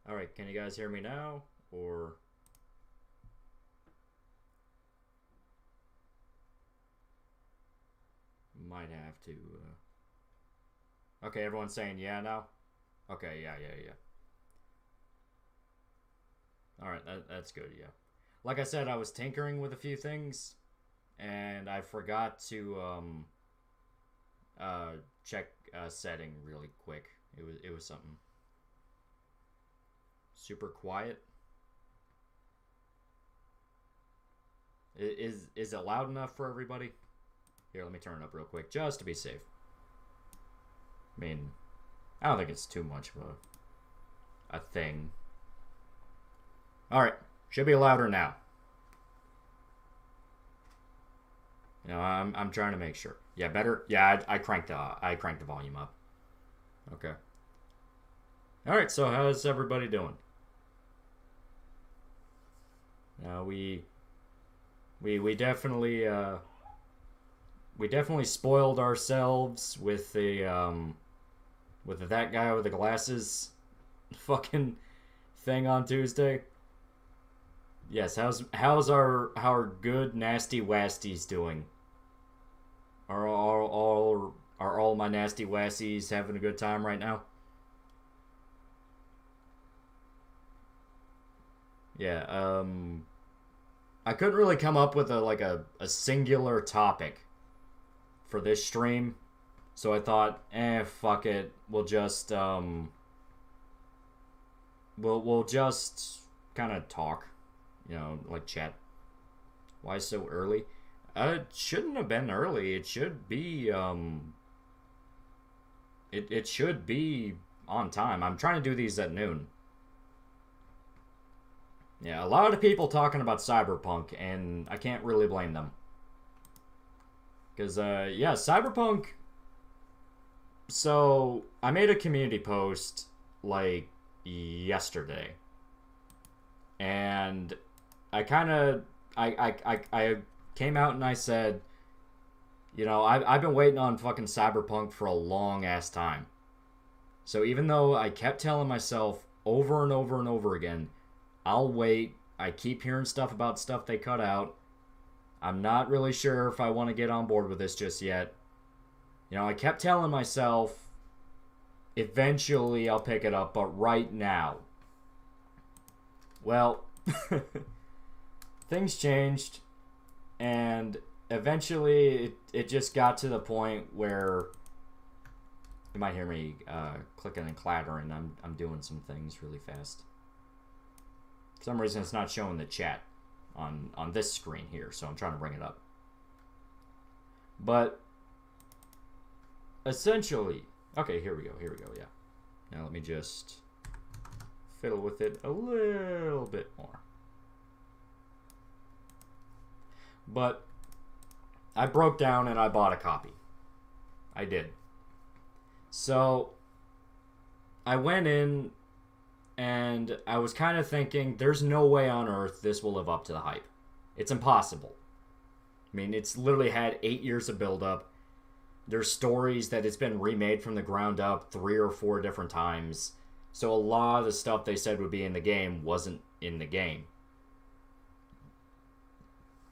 Alright, can you guys hear me now? Or might have to. Okay, everyone's saying yeah now? Okay, yeah. Alright, that's good, yeah. Like I said, I was tinkering with a few things, and I forgot to uh, check setting really quick. It was something super quiet. Is it loud enough for everybody? Here, let me turn it up real quick, just to be safe. I mean, I don't think it's too much of a thing. Alright, should be louder now. I'm trying to make sure. Yeah, better. Yeah, I cranked the volume up. Okay. Alright, so how's everybody doing? We definitely we definitely spoiled ourselves with the with that guy with the glasses fucking thing on Tuesday. Yes, how's our good nasty wasties doing? Are all my nasty wasties having a good time right now? Yeah, I couldn't really come up with a singular topic for this stream, so I thought, fuck it, we'll just kind of talk, like chat. Why so early? It shouldn't have been early. It should be on time. I'm trying to do these at noon. Yeah, a lot of people talking about Cyberpunk, and I can't really blame them. Because, yeah, Cyberpunk. So, I made a community post, like, yesterday. And I kind of. I came out and I said, I've been waiting on fucking Cyberpunk for a long ass time. So, even though I kept telling myself over and over and over again, I'll wait. I keep hearing stuff about stuff they cut out. I'm not really sure if I want to get on board with this just yet. I kept telling myself, eventually I'll pick it up, but right now. Well, things changed, and eventually it just got to the point where you might hear me clicking and clattering. I'm doing some things really fast. For some reason, it's not showing the chat on this screen here, so I'm trying to bring it up. But essentially, okay, here we go, yeah. Now let me just fiddle with it a little bit more. But I broke down and I bought a copy. I did. So I went in and I was kind of thinking, there's no way on earth this will live up to the hype. It's impossible. I mean, it's literally had 8 years of build-up. There's stories that it's been remade from the ground up 3 or 4 different times. So a lot of the stuff they said would be in the game wasn't in the game.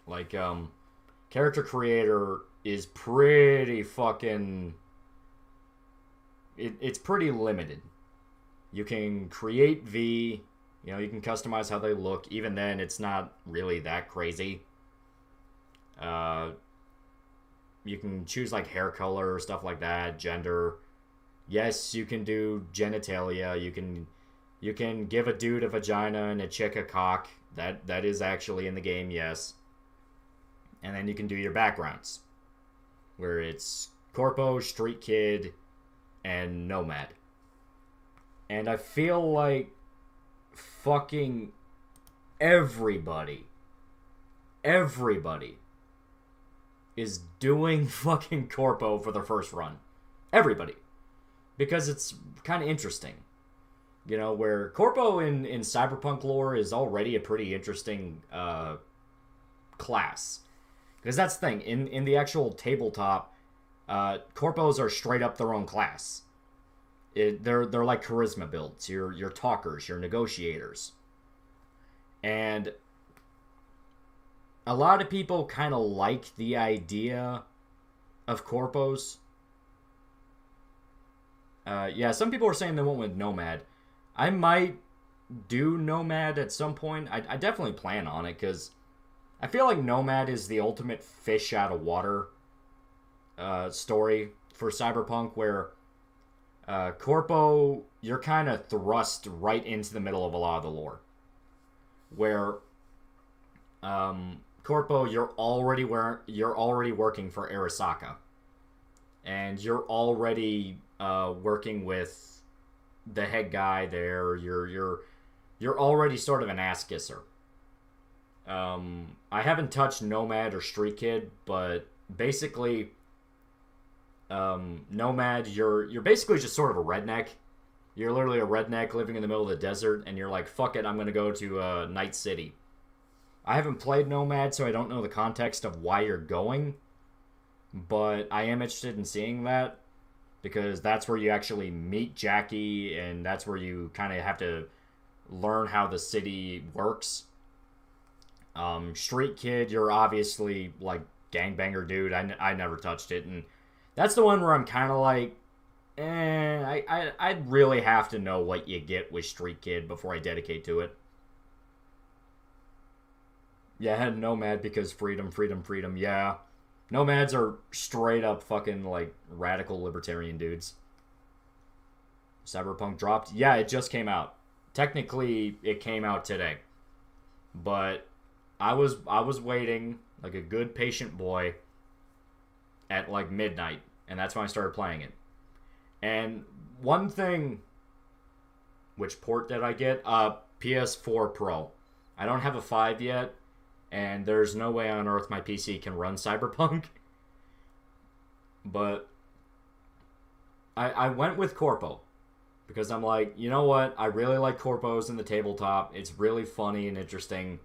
Like, character creator is pretty fucking... It's pretty limited. You can create V, you can customize how they look. Even then, it's not really that crazy. You can choose like hair color, stuff like that, gender. Yes, you can do genitalia. You can give a dude a vagina and a chick a cock. That is actually in the game, yes. And then you can do your backgrounds, where it's Corpo, Street Kid, and Nomad. And I feel like fucking everybody is doing fucking Corpo for their first run. Everybody. Because it's kind of interesting. Where Corpo in Cyberpunk lore is already a pretty interesting class. Because that's the thing. In the actual tabletop, Corpos are straight up their own class. they're like charisma builds. You're talkers, you're negotiators, and a lot of people kind of like the idea of corpos. Yeah, some people are saying they went with Nomad. I might do Nomad at some point. I definitely plan on it because I feel like Nomad is the ultimate fish out of water story for Cyberpunk, where Corpo, you're kind of thrust right into the middle of a lot of the lore. Where Corpo, you're already working for Arasaka, and you're already working with the head guy there. You're already sort of an ass kisser. I haven't touched Nomad or Street Kid, but basically, Nomad, you're basically just sort of a redneck. You're literally a redneck living in the middle of the desert, and you're like, fuck it, I'm gonna go to Night City. I haven't played Nomad, so I don't know the context of why you're going, but I am interested in seeing that, because that's where you actually meet Jackie, and that's where you kind of have to learn how the city works. Street Kid, you're obviously like gangbanger dude. I never touched it, and that's the one where I'm kind of like, I'd really have to know what you get with Street Kid before I dedicate to it. Yeah, I had Nomad because freedom, freedom, freedom. Yeah, Nomads are straight up fucking like radical libertarian dudes. Cyberpunk dropped. Yeah, it just came out. Technically, it came out today, but I was waiting like a good patient boy at like midnight, and that's when I started playing it. And one thing, which port did I get? PS4 Pro. I don't have a 5 yet, and there's no way on earth my PC can run Cyberpunk. But I went with Corpo because I'm like, you know what? I really like Corpos in the tabletop. It's really funny and interesting.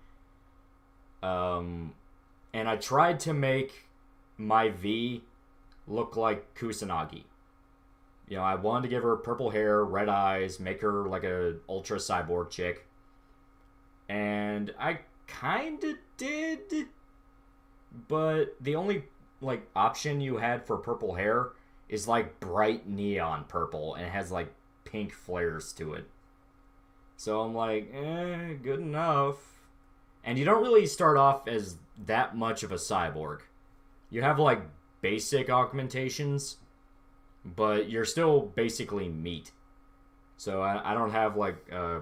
And I tried to make my V look like Kusanagi. You know, I wanted to give her purple hair, red eyes, make her like a ultra cyborg chick. And I kind of did, but the only like option you had for purple hair is like bright neon purple, and it has like pink flares to it. So I'm like, good enough. And you don't really start off as that much of a cyborg. You have like basic augmentations, but you're still basically meat. So I don't have like a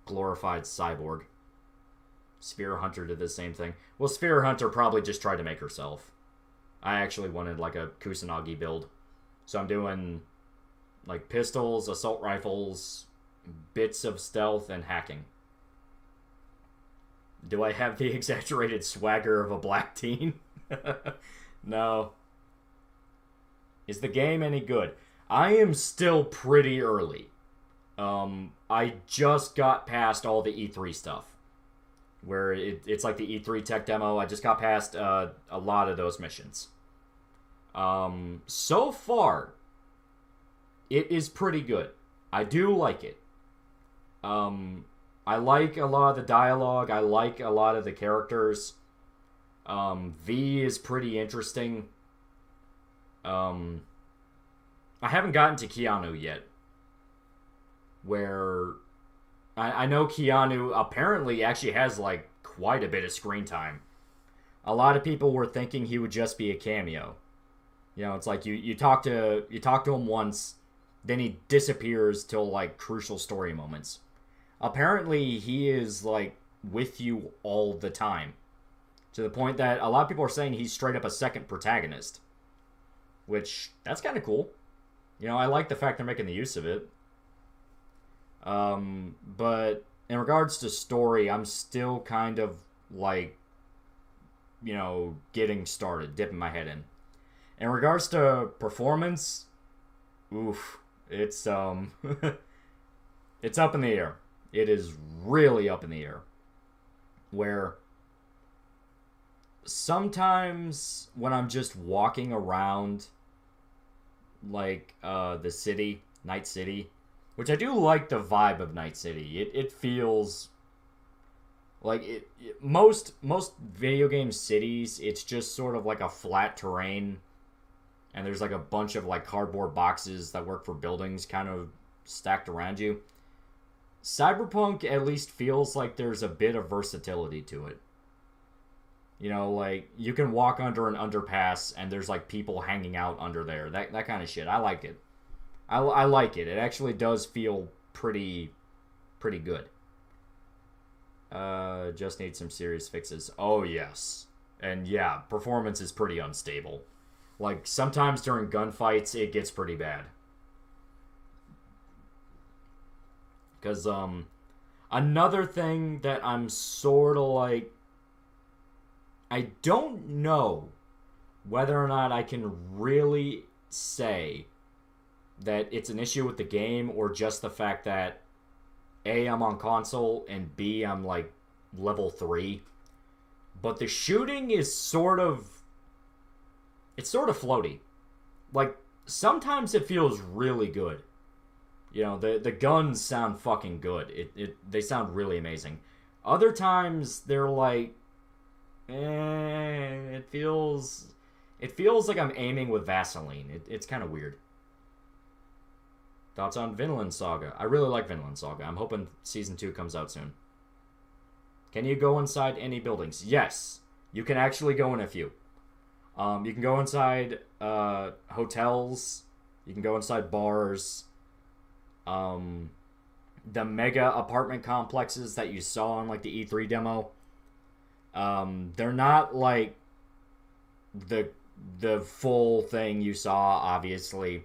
glorified cyborg. Sphere Hunter did the same thing. Well, Sphere Hunter probably just tried to make herself. I actually wanted like a Kusanagi build. So I'm doing like pistols, assault rifles, bits of stealth, and hacking. Do I have the exaggerated swagger of a black teen? No. Is the game any good? I am still pretty early. I just got past all the E3 stuff. Where it's like the E3 tech demo. I just got past a lot of those missions. So far, it is pretty good. I do like it. I like a lot of the dialogue. I like a lot of the characters. V is pretty interesting. I haven't gotten to Keanu yet. Where I know Keanu apparently actually has like quite a bit of screen time. A lot of people were thinking he would just be a cameo. You know, it's like you talk to him once, then he disappears till like crucial story moments. Apparently he is like with you all the time. To the point that a lot of people are saying he's straight up a second protagonist. Which, that's kind of cool. You know, I like the fact they're making the use of it. But in regards to story, I'm still kind of like, you know, getting started, dipping my head in. In regards to performance, oof, it's it's up in the air. It is really up in the air. Where sometimes when I'm just walking around like the city, Night City, which I do like the vibe of Night City. It feels like most video game cities, it's just sort of like a flat terrain, and there's like a bunch of like cardboard boxes that work for buildings kind of stacked around you. Cyberpunk at least feels like there's a bit of versatility to it. You know, like, you can walk under an underpass and there's, like, people hanging out under there. That kind of shit. I like it. I like it. It actually does feel pretty good. Just need some serious fixes. Oh, yes. And, yeah, performance is pretty unstable. Like, sometimes during gunfights, it gets pretty bad. Because, another thing that I'm sort of, like, I don't know whether or not I can really say that it's an issue with the game or just the fact that A, I'm on console, and B, I'm like level 3. But the shooting is sort of floaty. Like, sometimes it feels really good. You know, the guns sound fucking good. They sound really amazing. Other times they're like, it feels like I'm aiming with Vaseline. It's kind of weird. Thoughts on Vinland Saga? I really like Vinland Saga. I'm hoping Season 2 comes out soon. Can you go inside any buildings? Yes. You can actually go in a few. You can go inside hotels. You can go inside bars. The mega apartment complexes that you saw in like the E3 demo. They're not like the full thing you saw, obviously.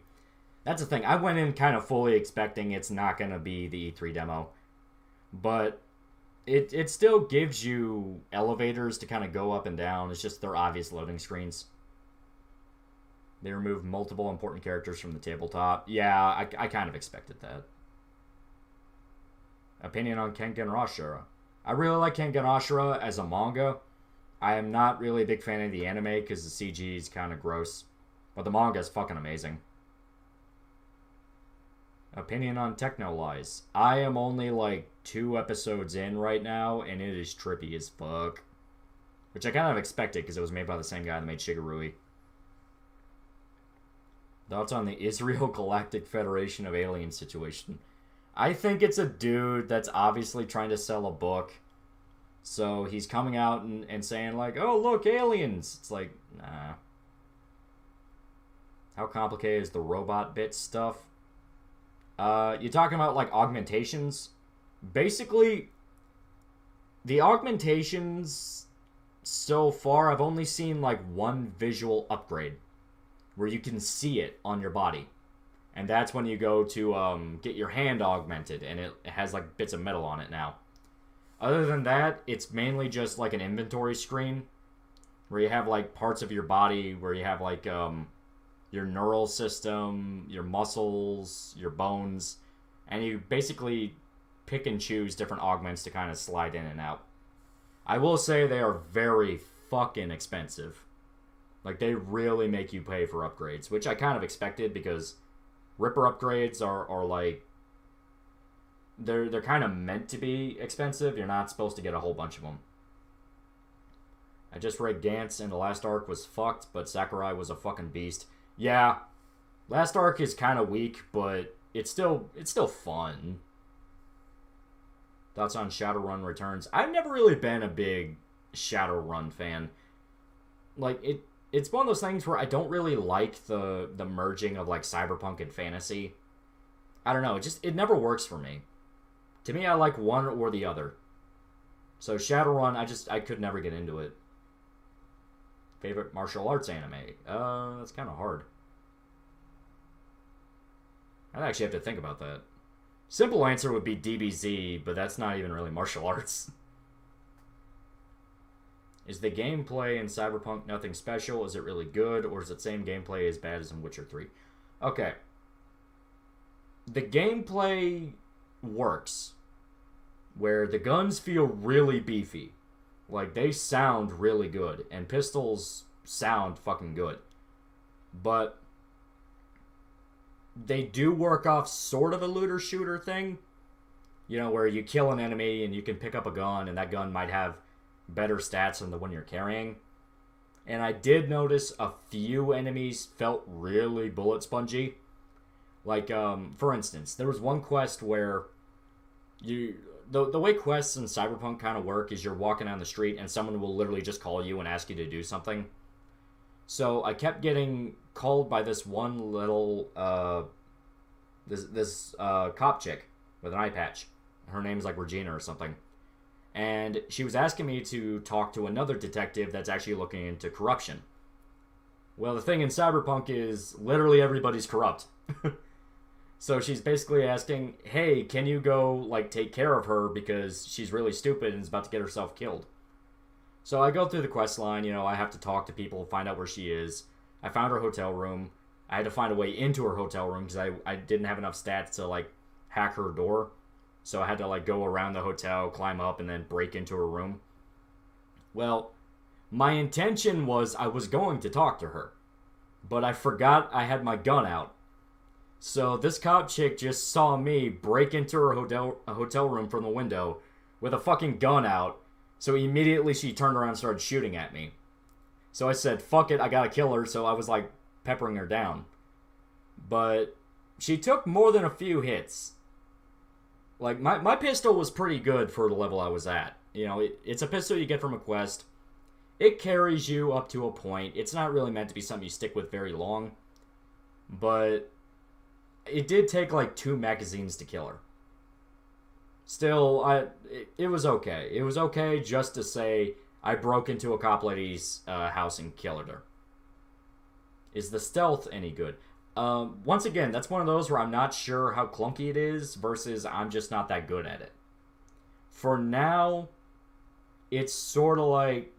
That's the thing. I went in kind of fully expecting it's not going to be the E3 demo. But it still gives you elevators to kind of go up and down. It's just they're obvious loading screens. They removed multiple important characters from the tabletop. Yeah, I kind of expected that. Opinion on Kengan Ashura. I really like Kengan Ashura as a manga. I am not really a big fan of the anime because the CG is kind of gross. But the manga is fucking amazing. Opinion on Techno Lies. I am only like 2 episodes in right now, and it is trippy as fuck. Which I kind of expected because it was made by the same guy that made Shigarui. Thoughts on the Israel Galactic Federation of Aliens situation? I think it's a dude that's obviously trying to sell a book. So he's coming out and saying like, oh, look, aliens. It's like, nah. How complicated is the robot bit stuff? You're talking about like augmentations? Basically, the augmentations so far, I've only seen like one visual upgrade where you can see it on your body. And that's when you go to get your hand augmented, and it has like bits of metal on it now. Other than that, it's mainly just like an inventory screen where you have like parts of your body where you have like your neural system, your muscles, your bones, and you basically pick and choose different augments to kind of slide in and out. I will say they are very fucking expensive. Like, they really make you pay for upgrades, which I kind of expected because Ripper upgrades are like, they're kind of meant to be expensive. You're not supposed to get a whole bunch of them. I just read Gantz and the last arc was fucked, but Sakurai was a fucking beast. Yeah, last arc is kind of weak, but it's still fun. Thoughts on Shadowrun Returns? I've never really been a big Shadowrun fan. Like, it's one of those things where I don't really like the merging of like cyberpunk and fantasy. I don't know, it never works for me. To me, I like one or the other. So Shadowrun, I could never get into it. Favorite martial arts anime? That's kind of hard. I'd actually have to think about that. Simple answer would be DBZ, but that's not even really martial arts. Is the gameplay in Cyberpunk nothing special? Is it really good? Or is it same gameplay as bad as in Witcher 3? Okay. The gameplay works. Where the guns feel really beefy. Like, they sound really good. And pistols sound fucking good. But they do work off sort of a looter shooter thing, where you kill an enemy and you can pick up a gun, and that gun might have better stats than the one you're carrying. And I did notice a few enemies felt really bullet spongy. Like, for instance, there was one quest where the way quests in Cyberpunk kind of work is you're walking down the street and someone will literally just call you and ask you to do something. So I kept getting called by this one little this cop chick with an eye patch. Her name's like Regina or something. And she was asking me to talk to another detective that's actually looking into corruption. Well, the thing in Cyberpunk is literally everybody's corrupt. So she's basically asking, hey, can you go, like, take care of her because she's really stupid and is about to get herself killed? So I go through the quest line, I have to talk to people, find out where she is. I found her hotel room. I had to find a way into her hotel room because I didn't have enough stats to, like, hack her door. So I had to, like, go around the hotel, climb up, and then break into her room. Well, my intention was I was going to talk to her. But I forgot I had my gun out. So this cop chick just saw me break into her hotel room from the window with a fucking gun out. So immediately she turned around and started shooting at me. So I said, fuck it, I gotta kill her. So I was, like, peppering her down. But she took more than a few hits. Like, my pistol was pretty good for the level I was at. It's a pistol you get from a quest. It carries you up to a point. It's not really meant to be something you stick with very long. But it did take, like, 2 magazines to kill her. Still, it was okay. It was okay just to say I broke into a cop lady's house and killed her. Is the stealth any good? Once again, that's one of those where I'm not sure how clunky it is versus I'm just not that good at it. For now, it's sort of like,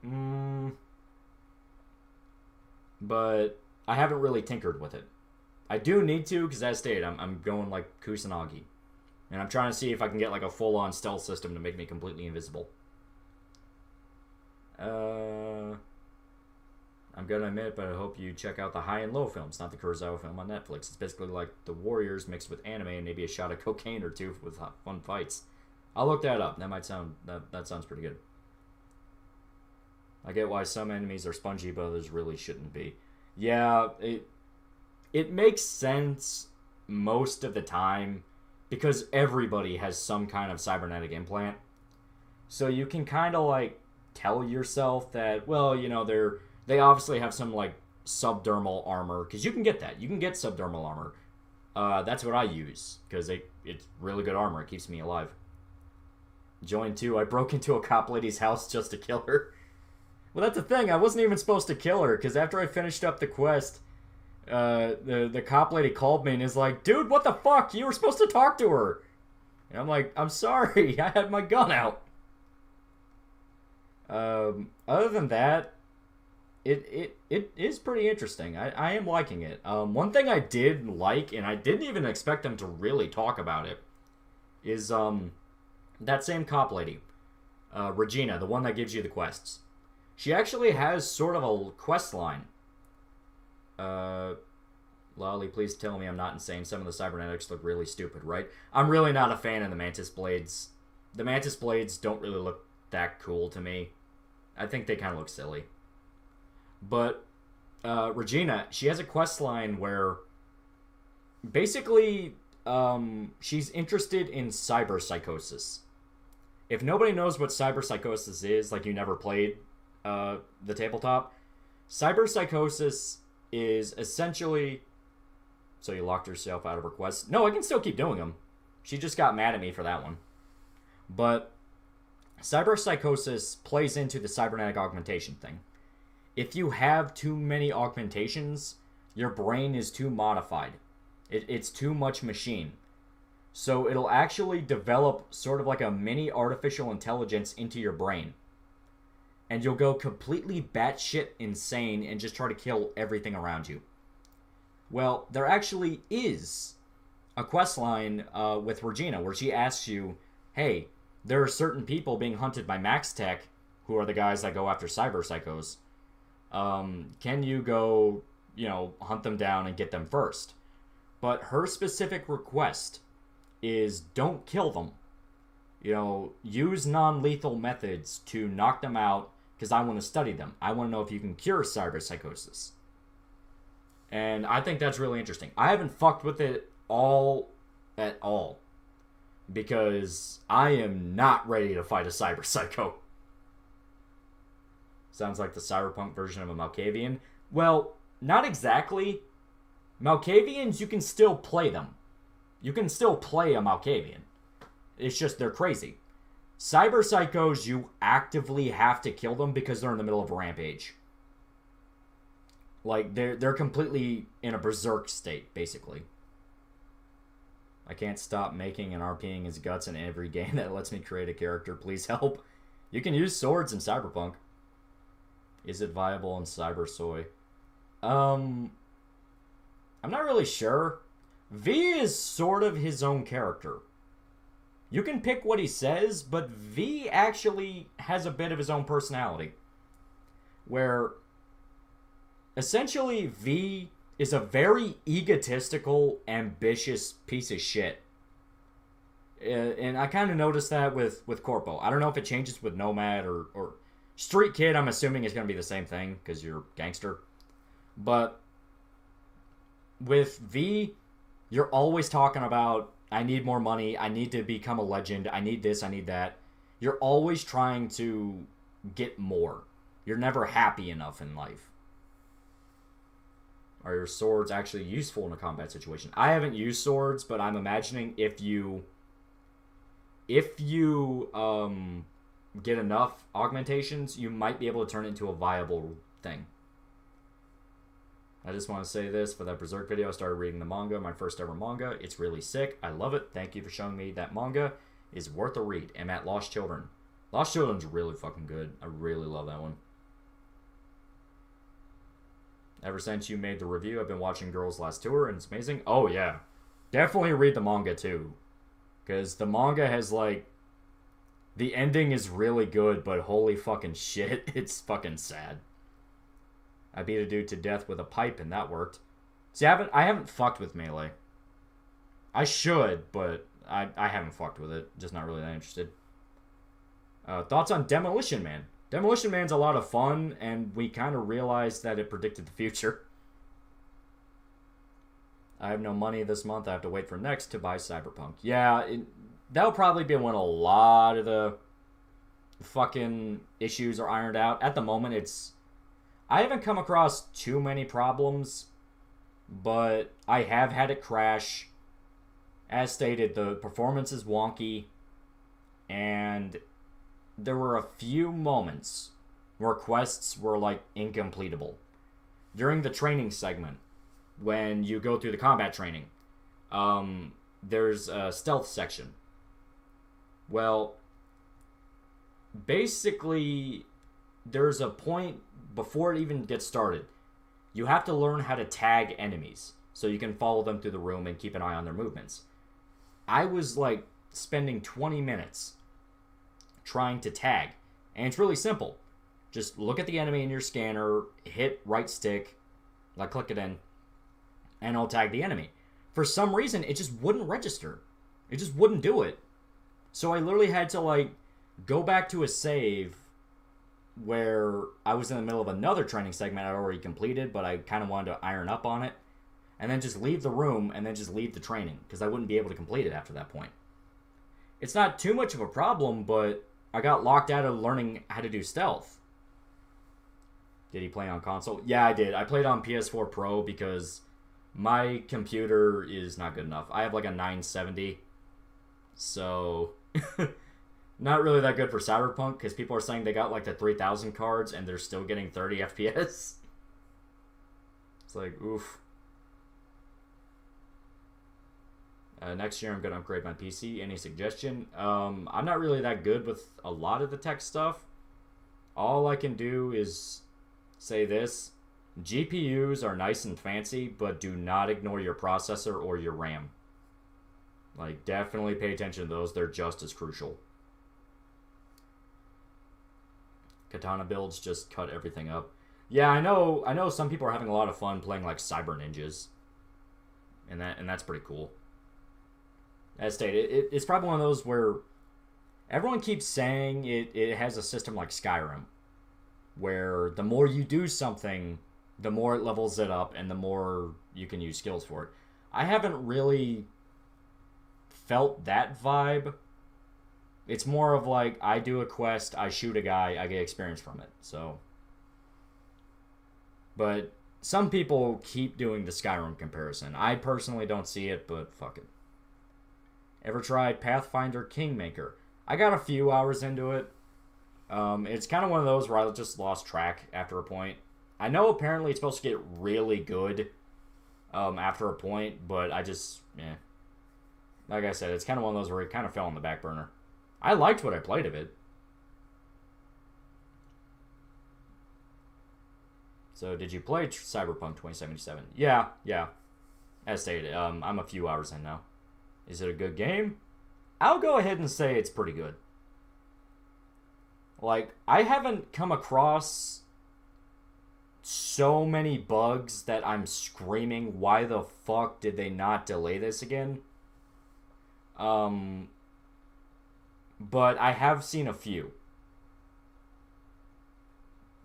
but I haven't really tinkered with it. I do need to, because as stated, I'm going like Kusanagi. And I'm trying to see if I can get like a full-on stealth system to make me completely invisible. I'm gonna admit, but I hope you check out the High and Low films, not the Kurosawa film on Netflix. It's basically like The Warriors mixed with anime and maybe a shot of cocaine or two with fun fights. I'll look that up. That might sound that sounds pretty good. I get why some enemies are spongy, but others really shouldn't be. Yeah, it makes sense most of the time because everybody has some kind of cybernetic implant. So you can kind of like tell yourself that, well, they obviously have some, like, subdermal armor. Because you can get that. You can get subdermal armor. That's what I use. Because it's really good armor. It keeps me alive. Join 2. I broke into a cop lady's house just to kill her. Well, that's the thing. I wasn't even supposed to kill her. Because after I finished up the quest, the cop lady called me and is like, dude, what the fuck? You were supposed to talk to her. And I'm like, I'm sorry. I had my gun out. Other than that, it is pretty interesting. I am liking it. One thing I did like, and I didn't even expect them to really talk about it, is that same cop lady, Regina, the one that gives you the quests. She actually has sort of a quest line. Lolly, please tell me I'm not insane. Some of the cybernetics look really stupid, right? I'm really not a fan of the Mantis Blades. The Mantis Blades don't really look that cool to me. I think they kind of look silly. But Regina, she has a quest line where basically she's interested in cyberpsychosis. If nobody knows what cyberpsychosis is, like you never played the tabletop, cyberpsychosis is essentially... So you locked yourself out of her quest. No, I can still keep doing them. She just got mad at me for that one. But cyberpsychosis plays into the cybernetic augmentation thing. If you have too many augmentations, your brain is too modified. It's too much machine. So it'll actually develop sort of like a mini artificial intelligence into your brain. And you'll go completely batshit insane and just try to kill everything around you. Well, there actually is a quest line with Regina where she asks you, hey, there are certain people being hunted by Max Tech, who are the guys that go after cyberpsychos. Can you go, hunt them down and get them first? But her specific request is don't kill them. Use non-lethal methods to knock them out because I want to study them. I want to know if you can cure cyberpsychosis. And I think that's really interesting. I haven't fucked with it at all because I am not ready to fight a cyberpsycho. Sounds like the cyberpunk version of a Malkavian. Well, not exactly. Malkavians, you can still play them. You can still play a Malkavian. It's just they're crazy. Cyberpsychos, you actively have to kill them because they're in the middle of a rampage. Like, they're completely in a berserk state, basically. I can't stop making and RPing his guts in every game that lets me create a character. Please help. You can use swords in Cyberpunk. Is it viable in Cybersoy? I'm not really sure. V is sort of his own character. You can pick what he says, but V actually has a bit of his own personality. Where, essentially, V is a very egotistical, ambitious piece of shit. And I kind of noticed that with Corpo. I don't know if it changes with Nomad or Street Kid. I'm assuming it's going to be the same thing because you're gangster. But with V, you're always talking about, I need more money, I need to become a legend, I need this, I need that. You're always trying to get more. You're never happy enough in life. Are your swords actually useful in a combat situation? I haven't used swords, but I'm imagining if you get enough augmentations, you might be able to turn it into a viable thing. I just want to say this, for that Berserk video, I started reading the manga, my first ever manga. It's really sick. I love it. Thank you for showing me that manga is worth a read. I'm at Lost Children. Lost Children's really fucking good. I really love that one. Ever since you made the review, I've been watching Girls Last Tour, and it's amazing. Oh, yeah. Definitely read the manga, too. Because the manga has, like... The ending is really good, but holy fucking shit, it's fucking sad. I beat a dude to death with a pipe, and that worked. See, I haven't fucked with Melee. I should, but I haven't fucked with it. Just not really that interested. Thoughts on Demolition Man? Demolition Man's a lot of fun, and we kind of realized that it predicted the future. I have no money this month. I have to wait for next to buy Cyberpunk. Yeah, that'll probably be when a lot of the fucking issues are ironed out. At the moment, I haven't come across too many problems, but I have had it crash. As stated, the performance is wonky, and there were a few moments where quests were, like, incompletable. During the training segment, when you go through the combat training, there's a stealth section. Well, basically, there's a point before it even gets started. You have to learn how to tag enemies so you can follow them through the room and keep an eye on their movements. I was, like, spending 20 minutes trying to tag, and it's really simple. Just look at the enemy in your scanner, hit right stick, like click it in, and it'll tag the enemy. For some reason, it just wouldn't register. It just wouldn't do it. So I literally had to, like, go back to a save where I was in the middle of another training segment I'd already completed, but I kind of wanted to iron up on it, and then just leave the room and then just leave the training, because I wouldn't be able to complete it after that point. It's not too much of a problem, but I got locked out of learning how to do stealth. Did he play on console? Yeah, I did. I played on PS4 Pro because my computer is not good enough. I have like a 970, so not really that good for Cyberpunk, because people are saying they got like the 3000 cards and they're still getting 30 FPS. It's like, oof. Next year I'm going to upgrade my PC. Any suggestion? I'm not really that good with a lot of the tech stuff. All I can do is say this. GPUs are nice and fancy, but do not ignore your processor or your RAM. Like, definitely pay attention to those. They're just as crucial. Katana builds just cut everything up. Yeah, I know some people are having a lot of fun playing like Cyber Ninjas. and that's pretty cool. As stated, it's probably one of those where everyone keeps saying it has a system like Skyrim, where the more you do something, the more it levels it up, and the more you can use skills for it. I haven't really felt that vibe. It's more of like, I do a quest, I shoot a guy, I get experience from it. So, but some people keep doing the Skyrim comparison. I personally don't see it, but fuck it. Ever tried Pathfinder Kingmaker? I got a few hours into it. It's kind of one of those where I just lost track after a point. I know apparently it's supposed to get really good after a point, but I just, like I said, it's kind of one of those where it kind of fell on the back burner. I liked what I played of it. So, did you play Cyberpunk 2077? Yeah. As stated, I'm a few hours in now. Is it a good game? I'll go ahead and say it's pretty good. Like, I haven't come across so many bugs that I'm screaming, why the fuck did they not delay this again? But I have seen a few.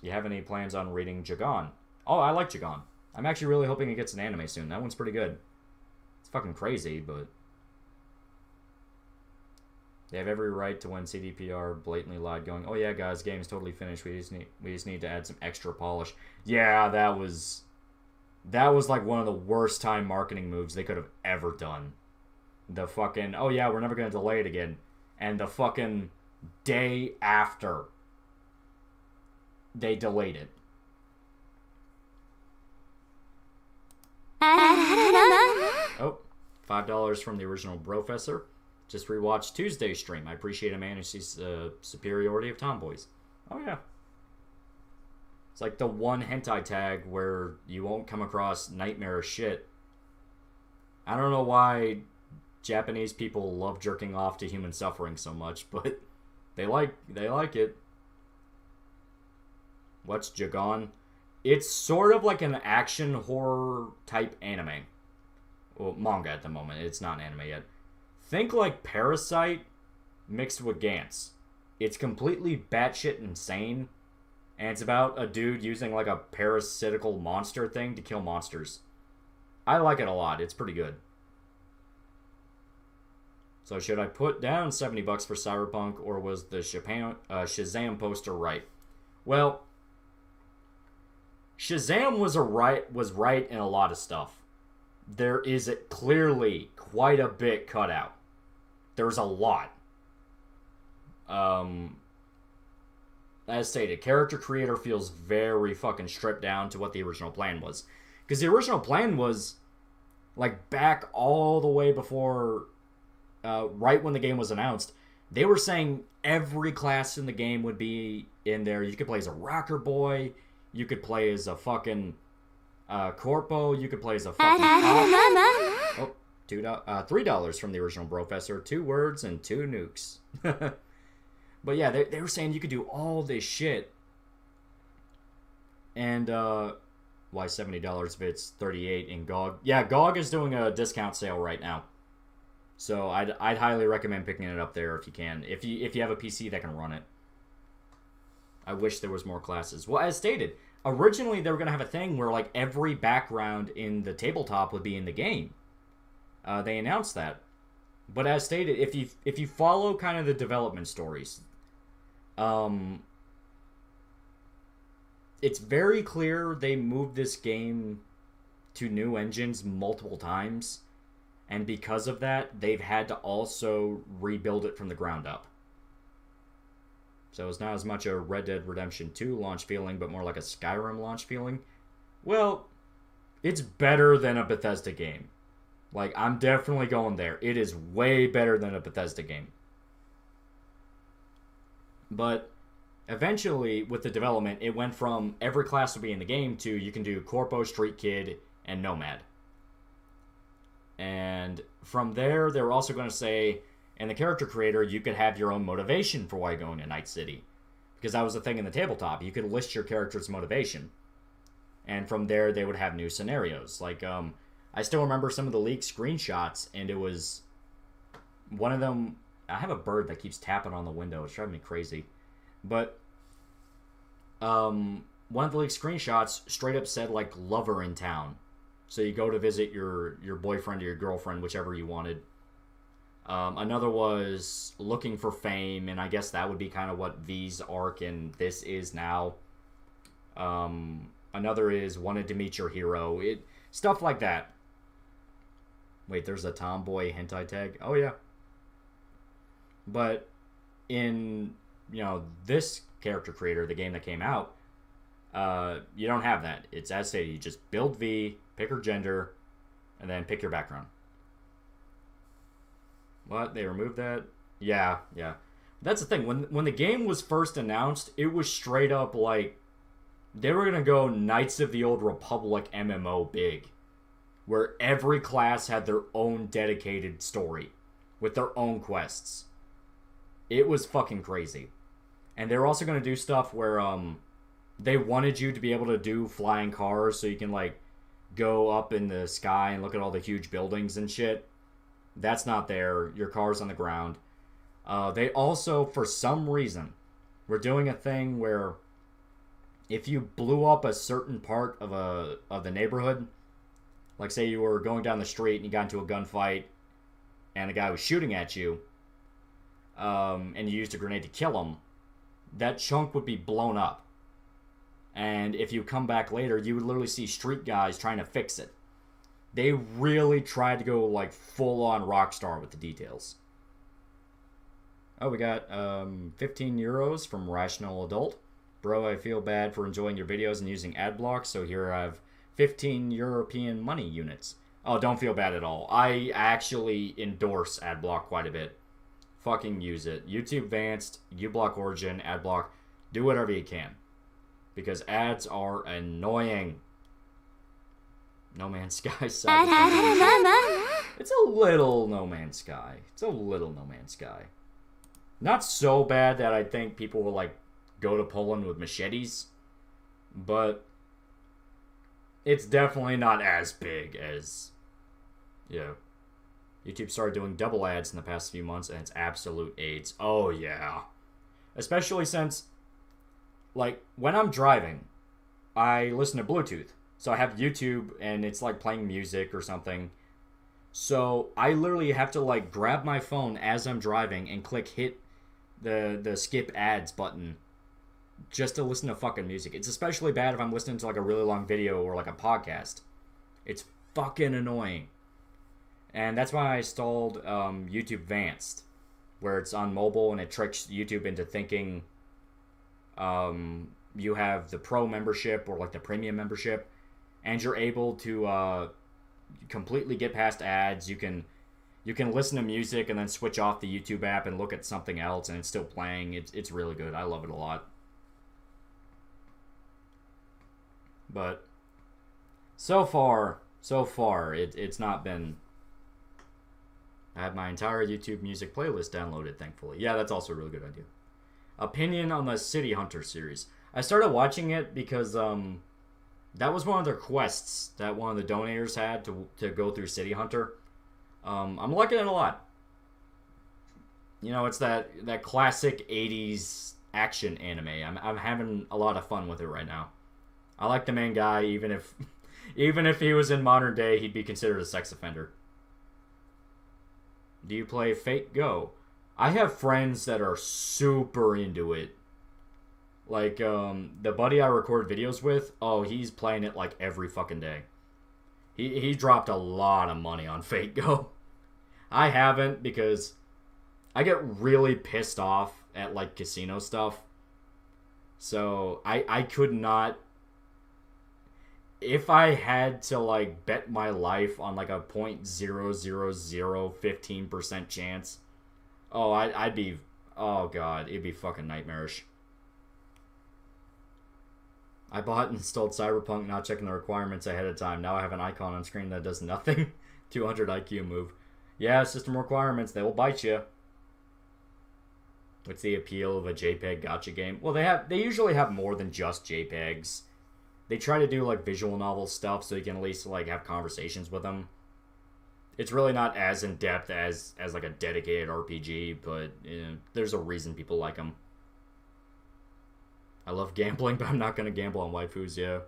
You have any plans on reading Jagan? Oh, I like Jagan. I'm actually really hoping it gets an anime soon. That one's pretty good. It's fucking crazy, but they have every right to when CDPR blatantly lied, going, "Oh yeah, guys, game's totally finished. We just need to add some extra polish." Yeah, that was like one of the worst time marketing moves they could have ever done. The fucking, "Oh yeah, we're never gonna delay it again," and the fucking day after they delayed it. Oh, $5 from the original Brofessor. Just rewatched Tuesday's stream. I appreciate a man who sees the superiority of tomboys. Oh, yeah. It's like the one hentai tag where you won't come across nightmarish shit. I don't know why Japanese people love jerking off to human suffering so much, but they like it. What's Jagan? It's sort of like an action horror type anime. Well, manga at the moment. It's not an anime yet. Think like Parasite mixed with Gantz. It's completely batshit insane, and it's about a dude using like a parasitical monster thing to kill monsters. I like it a lot. It's pretty good. So should I put down $70 for Cyberpunk, or was the Shazam poster right? Well, Shazam was right in a lot of stuff. There is clearly quite a bit cut out. There's a lot. As stated, character creator feels very fucking stripped down to what the original plan was. Because the original plan was, like, back all the way before, right when the game was announced, they were saying every class in the game would be in there. You could play as a rocker boy. You could play as a fucking corpo. You could play as a fucking cop. Oh, $3 from the original Brofessor. 2 words and 2 nukes. But yeah, they were saying you could do all this shit. And why $70 if it's $38 in GOG? Yeah, GOG is doing a discount sale right now. So I'd highly recommend picking it up there if you can. If you have a PC that can run it. I wish there was more classes. Well, as stated, originally they were going to have a thing where like every background in the tabletop would be in the game. They announced that. But as stated, if you follow kind of the development stories, it's very clear they moved this game to new engines multiple times. And because of that, they've had to also rebuild it from the ground up. So it's not as much a Red Dead Redemption 2 launch feeling, but more like a Skyrim launch feeling. Well, it's better than a Bethesda game. Like, I'm definitely going there. It is way better than a Bethesda game. But eventually, with the development, it went from every class to be in the game to you can do Corpo, Street Kid, and Nomad. And from there, they were also going to say, in the character creator, you could have your own motivation for why you're going to Night City. Because that was the thing in the tabletop. You could list your character's motivation. And from there, they would have new scenarios. Like, I still remember some of the leaked screenshots, and it was one of them. I have a bird that keeps tapping on the window. It's driving me crazy. But one of the leaked screenshots straight up said, like, lover in town. So you go to visit your boyfriend or your girlfriend, whichever you wanted. Another was looking for fame, and I guess that would be kind of what V's arc and this is now. Another is wanted to meet your hero. Stuff like that. Wait, there's a tomboy hentai tag? Oh, yeah. But in, this character creator, the game that came out, you don't have that. It's as stated. You just build V, pick her gender, and then pick your background. What? They removed that? Yeah. That's the thing. When the game was first announced, it was straight up like they were going to go Knights of the Old Republic MMO big, where every class had their own dedicated story with their own quests. It was fucking crazy. And they were also going to do stuff where they wanted you to be able to do flying cars so you can, like, go up in the sky and look at all the huge buildings and shit. That's not there. Your car's on the ground. They also, for some reason, were doing a thing where if you blew up a certain part of the neighborhood, like say you were going down the street and you got into a gunfight and a guy was shooting at you, and you used a grenade to kill him, that chunk would be blown up. And if you come back later, you would literally see street guys trying to fix it. They really tried to go like full-on Rockstar with the details. Oh, we got 15 euros from Rational Adult. Bro, I feel bad for enjoying your videos and using ad blocks, so here I have 15 European money units. Oh, don't feel bad at all. I actually endorse Adblock quite a bit. Fucking use it. YouTube Advanced, uBlock Origin, Adblock, do whatever you can. Because ads are annoying. No Man's Sky. It's a little No Man's Sky. Not so bad that I think people will, like, go to Poland with machetes. But it's definitely not as big as, YouTube started doing double ads in the past few months, and it's absolute AIDS. Oh, yeah. Especially since, like, when I'm driving, I listen to Bluetooth. So I have YouTube, and it's, like, playing music or something. So I literally have to, like, grab my phone as I'm driving and hit the skip ads button just to listen to fucking music. It's especially bad if I'm listening to, like, a really long video or, like, a podcast. It's fucking annoying. And that's why I installed YouTube Advanced, where it's on mobile and it tricks YouTube into thinking you have the Pro membership or, like, the Premium membership, and you're able to completely get past ads. You can listen to music and then switch off the YouTube app and look at something else, and it's still playing. It's really good. I love it a lot. But so far, it's not been... I have my entire YouTube music playlist downloaded, thankfully. Yeah, that's also a really good idea. Opinion on the City Hunter series. I started watching it because that was one of their quests that one of the donators had to go through City Hunter. I'm liking it a lot. It's that classic 80s action anime. I'm having a lot of fun with it right now. I like the main guy, even if he was in modern day, he'd be considered a sex offender. Do you play Fate Go? I have friends that are super into it. Like, the buddy I record videos with, he's playing it like every fucking day. He dropped a lot of money on Fate Go. I haven't because I get really pissed off at, like, casino stuff. So, I could not... If I had to, like, bet my life on, like, a 0.00015% chance, I'd be... Oh, God, it'd be fucking nightmarish. I bought and installed Cyberpunk, not checking the requirements ahead of time. Now I have an icon on screen that does nothing. 200 IQ move. Yeah, system requirements, they will bite you. What's the appeal of a JPEG gacha game? Well, they usually have more than just JPEGs. they try to do like visual novel stuff so you can at least like have conversations with them. It's really not as in depth as like a dedicated RPG, but there's a reason people like them. I love gambling, but I'm not gonna gamble on waifus. Yeah.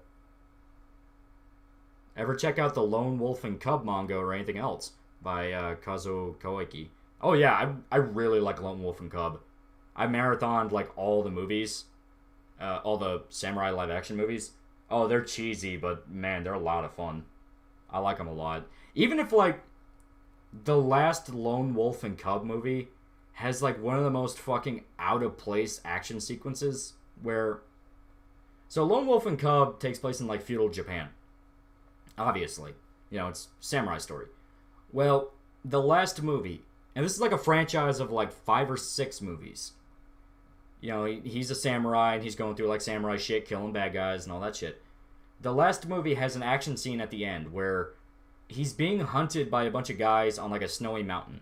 Ever check out the Lone Wolf and Cub manga or anything else by Kazuo Koike? Oh yeah, I really like Lone Wolf and Cub. I marathoned like all the movies, all the samurai live action movies. Oh, they're cheesy, but man, they're a lot of fun. I like them a lot. Even if like the last Lone Wolf and Cub movie has like one of the most fucking out of place action sequences where. So Lone Wolf and Cub takes place in like feudal Japan. Obviously, it's samurai story. Well, the last movie, and this is like a franchise of like 5 or 6 movies. He's a samurai and he's going through like samurai shit, killing bad guys and all that shit. The last movie has an action scene at the end where he's being hunted by a bunch of guys on like a snowy mountain.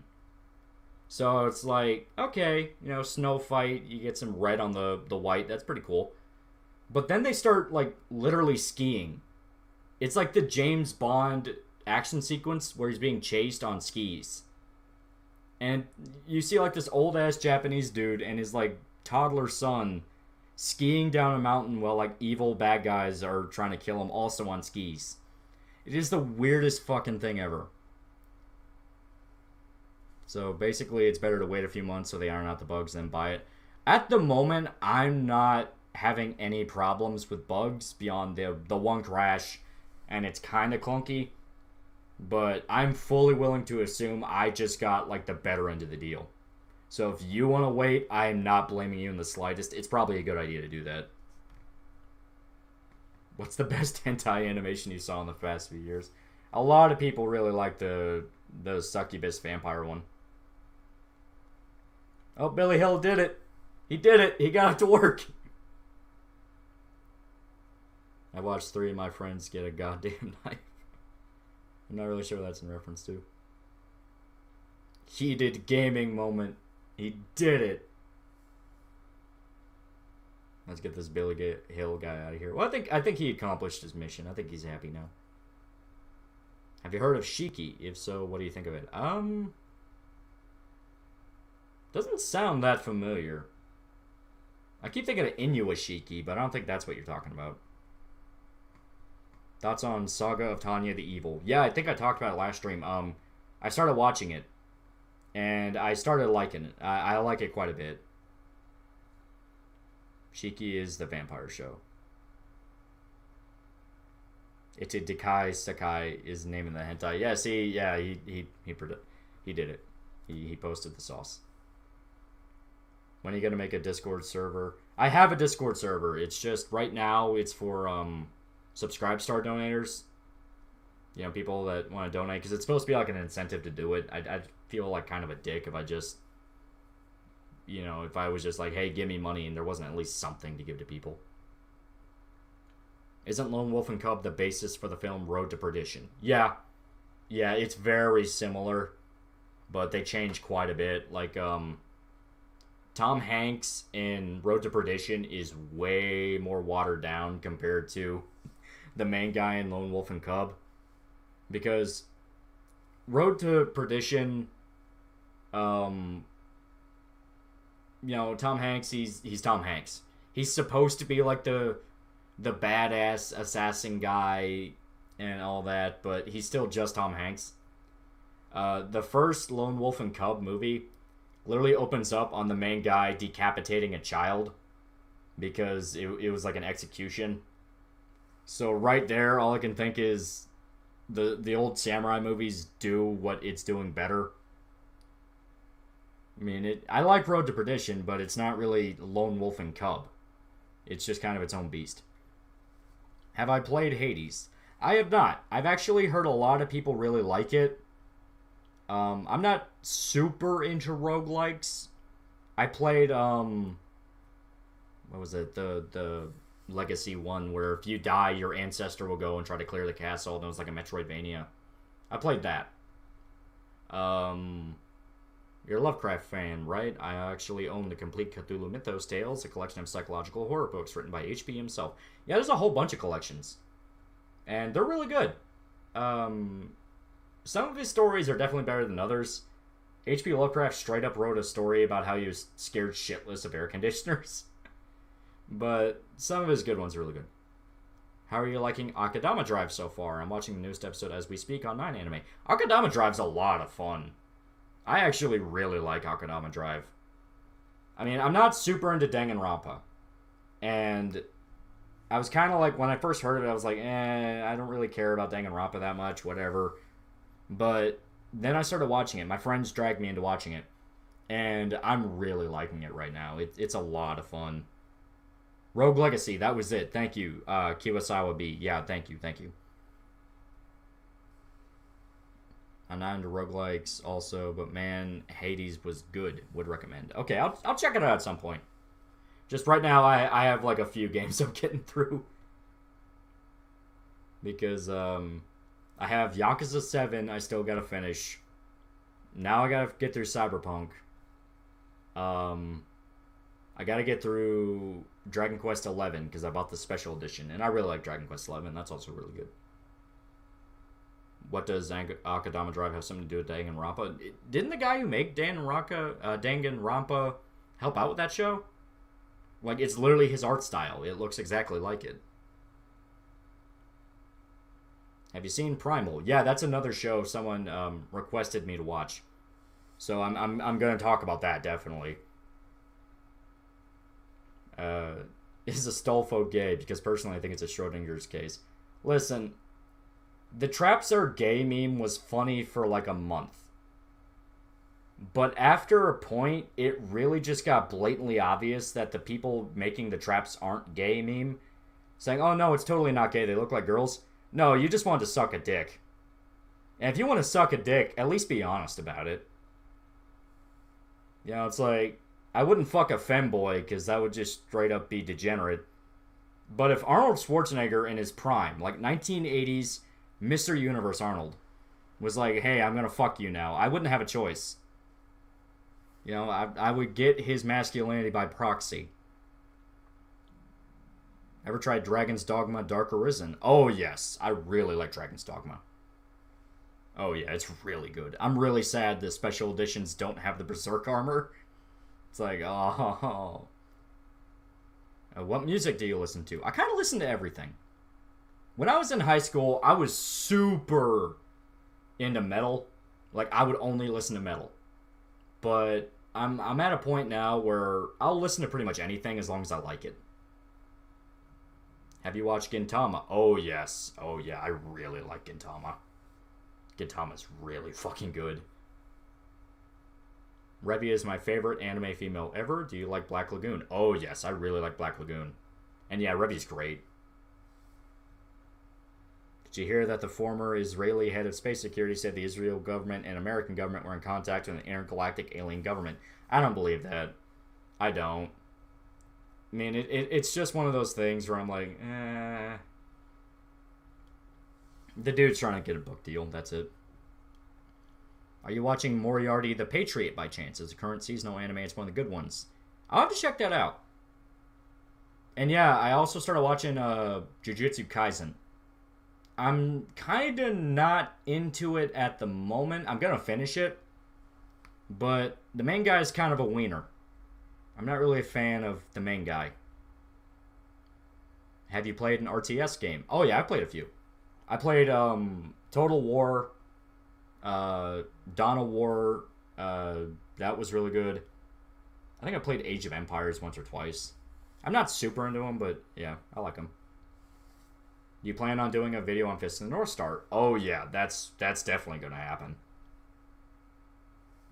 So it's like, okay, snow fight, you get some red on the white, that's pretty cool. But then they start like literally skiing. It's like the James Bond action sequence where he's being chased on skis. And you see like this old ass Japanese dude and his like toddler son skiing down a mountain while like evil bad guys are trying to kill him also on skis. It is the weirdest fucking thing ever. So basically it's better to wait a few months so they iron out the bugs than buy it. At the moment, I'm not having any problems with bugs beyond the one crash, and it's kind of clunky, but I'm fully willing to assume I just got like the better end of the deal. So if you want to wait, I am not blaming you in the slightest. It's probably a good idea to do that. What's the best hentai animation you saw in the past few years? A lot of people really like the succubus vampire one. Oh, Billy Hill did it. He did it. He got it to work. I watched 3 of my friends get a goddamn knife. I'm not really sure what that's in reference to. Heated gaming moment. He did it. Let's get this Billy Hill guy out of here. Well, I think he accomplished his mission. I think he's happy now. Have you heard of Shiki? If so, what do you think of it? Doesn't sound that familiar. I keep thinking of Inuyashiki, but I don't think that's what you're talking about. Thoughts on Saga of Tanya the Evil? Yeah, I think I talked about it last stream. I started watching it, and I started liking it. I like it quite a bit. Shiki is the vampire show. Dekai Sakai is the name of the hentai. Yeah, see, yeah, he did it. He posted the sauce. When are you gonna make a Discord server? I have a Discord server. It's just right now it's for Subscribe Star donators. People that want to donate, because it's supposed to be like an incentive to do it. I'd feel like kind of a dick if I just, if I was just like, hey, give me money, and there wasn't at least something to give to people. Isn't Lone Wolf and Cub the basis for the film Road to Perdition? Yeah, it's very similar, but they changed quite a bit. Like, Tom Hanks in Road to Perdition is way more watered down compared to the main guy in Lone Wolf and Cub. Because Road to Perdition, Tom Hanks, he's Tom Hanks. He's supposed to be like the badass assassin guy and all that, but he's still just Tom Hanks. The first Lone Wolf and Cub movie literally opens up on the main guy decapitating a child because it was like an execution. So right there, all I can think is the old samurai movies do what it's doing better. I mean, I like Road to Perdition, but it's not really Lone Wolf and Cub. It's just kind of its own beast. Have I played Hades? I have not. I've actually heard a lot of people really like it. I'm not super into roguelikes. I played, what was it? The Legacy one where if you die, your ancestor will go and try to clear the castle, and it was like a Metroidvania. I played that. You're a Lovecraft fan, right? I actually own the complete Cthulhu Mythos Tales, a collection of psychological horror books written by H.P. himself. Yeah, there's a whole bunch of collections. And they're really good. Some of his stories are definitely better than others. H.P. Lovecraft straight up wrote a story about how he was scared shitless of air conditioners. But some of his good ones are really good. How are you liking Akadama Drive so far? I'm watching the newest episode as we speak on 9 Anime. Akadama Drive's a lot of fun. I actually really like Akadama Drive. I mean, I'm not super into Danganronpa. And I was kind of like, when I first heard of it, I was like, I don't really care about Danganronpa that much, whatever. But then I started watching it. My friends dragged me into watching it. And I'm really liking it right now. It's a lot of fun. Rogue Legacy, that was it. Thank you, Kiwasawa B. Yeah, thank you. I'm not into roguelikes also, but man, Hades was good. Would recommend. Okay, I'll check it out at some point. Just right now, I have like a few games I'm getting through. Because, I have Yakuza 7 I still gotta finish. Now I gotta get through Cyberpunk. I gotta get through Dragon Quest 11 because I bought the special edition, and I really like Dragon Quest 11. That's also really good. What does Akadama Drive have something to do with Danganronpa? Didn't the guy who made Danganronpa help out with that show? Like, it's literally his art style. It looks exactly like it. Have you seen Primal? Yeah, that's another show someone requested me to watch. So I'm gonna talk about that definitely. Is Astolfo gay? Because personally I think it's a Schrodinger's case. Listen, the traps are gay meme was funny for like a month. But after a point, it really just got blatantly obvious that the people making the traps aren't gay meme. Saying, oh no, it's totally not gay, they look like girls. No, you just want to suck a dick. And if you want to suck a dick, at least be honest about it. You know, it's like, I wouldn't fuck a femboy because that would just straight up be degenerate. But if Arnold Schwarzenegger in his prime, like 1980s Mr. Universe Arnold, was like, hey, I'm going to fuck you now, I wouldn't have a choice. You know, I would get his masculinity by proxy. Ever tried Dragon's Dogma Dark Arisen? Oh, yes. I really like Dragon's Dogma. Oh, yeah, it's really good. I'm really sad the special editions don't have the Berserk armor. It's like, oh. What music do you listen to? I kind of listen to everything. When I was in high school, I was super into metal. Like, I would only listen to metal. But I'm at a point now where I'll listen to pretty much anything as long as I like it. Have you watched Gintama? Oh, yes. Oh, yeah, I really like Gintama. Gintama's really fucking good. Revia is my favorite anime female ever. Do you like Black Lagoon? Oh, yes, I really like Black Lagoon. And yeah, Revia's great. Did you hear that the former Israeli head of space security said the Israel government and American government were in contact with an intergalactic alien government? I don't believe that. I don't. I mean, it's just one of those things where I'm like, The dude's trying to get a book deal, that's it. Are you watching Moriarty the Patriot by chance? It's a current seasonal anime, it's one of the good ones. I'll have to check that out. And yeah, I also started watching Jujutsu Kaisen. I'm kind of not into it at the moment. I'm going to finish it. But the main guy is kind of a wiener. I'm not really a fan of the main guy. Have you played an RTS game? Oh yeah, I played a few. I played Total War, Dawn of War. That was really good. I think I played Age of Empires once or twice. I'm not super into them, but yeah, I like them. You plan on doing a video on Fist of the North Star? Oh yeah, that's definitely going to happen.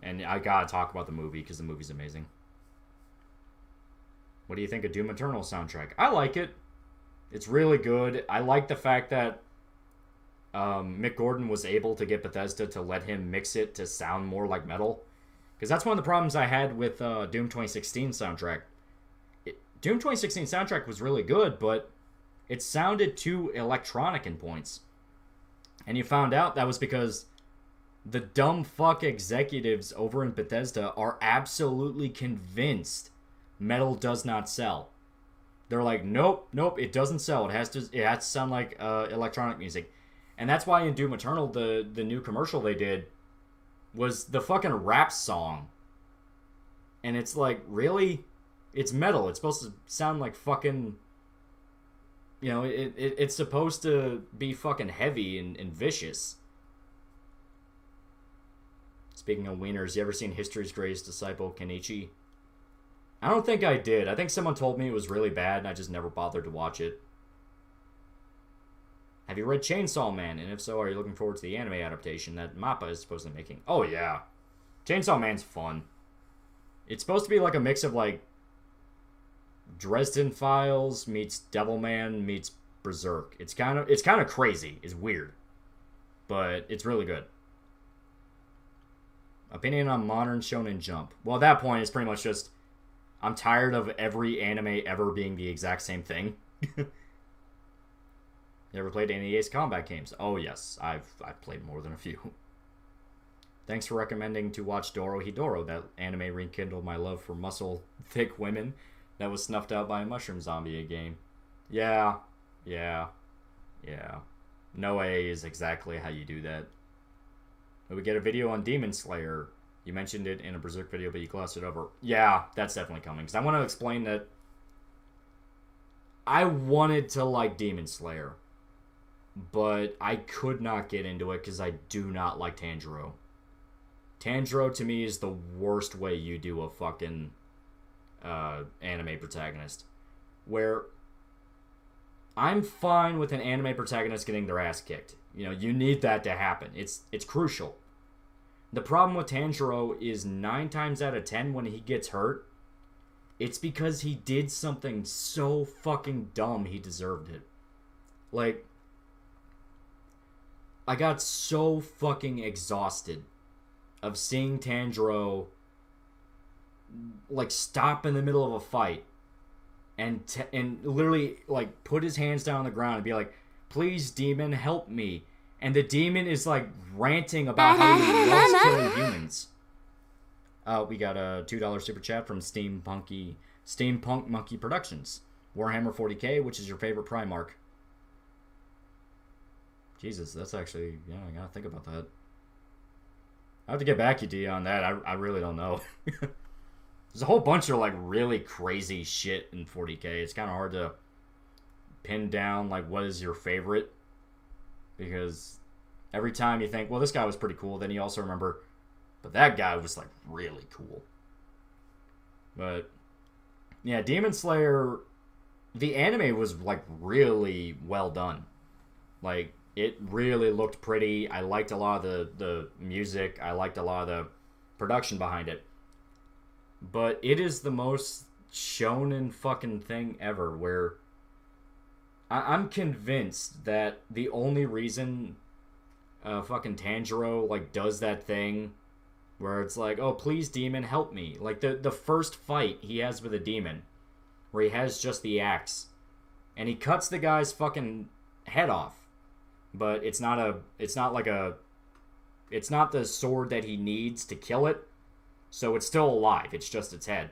And I gotta talk about the movie because the movie's amazing. What do you think of Doom Eternal soundtrack? I like it. It's really good. I like the fact that Mick Gordon was able to get Bethesda to let him mix it to sound more like metal. Because that's one of the problems I had with Doom 2016 soundtrack. Doom 2016 soundtrack was really good, but it sounded too electronic in points. And you found out that was because The dumb fuck executives over in Bethesda are absolutely convinced metal does not sell. They're like, nope, it doesn't sell. It has to sound like electronic music. And that's why in Doom Eternal, the new commercial they did was the fucking rap song. And it's like, really? It's metal. It's supposed to sound like fucking... You know, it's supposed to be fucking heavy and vicious. Speaking of wieners, you ever seen History's Greatest Disciple, Kenichi? I don't think I did. I think someone told me it was really bad and I just never bothered to watch it. Have you read Chainsaw Man? And if so, are you looking forward to the anime adaptation that MAPPA is supposedly making? Oh yeah. Chainsaw Man's fun. It's supposed to be like a mix of like Dresden Files meets Devilman meets Berserk. It's kind of crazy. It's weird. But it's really good. Opinion on Modern Shonen Jump. Well, at that point, it's pretty much just I'm tired of every anime ever being the exact same thing. You ever played any Ace Combat games? Oh yes, I've played more than a few. Thanks for recommending to watch Dorohedoro. That anime rekindled my love for muscle-thick women that was snuffed out by a mushroom zombie game. Yeah. No A is exactly how you do that. We get a video on Demon Slayer. You mentioned it in a Berserk video, but you glossed it over. Yeah, that's definitely coming. Because I want to explain that I wanted to like Demon Slayer, but I could not get into it because I do not like Tanjiro. Tanjiro, to me, is the worst way you do a fucking anime protagonist. Where I'm fine with an anime protagonist getting their ass kicked. You know, you need that to happen. It's crucial. The problem with Tanjiro is 9 times out of 10 when he gets hurt, it's because he did something so fucking dumb he deserved it. Like, I got so fucking exhausted of seeing Tanjiro like stop in the middle of a fight and literally like put his hands down on the ground and be like, "Please, demon, help me." And the demon is like ranting about how he loves killing humans. We got a $2 super chat from Steampunk Monkey Productions. Warhammer 40k, which is your favorite Primarch? Jesus, that's actually, yeah, I gotta think about that. I have to get back to you, D, on that. I really don't know. There's a whole bunch of like really crazy shit in 40k. It's kind of hard to pin down like what is your favorite, because every time you think, well, this guy was pretty cool, then you also remember, but that guy was like really cool. But yeah, Demon Slayer, the anime was like really well done. Like, it really looked pretty. I liked a lot of the music. I liked a lot of the production behind it. But it is the most shonen fucking thing ever, where I'm convinced that the only reason fucking Tanjiro like does that thing where it's like, "Oh, please, demon, help me." Like the first fight he has with a demon, where he has just the axe, and he cuts the guy's fucking head off, but it's not the sword that he needs to kill it, so it's still alive. It's just its head.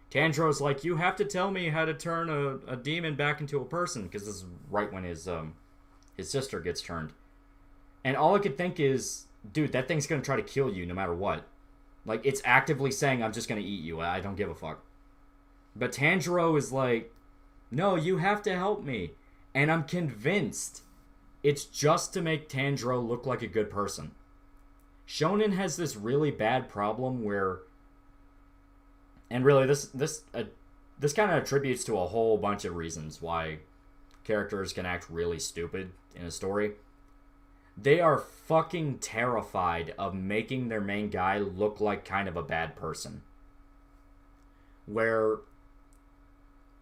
Tanjiro's like, "You have to tell me how to turn a demon back into a person," because this is right when his sister gets turned. And all I could think is, dude, that thing's gonna try to kill you no matter what. Like, it's actively saying, "I'm just gonna eat you. I don't give a fuck." But Tanjiro is like, "No, you have to help me." And I'm convinced it's just to make Tanjiro look like a good person. Shonen has this really bad problem where, and really this kind of attributes to a whole bunch of reasons why characters can act really stupid in a story. They are fucking terrified of making their main guy look like kind of a bad person. Where,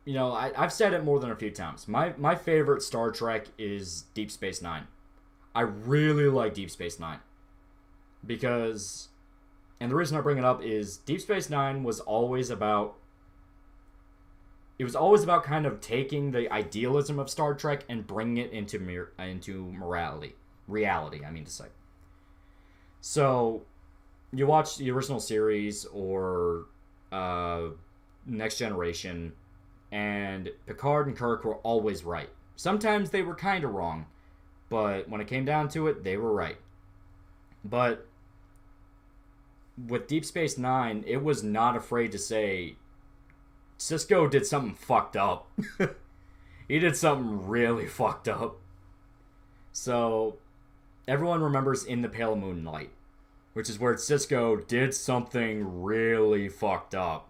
you know, I've said it more than a few times. My favorite Star Trek is Deep Space Nine. I really like Deep Space Nine. Because, and the reason I bring it up is Deep Space Nine was always about, it was always about kind of taking the idealism of Star Trek and bringing it into reality, I mean to say. So you watch the original series or Next Generation, and Picard and Kirk were always right. Sometimes they were kind of wrong, but when it came down to it, they were right. But with Deep Space Nine, it was not afraid to say Sisko did something fucked up. He did something really fucked up. So everyone remembers In the Pale Moonlight, which is where Sisko did something really fucked up.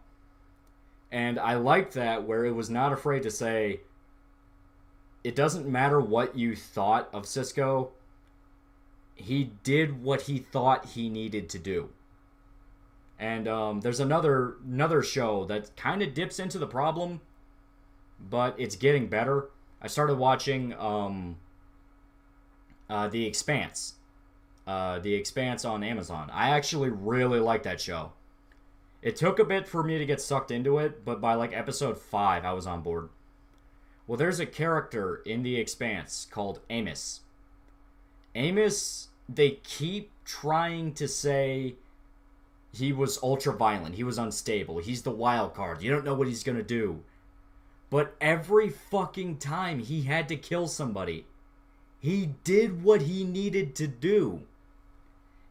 And I liked that, where it was not afraid to say, it doesn't matter what you thought of Sisko, he did what he thought he needed to do. And there's another show that kind of dips into the problem, but it's getting better. I started watching The Expanse. The Expanse on Amazon. I actually really like that show. It took a bit for me to get sucked into it, but by like episode 5, I was on board. Well, there's a character in The Expanse called Amos. Amos, they keep trying to say he was ultra violent, he was unstable, he's the wild card, you don't know what he's gonna do. But every fucking time he had to kill somebody, he did what he needed to do.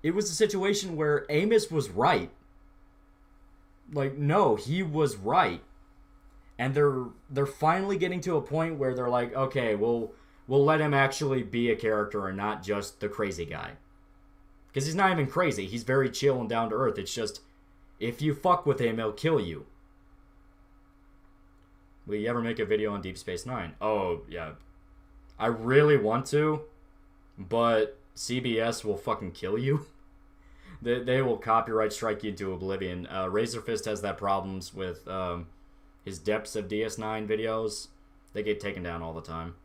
It was a situation where Amos was right. Like, no, he was right. And they're finally getting to a point where they're like, okay, we'll let him actually be a character and not just the crazy guy. Because he's not even crazy. He's very chill and down to earth. It's just, if you fuck with him, he'll kill you. Will you ever make a video on Deep Space Nine? Oh, yeah. I really want to, but CBS will fucking kill you. They will copyright strike you into oblivion. Razorfist has that problems with his Depths of DS9 videos. They get taken down all the time.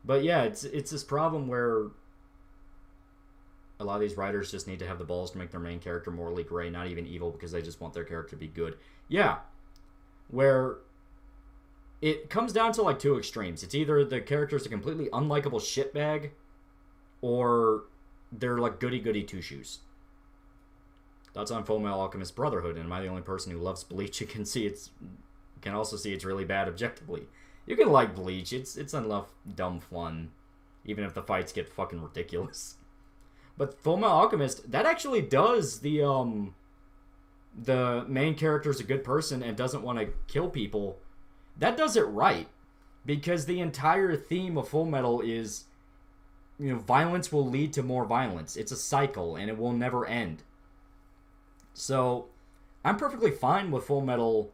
But yeah, it's this problem where a lot of these writers just need to have the balls to make their main character morally gray, not even evil, because they just want their character to be good. Yeah, where it comes down to like two extremes. It's either the character's a completely unlikable shitbag, or they're like goody-goody two-shoes. That's on Fullmetal Alchemist Brotherhood, and am I the only person who loves Bleach? You can also see it's really bad objectively. You can like Bleach, it's enough dumb fun, even if the fights get fucking ridiculous. But Fullmetal Alchemist, that actually does the main character's a good person and doesn't want to kill people. That does it right, because the entire theme of Fullmetal is, violence will lead to more violence. It's a cycle, and it will never end. So, I'm perfectly fine with Fullmetal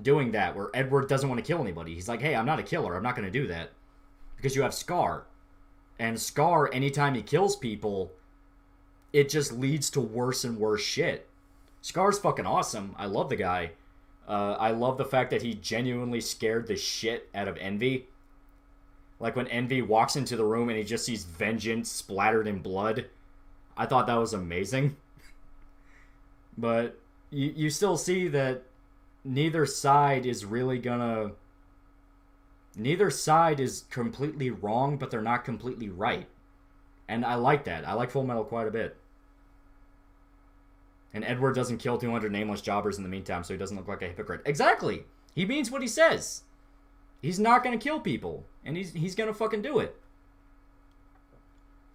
doing that, where Edward doesn't want to kill anybody. He's like, hey, I'm not a killer. I'm not going to do that. Because you have Scar. And Scar, anytime he kills people, it just leads to worse and worse shit. Scar's fucking awesome. I love the guy. I love the fact that he genuinely scared the shit out of Envy. Like when Envy walks into the room and he just sees vengeance splattered in blood. I thought that was amazing. But you still see that neither side is completely wrong, but they're not completely right. And I like that. I like Fullmetal quite a bit. And Edward doesn't kill 200 nameless jobbers in the meantime, so he doesn't look like a hypocrite. Exactly! He means what he says. He's not gonna kill people. And he's gonna fucking do it.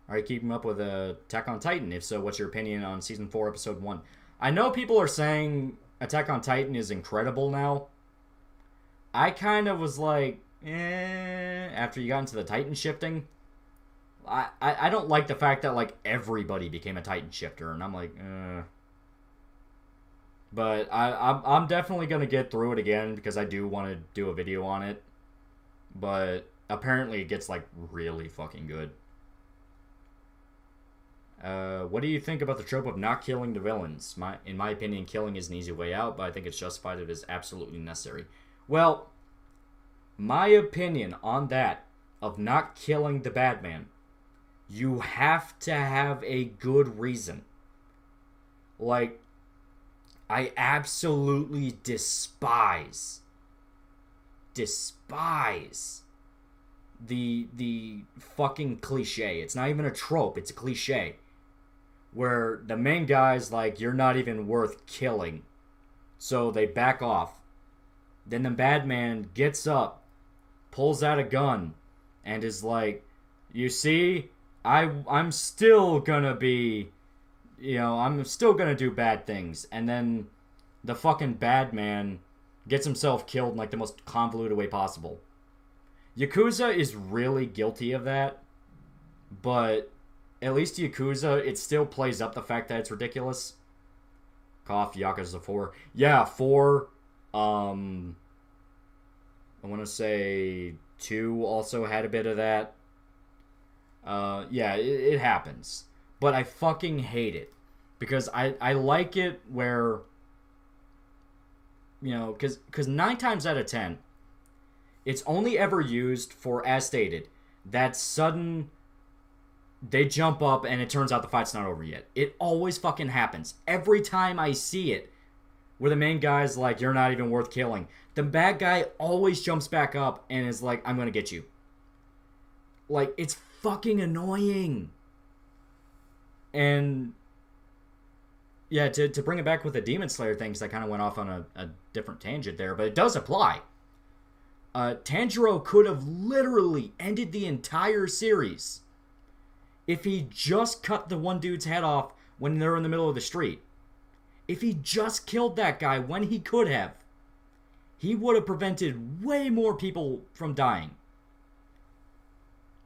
Are you keeping up with Attack on Titan? If so, what's your opinion on Season 4, Episode 1? I know people are saying Attack on Titan is incredible now. I kind of was like, after you got into the Titan shifting. I don't like the fact that, like, everybody became a Titan shifter, and I'm like, But I'm definitely going to get through it again, because I do want to do a video on it. But apparently it gets, like, really fucking good. What do you think about the trope of not killing the villains? In my opinion, killing is an easy way out, but I think it's justified. It is absolutely necessary. Well, my opinion on that, of not killing the bad man, you have to have a good reason. Like, I absolutely despise the fucking cliche. It's not even a trope, it's a cliche. Where the main guy's like, you're not even worth killing. So they back off. Then the bad man gets up, pulls out a gun, and is like, you see, I'm still gonna be, I'm still gonna do bad things. And then the fucking bad man gets himself killed in like the most convoluted way possible. Yakuza is really guilty of that, but at least Yakuza, it still plays up the fact that it's ridiculous. Cough, Yakuza 4. Yeah, 4. I want to say 2 also had a bit of that. Yeah, it happens. But I fucking hate it. Because I like it where, because 9 times out of 10, it's only ever used for, as stated, that sudden, they jump up and it turns out the fight's not over yet. It always fucking happens. Every time I see it, where the main guy's like, you're not even worth killing, the bad guy always jumps back up and is like, I'm gonna get you. Like, it's fucking annoying. And yeah, to bring it back with the Demon Slayer things, I kind of went off on a different tangent there, but it does apply. Tanjiro could have literally ended the entire series if he just cut the one dude's head off when they're in the middle of the street. If he just killed that guy when he could have, he would have prevented way more people from dying.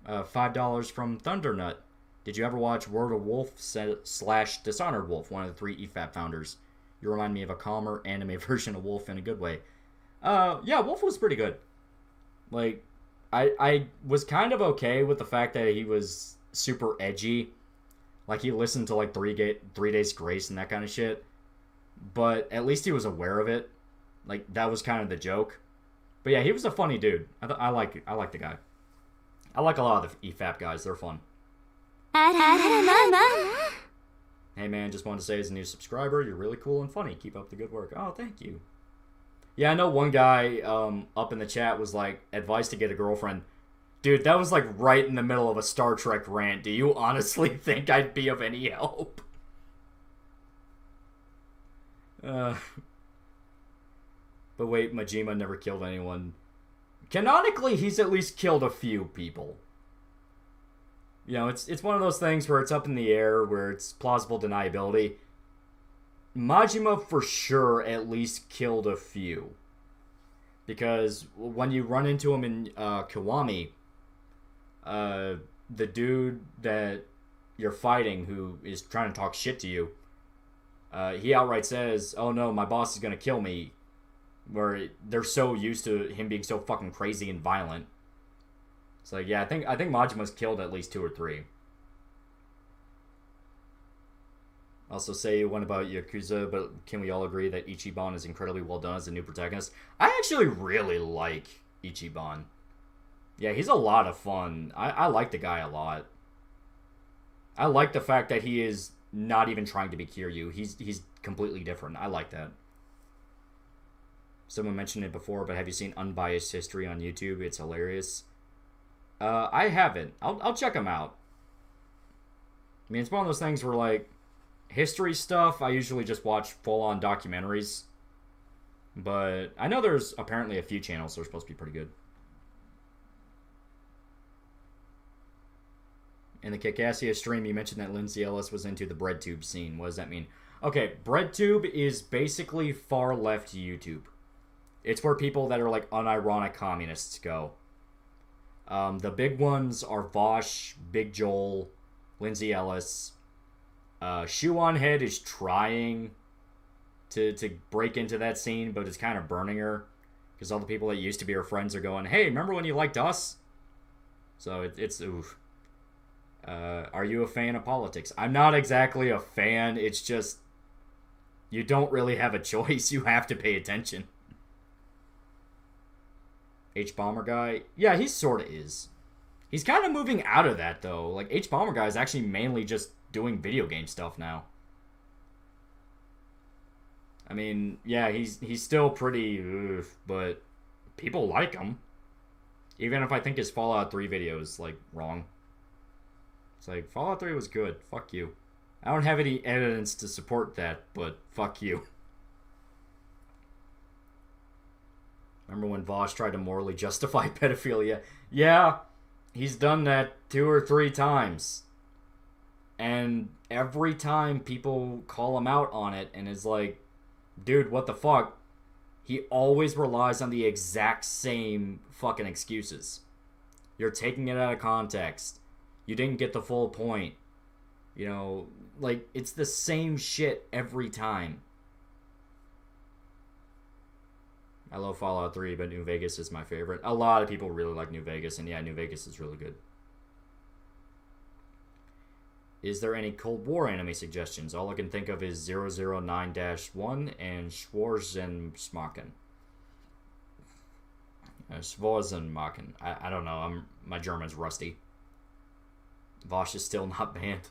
$5 from Thundernut. Did you ever watch Word of Wolf / Dishonored Wolf, one of the 3 EFAP founders? You remind me of a calmer anime version of Wolf in a good way. Yeah, Wolf was pretty good. Like, I was kind of okay with the fact that he was super edgy. Like, he listened to, like, 3 Days Grace and that kind of shit. But at least he was aware of it. Like, that was kind of the joke. But yeah, he was a funny dude. I like the guy. I like a lot of the EFAP guys. They're fun. Hey man, just wanted to say as a new subscriber, you're really cool and funny. Keep up the good work. Oh, thank you. Yeah, I know one guy up in the chat was like, advice to get a girlfriend. Dude, that was like right in the middle of a Star Trek rant. Do you honestly think I'd be of any help? But wait, Majima never killed anyone. Canonically, he's at least killed a few people. It's one of those things where it's up in the air, where it's plausible deniability. Majima for sure at least killed a few. Because when you run into him in Kiwami, the dude that you're fighting who is trying to talk shit to you, he outright says, oh no, my boss is going to kill me. Where they're so used to him being so fucking crazy and violent. It's like, yeah, I think Majima's killed at least 2 or 3. Also say one about Yakuza, but can we all agree that Ichiban is incredibly well done as a new protagonist? I actually really like Ichiban. Yeah, he's a lot of fun. I like the guy a lot. I like the fact that he is not even trying to be Kiryu. He's completely different. I like that. Someone mentioned it before, but have you seen Unbiased History on YouTube? It's hilarious. I haven't. I'll check them out. I mean, it's one of those things where, like, history stuff, I usually just watch full-on documentaries. But I know there's apparently a few channels that are supposed to be pretty good. In the Kikassia stream, you mentioned that Lindsay Ellis was into the BreadTube scene. What does that mean? Okay, BreadTube is basically far-left YouTube. It's where people that are, like, unironic communists go. The big ones are Vosh, Big Joel, Lindsay Ellis. Shoe on Head is trying to break into that scene, but it's kind of burning her. Because all the people that used to be her friends are going, hey, remember when you liked us? So it's oof. Are you a fan of politics? I'm not exactly a fan. It's just, you don't really have a choice. You have to pay attention. H-Bomber Guy? Yeah, he sort of is. He's kind of moving out of that, though. Like, H-Bomber Guy is actually mainly just doing video game stuff now. I mean, yeah, he's still pretty, but people like him. Even if I think his Fallout 3 video is, like, wrong. It's like, Fallout 3 was good. Fuck you. I don't have any evidence to support that, but fuck you. Remember when Vosh tried to morally justify pedophilia? Yeah, he's done that 2 or 3 times. And every time people call him out on it and is like, dude, what the fuck? He always relies on the exact same fucking excuses. You're taking it out of context. You didn't get the full point. You know, like, it's the same shit every time. I love Fallout 3, but New Vegas is my favorite. A lot of people really like New Vegas, and yeah, New Vegas is really good. Is there any Cold War anime suggestions? All I can think of is 009-1 and Schwarzenmachen. Schwarzenmachen. I don't know. My German's rusty. Vosh is still not banned.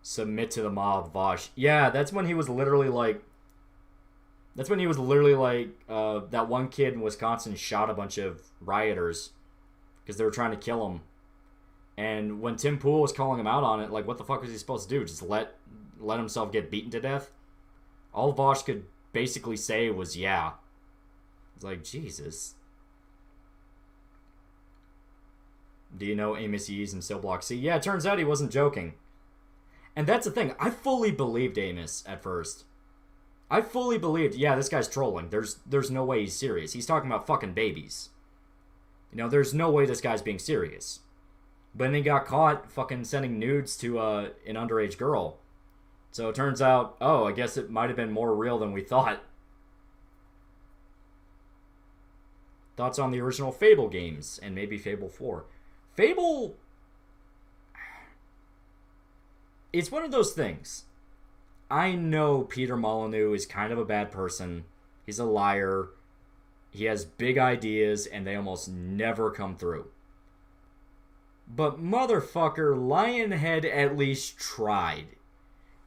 Submit to the mob, Vosh. Yeah, that's when he was literally like... That's when he was literally like... that one kid in Wisconsin shot a bunch of rioters because they were trying to kill him. And when Tim Pool was calling him out on it, like, what the fuck was he supposed to do? Just let himself get beaten to death? All Vosh could basically say was, yeah. It's like, Jesus. Do you know Amos Yees and Cell Block C? Yeah, it turns out he wasn't joking. And that's the thing. I fully believed Amos at first. I fully believed, yeah, this guy's trolling. There's no way he's serious. He's talking about fucking babies. You know, there's no way this guy's being serious. But then he got caught fucking sending nudes to an underage girl. So it turns out, oh, I guess it might have been more real than we thought. Thoughts on the original Fable games, and maybe Fable 4. Fable... It's one of those things. I know Peter Molyneux is kind of a bad person. He's a liar. He has big ideas, and they almost never come through. But motherfucker, Lionhead at least tried.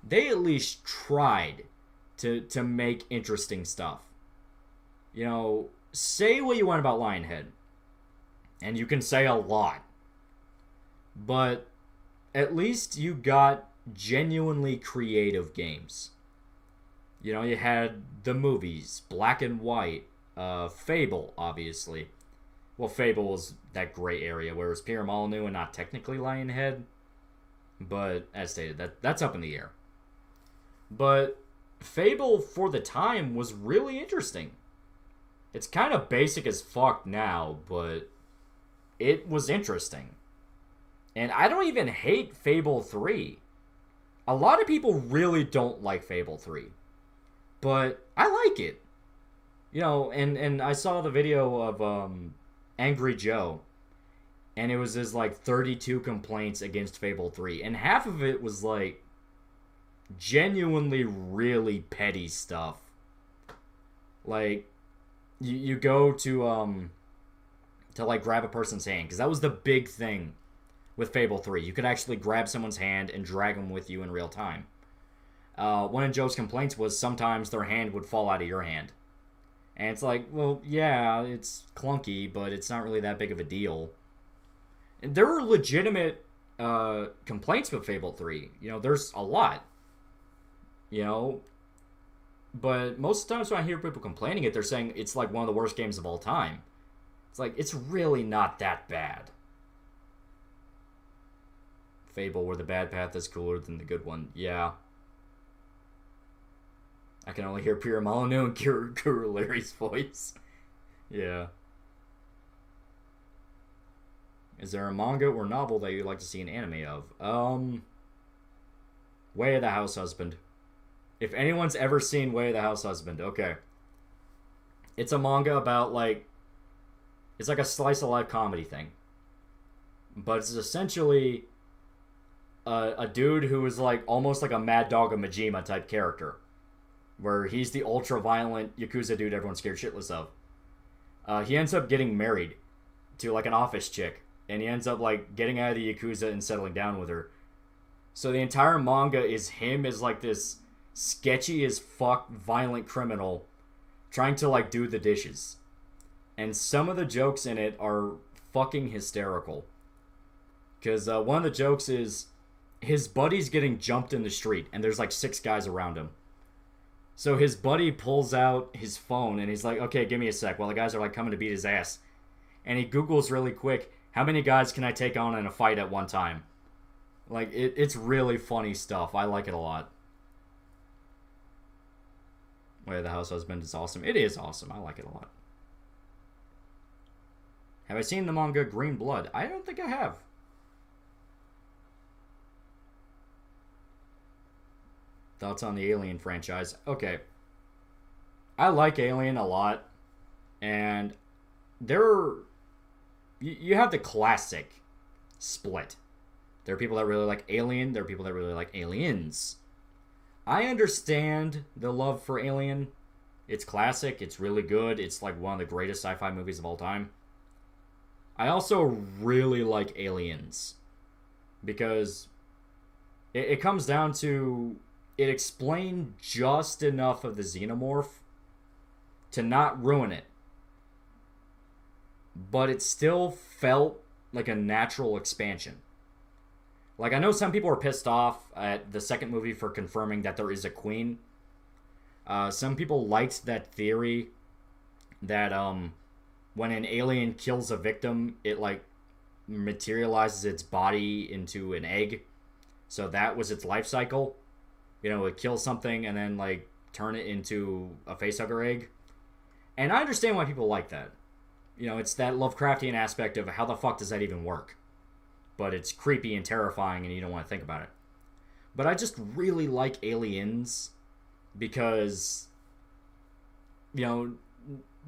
They at least tried to make interesting stuff. You know, say what you want about Lionhead. And you can say a lot. But at least you got genuinely creative games. You know, you had the movies, Black and White, Fable, obviously. Well, Fable was that gray area, whereas Peter Molyneux and not technically Lionhead. But, as stated, that's up in the air. But Fable, for the time, was really interesting. It's kind of basic as fuck now, but it was interesting. And I don't even hate Fable 3. A lot of people really don't like Fable 3. But I like it. You know, and I saw the video of Angry Joe. And it was his, like, 32 complaints against Fable 3. And half of it was, like, genuinely really petty stuff. Like, you go to like, grab a person's hand. Because that was the big thing with Fable 3. You could actually grab someone's hand and drag them with you in real time. One of Joe's complaints was sometimes their hand would fall out of your hand. And it's like, well, yeah, it's clunky, but it's not really that big of a deal. And there were legitimate complaints with Fable 3. You know, there's a lot. You know, but most of the times when I hear people complaining it, they're saying it's like one of the worst games of all time. It's like, it's really not that bad. Fable, where the bad path is cooler than the good one. Yeah. I can only hear Peter Molyneux and Guru Larry's voice. Yeah. Is there a manga or novel that you'd like to see an anime of? Way of the House Husband. If anyone's ever seen Way of the House Husband, okay. It's a manga about, like... It's like a slice-of-life comedy thing. But it's essentially a dude who is, like, almost like a Mad Dog of Majima type character. Where he's the ultra-violent Yakuza dude everyone's scared shitless of. He ends up getting married to, like, an office chick. And he ends up, like, getting out of the Yakuza and settling down with her. So the entire manga is him as, like, this sketchy as fuck violent criminal trying to, like, do the dishes. And some of the jokes in it are fucking hysterical. Because one of the jokes is his buddy's getting jumped in the street, and there's like 6 guys around him. So his buddy pulls out his phone, and he's like, okay, give me a sec, while the guys are like coming to beat his ass. And he Googles really quick, how many guys can I take on in a fight at one time? Like, it's really funny stuff. I like it a lot. Way of the House Husband is awesome. It is awesome. I like it a lot. Have I seen the manga Green Blood? I don't think I have. Thoughts on the Alien franchise? Okay. I like Alien a lot. And you have the classic split. There are people that really like Alien. There are people that really like Aliens. I understand the love for Alien. It's classic. It's really good. It's like one of the greatest sci-fi movies of all time. I also really like Aliens. Because it comes down to... It explained just enough of the xenomorph to not ruin it. But it still felt like a natural expansion. Like, I know some people are pissed off at the second movie for confirming that there is a queen. Some people liked that theory that when an alien kills a victim, it, like, materializes its body into an egg. So that was its life cycle. You know, it kills something and then, like, turn it into a facehugger egg. And I understand why people like that. You know, it's that Lovecraftian aspect of how the fuck does that even work? But it's creepy and terrifying and you don't want to think about it. But I just really like Aliens because, you know,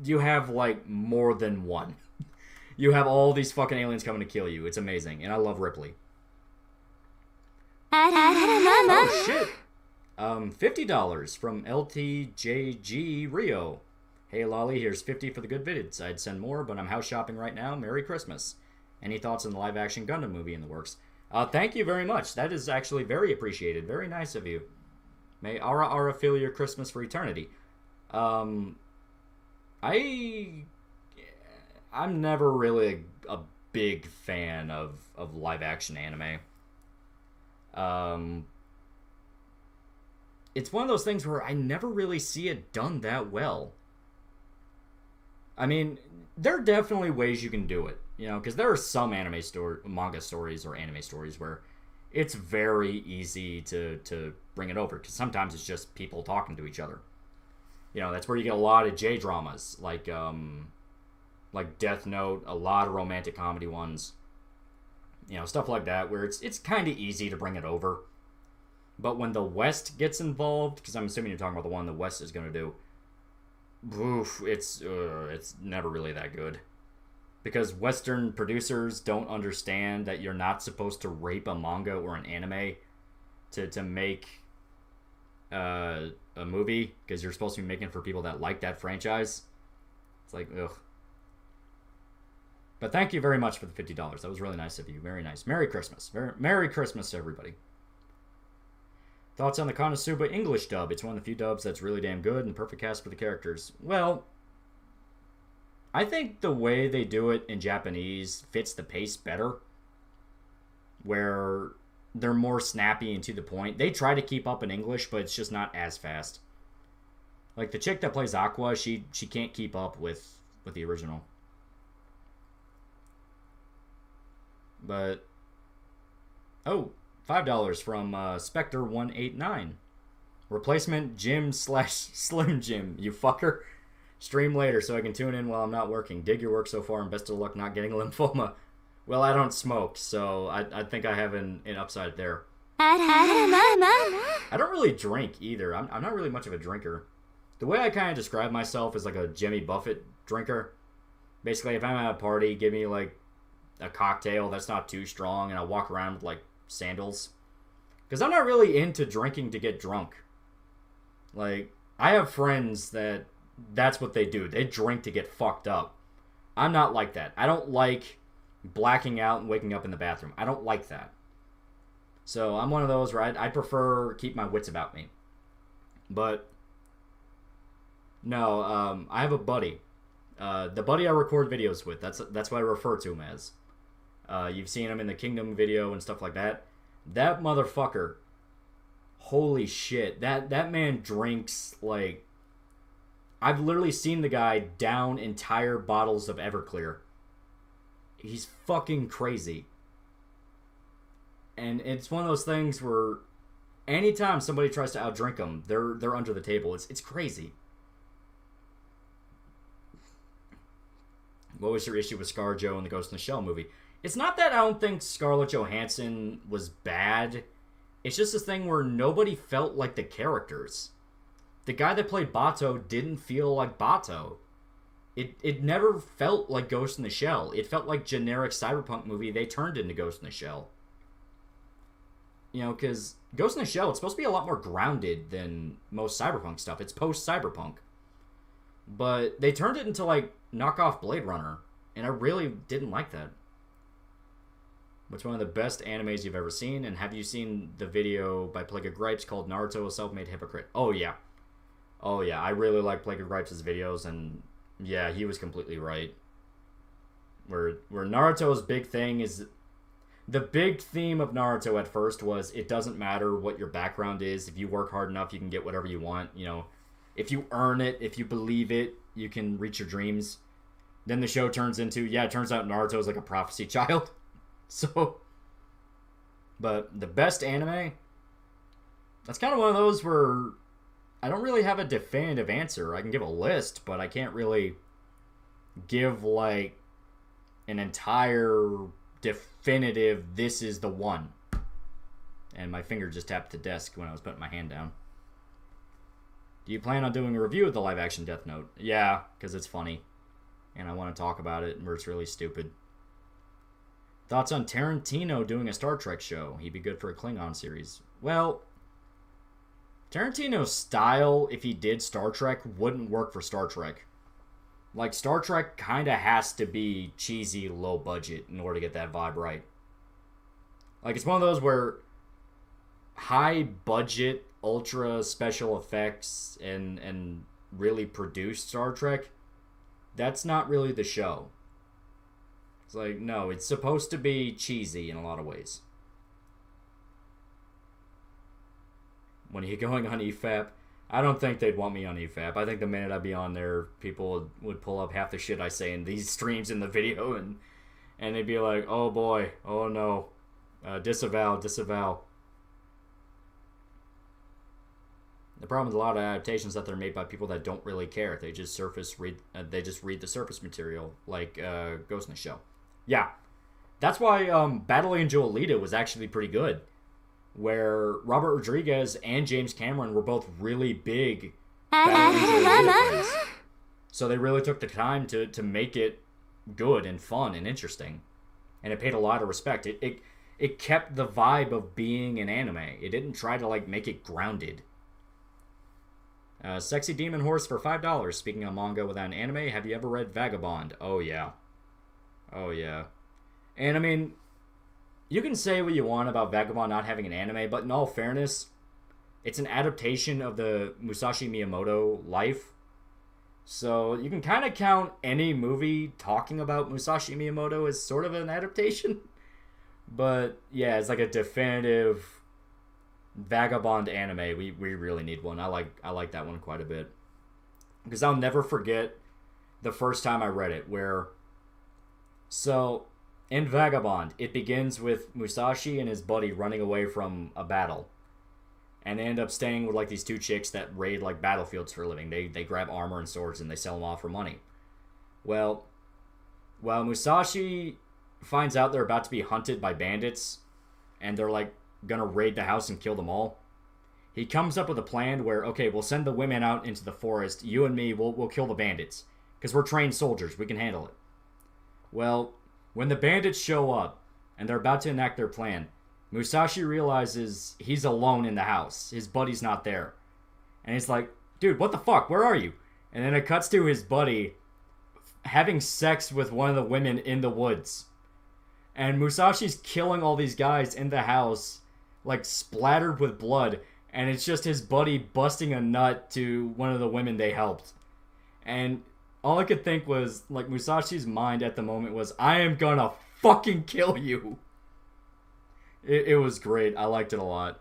you have, like, more than one. You have all these fucking aliens coming to kill you. It's amazing. And I love Ripley. Oh, shit. $50 from LTJG Rio. Hey, Lolly, here's 50 for the good vids. I'd send more, but I'm house shopping right now. Merry Christmas. Any thoughts on the live-action Gundam movie in the works? Thank you very much. That is actually very appreciated. Very nice of you. May Ara Ara fill your Christmas for eternity. I'm never really a big fan of live-action anime. It's one of those things where I never really see it done that well. I mean, there are definitely ways you can do it, you know, because there are some manga stories or anime stories where it's very easy to bring it over, because sometimes it's just people talking to each other. You know, that's where you get a lot of J-dramas, like Death Note, a lot of romantic comedy ones. You know, stuff like that, where it's kind of easy to bring it over. But when the West gets involved, because I'm assuming you're talking about the one the West is going to do, oof, it's never really that good. Because Western producers don't understand that you're not supposed to rape a manga or an anime to make a movie, because you're supposed to be making it for people that like that franchise. It's like, ugh. But thank you very much for the $50. That was really nice of you. Very nice. Merry Christmas. Merry Christmas to everybody. Thoughts on the Konosuba English dub? It's one of the few dubs that's really damn good and perfect cast for the characters. Well, I think the way they do it in Japanese fits the pace better. Where they're more snappy and to the point. They try to keep up in English, but it's just not as fast. Like the chick that plays Aqua, she can't keep up with the original. But, oh, $5 from Spectre189. Replacement Jim / Slim Jim, you fucker. Stream later so I can tune in while I'm not working. Dig your work so far and best of luck not getting lymphoma. Well, I don't smoke, so I think I have an upside there. I don't really drink either. I'm not really much of a drinker. The way I kind of describe myself is like a Jimmy Buffett drinker. Basically, if I'm at a party, give me like a cocktail that's not too strong, and I'll walk around with like sandals. Because I'm not really into drinking to get drunk. Like, I have friends that's what they do. They drink to get fucked up. I'm not like that. I don't like blacking out and waking up in the bathroom. I don't like that. So I'm one of those where I prefer keep my wits about me. But no, I have a buddy. The buddy I record videos with. That's what I refer to him as. You've seen him in the Kingdom video and stuff like that. That motherfucker. Holy shit. That man drinks like... I've literally seen the guy down entire bottles of Everclear. He's fucking crazy. And it's one of those things where anytime somebody tries to outdrink him, they're under the table. It's crazy. What was your issue with ScarJo in the Ghost in the Shell movie? It's not that I don't think Scarlett Johansson was bad. It's just this thing where nobody felt like the characters. The guy that played Bato didn't feel like Bato. It never felt like Ghost in the Shell. It felt like generic cyberpunk movie they turned into Ghost in the Shell. You know, because Ghost in the Shell, it's supposed to be a lot more grounded than most cyberpunk stuff. It's post-cyberpunk. But they turned it into, like, knockoff Blade Runner. And I really didn't like that. What's one of the best animes you've ever seen? And have you seen the video by Plague of Gripes called Naruto, a Self-Made Hypocrite? Oh, yeah. Oh, yeah. I really like Plague of Gripes' videos, and yeah, he was completely right. Where Naruto's big thing is... The big theme of Naruto at first was it doesn't matter what your background is. If you work hard enough, you can get whatever you want. You know, if you earn it, if you believe it, you can reach your dreams. Then the show turns into, yeah, it turns out Naruto is like a prophecy child. So, but the best anime, that's kind of one of those where I don't really have a definitive answer. I can give a list, but I can't really give like an entire definitive, this is the one. And my finger just tapped the desk when I was putting my hand down. Do you plan on doing a review of the live action Death Note? Yeah, because it's funny. And I want to talk about it where it's really stupid. Thoughts on Tarantino doing a Star Trek show? He'd be good for a Klingon series. Well, Tarantino's style, if he did Star Trek, wouldn't work for Star Trek. Like, Star Trek kind of has to be cheesy, low budget in order to get that vibe right. Like, it's one of those where high budget, ultra special effects, and really produced Star Trek, that's not really the show. It's like, no, it's supposed to be cheesy in a lot of ways. When are you going on EFAP? I don't think they'd want me on EFAP. I think the minute I'd be on there, people would pull up half the shit I say in these streams in the video, and they'd be like, oh boy, oh no, disavow. The problem with a lot of adaptations that they're made by people that don't really care. They just read the surface material, like Ghost in the Shell. Yeah, that's why Battle Angel Alita was actually pretty good, where Robert Rodriguez and James Cameron were both really big Battle Angel Alita fans. So they really took the time to make it good and fun and interesting, and it paid a lot of respect. It kept the vibe of being an anime. It didn't try to like make it grounded. Sexy Demon Horse for $5. Speaking of manga without an anime, have you ever read Vagabond? Oh yeah. Oh yeah. And I mean, you can say what you want about Vagabond not having an anime, but in all fairness, it's an adaptation of the Musashi Miyamoto life. So you can kind of count any movie talking about Musashi Miyamoto as sort of an adaptation. But yeah, it's like a definitive Vagabond anime. We really need one. I like that one quite a bit. Because I'll never forget the first time I read it, where... So, in Vagabond, it begins with Musashi and his buddy running away from a battle. And they end up staying with like these two chicks that raid like battlefields for a living. They grab armor and swords and they sell them off for money. Well, while Musashi finds out they're about to be hunted by bandits, and they're like gonna raid the house and kill them all, he comes up with a plan where, okay, we'll send the women out into the forest. You and me, we'll kill the bandits. Because we're trained soldiers. We can handle it. Well, when the bandits show up and they're about to enact their plan, Musashi realizes he's alone in the house. His buddy's not there. And he's like, dude, what the fuck? Where are you? And then it cuts to his buddy having sex with one of the women in the woods. And Musashi's killing all these guys in the house, like splattered with blood. And it's just his buddy busting a nut to one of the women they helped. And all I could think was, like, Musashi's mind at the moment was, I am gonna fucking kill you. It was great. I liked it a lot.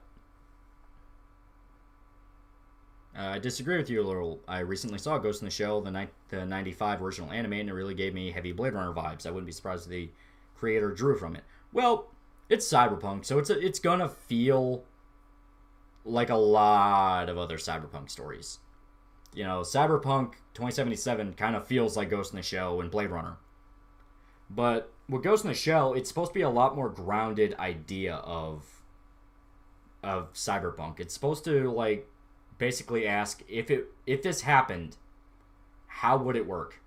I disagree with you a little. I recently saw Ghost in the Shell, the 95 original anime, and it really gave me heavy Blade Runner vibes. I wouldn't be surprised if the creator drew from it. Well, it's cyberpunk, so it's gonna feel like a lot of other cyberpunk stories. You know, Cyberpunk 2077 kind of feels like Ghost in the Shell and Blade Runner. But with Ghost in the Shell, it's supposed to be a lot more grounded idea of cyberpunk. It's supposed to, like, basically ask, if this happened, how would it work?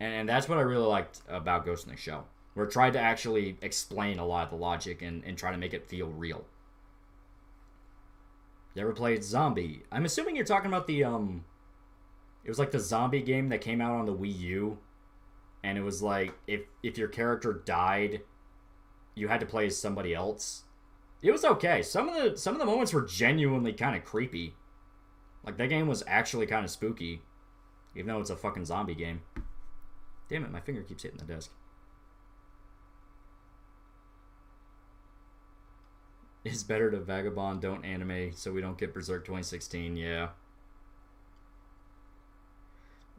And that's what I really liked about Ghost in the Shell. Where it tried to actually explain a lot of the logic and try to make it feel real. You ever played Zombie? I'm assuming you're talking about the, it was like the zombie game that came out on the Wii U. And it was like, if your character died, you had to play as somebody else. It was okay. Some of the moments were genuinely kind of creepy. Like, that game was actually kind of spooky. Even though it's a fucking zombie game. Damn it, my finger keeps hitting the desk. It's better to vagabond, don't anime, so we don't get Berserk 2016, yeah.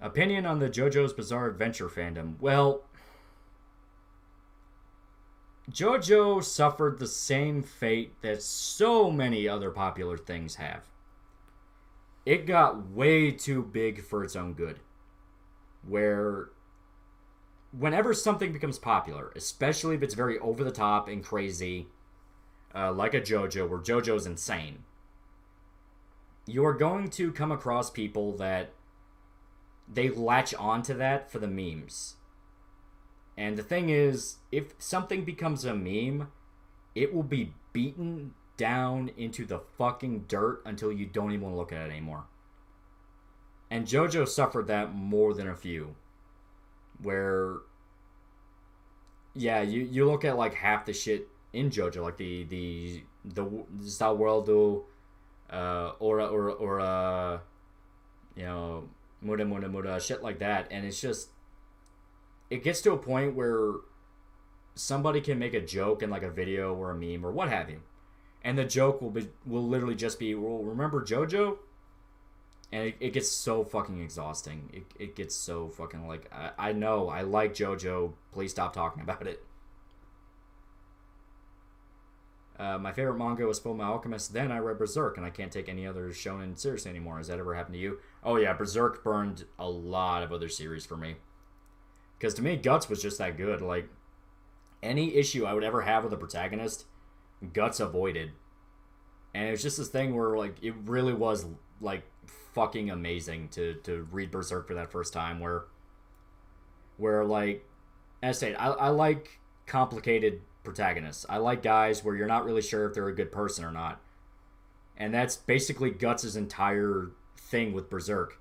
Opinion on the JoJo's Bizarre Adventure fandom. Well, JoJo suffered the same fate that so many other popular things have. It got way too big for its own good. Where, whenever something becomes popular, especially if it's very over the top and crazy, like a JoJo, where JoJo's insane, you are going to come across people that they latch onto that for the memes. And the thing is, if something becomes a meme, it will be beaten down into the fucking dirt until you don't even want to look at it anymore. And JoJo suffered that more than a few. Where, yeah, you look at like half the shit in JoJo, like the Star World, or you know, Mura, shit like that, and it's just, it gets to a point where somebody can make a joke in like a video or a meme or what have you, and the joke will literally just be, well, remember JoJo? And it gets so fucking exhausting. It gets so fucking, like, I know, I like JoJo, please stop talking about it. My favorite manga was Fullmetal Alchemist. Then I read Berserk, and I can't take any other shonen seriously anymore. Has that ever happened to you? Oh yeah, Berserk burned a lot of other series for me. Because to me, Guts was just that good. Like, any issue I would ever have with a protagonist, Guts avoided. And it was just this thing where, like, it really was, like, fucking amazing to read Berserk for that first time. Where like, as I said, I like complicated protagonists. I like guys where you're not really sure if they're a good person or not. And that's basically Guts' entire thing with Berserk.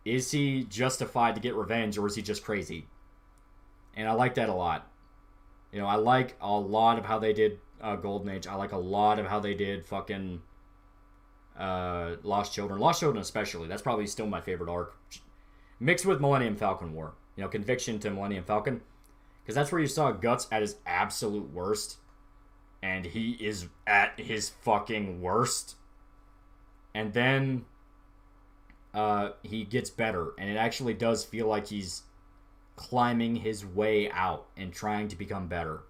Is he justified to get revenge, or is he just crazy? And I like that a lot. You know, I like a lot of how they did Golden Age. I like a lot of how they did fucking Lost Children. Lost Children especially. That's probably still my favorite arc. Mixed with Millennium Falcon War. You know, Conviction to Millennium Falcon. Because that's where you saw Guts at his absolute worst. And he is at his fucking worst. And then he gets better. And it actually does feel like he's climbing his way out and trying to become better.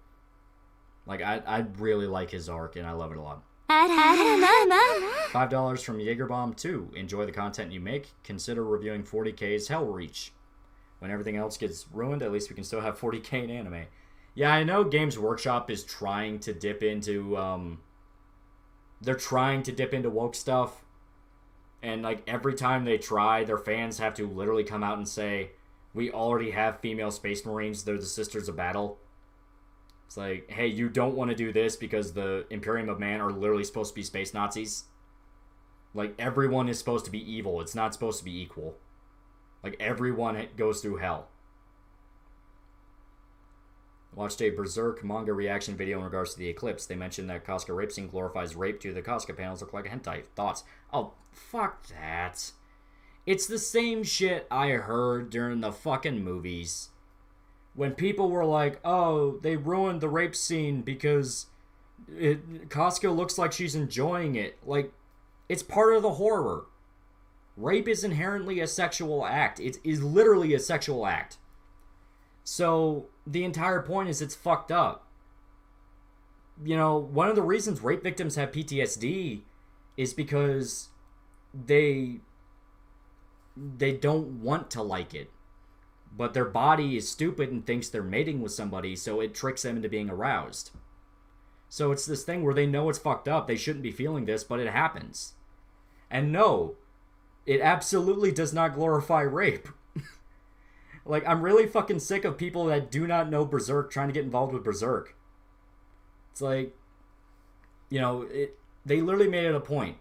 Like, I really like his arc, and I love it a lot. $5 from Jaegerbomb 2. Enjoy the content you make. Consider reviewing 40K's Hell Reach. When everything else gets ruined, at least we can still have 40K in anime. Yeah, I know Games Workshop is trying to dip into, they're trying to dip into woke stuff. And, like, every time they try, their fans have to literally come out and say, we already have female Space Marines, they're the Sisters of Battle. It's like, hey, you don't want to do this because the Imperium of Man are literally supposed to be space Nazis. Like, everyone is supposed to be evil. It's not supposed to be equal. Like, everyone goes through hell. Watched a Berserk manga reaction video in regards to the eclipse. They mentioned that Casca rape scene glorifies rape due to the Casca panels look like a hentai. Thoughts? Oh, fuck that. It's the same shit I heard during the fucking movies. When people were like, oh, they ruined the rape scene because Casca looks like she's enjoying it. Like, it's part of the horror. Rape is inherently a sexual act. It is literally a sexual act. So, the entire point is it's fucked up. You know, one of the reasons rape victims have PTSD is because they don't want to like it. But their body is stupid and thinks they're mating with somebody, so it tricks them into being aroused. So it's this thing where they know it's fucked up, they shouldn't be feeling this, but it happens. And no, it absolutely does not glorify rape. Like, I'm really fucking sick of people that do not know Berserk trying to get involved with Berserk. It's like, you know, they literally made it a point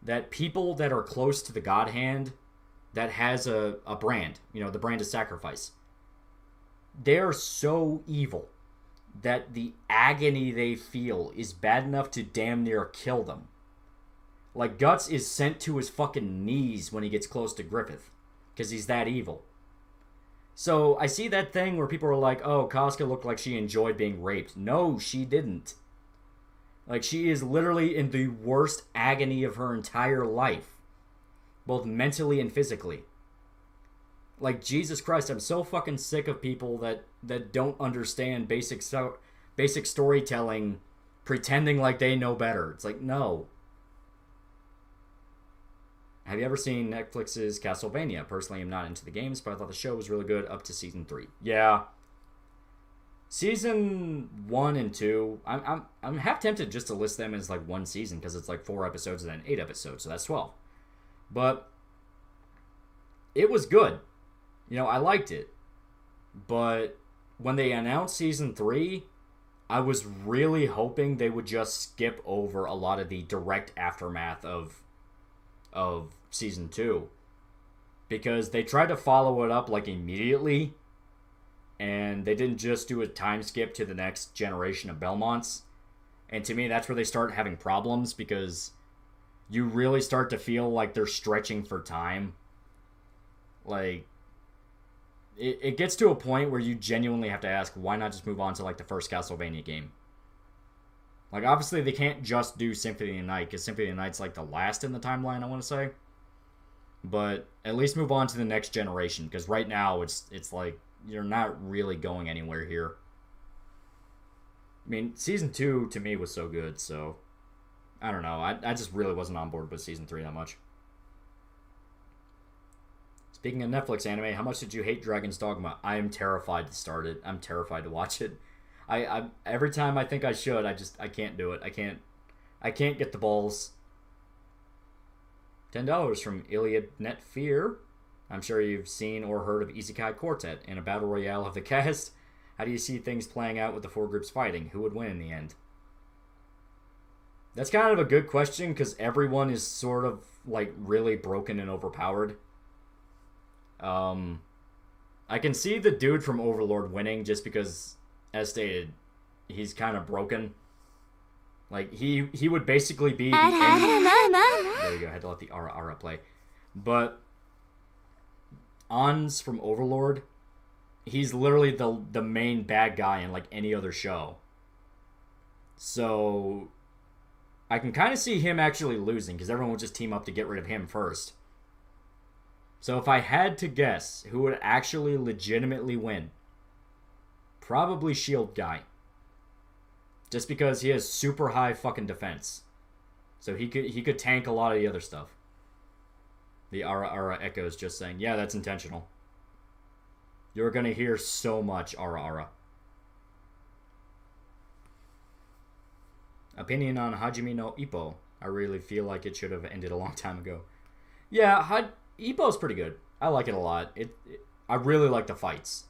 that people that are close to the God Hand that has a brand, you know, the brand of sacrifice, they're so evil that the agony they feel is bad enough to damn near kill them. Like, Guts is sent to his fucking knees when he gets close to Griffith, because he's that evil. So, I see that thing where people are like, oh, Casca looked like she enjoyed being raped. No, she didn't. Like, she is literally in the worst agony of her entire life. Both mentally and physically. Like, Jesus Christ, I'm so fucking sick of people that don't understand basic storytelling, pretending like they know better. It's like, no. Have you ever seen Netflix's Castlevania? Personally, I'm not into the games, but I thought the show was really good up to season 3. Yeah. Season 1 and 2, I'm half tempted just to list them as like one season, because it's like 4 episodes and then 8 episodes, so that's 12. But it was good. You know, I liked it. But when they announced season 3, I was really hoping they would just skip over a lot of the direct aftermath of season 2. Because they tried to follow it up like immediately, and they didn't just do a time skip to the next generation of Belmonts. And to me, that's where they start having problems, because you really start to feel like they're stretching for time. Like, it gets to a point where you genuinely have to ask, why not just move on to, like, the first Castlevania game? Like, obviously, they can't just do Symphony of the Night, because Symphony of the Night's, like, the last in the timeline, I want to say. But at least move on to the next generation, because right now, it's like, you're not really going anywhere here. I mean, Season 2, to me, was so good, so I don't know. I just really wasn't on board with Season 3 that much. Speaking of Netflix anime, how much did you hate Dragon's Dogma? I am terrified to start it. I'm terrified to watch it. I every time I think I should, I can't do it. I can't get the balls. $10 from Iliad Net Fear. I'm sure you've seen or heard of Isekai Quartet in a battle royale of the cast. How do you see things playing out with the 4 groups fighting? Who would win in the end? That's kind of a good question, because everyone is sort of, like, really broken and overpowered. I can see the dude from Overlord winning, just because, as stated, he's kind of broken. Like, he would basically be the end. There you go, I had to let the Ara Ara play. But Ans from Overlord, he's literally the main bad guy in, like, any other show. So I can kind of see him actually losing, because everyone would just team up to get rid of him first. So if I had to guess who would actually legitimately win, probably Shield Guy. Just because he has super high fucking defense. So he could tank a lot of the other stuff. The Ara Ara Echo is just saying, yeah, that's intentional. You're going to hear so much Ara Ara. Opinion on Hajime no Ippo. I really feel like it should have ended a long time ago. Yeah, Ippo's pretty good. I like it a lot. I really like the fights.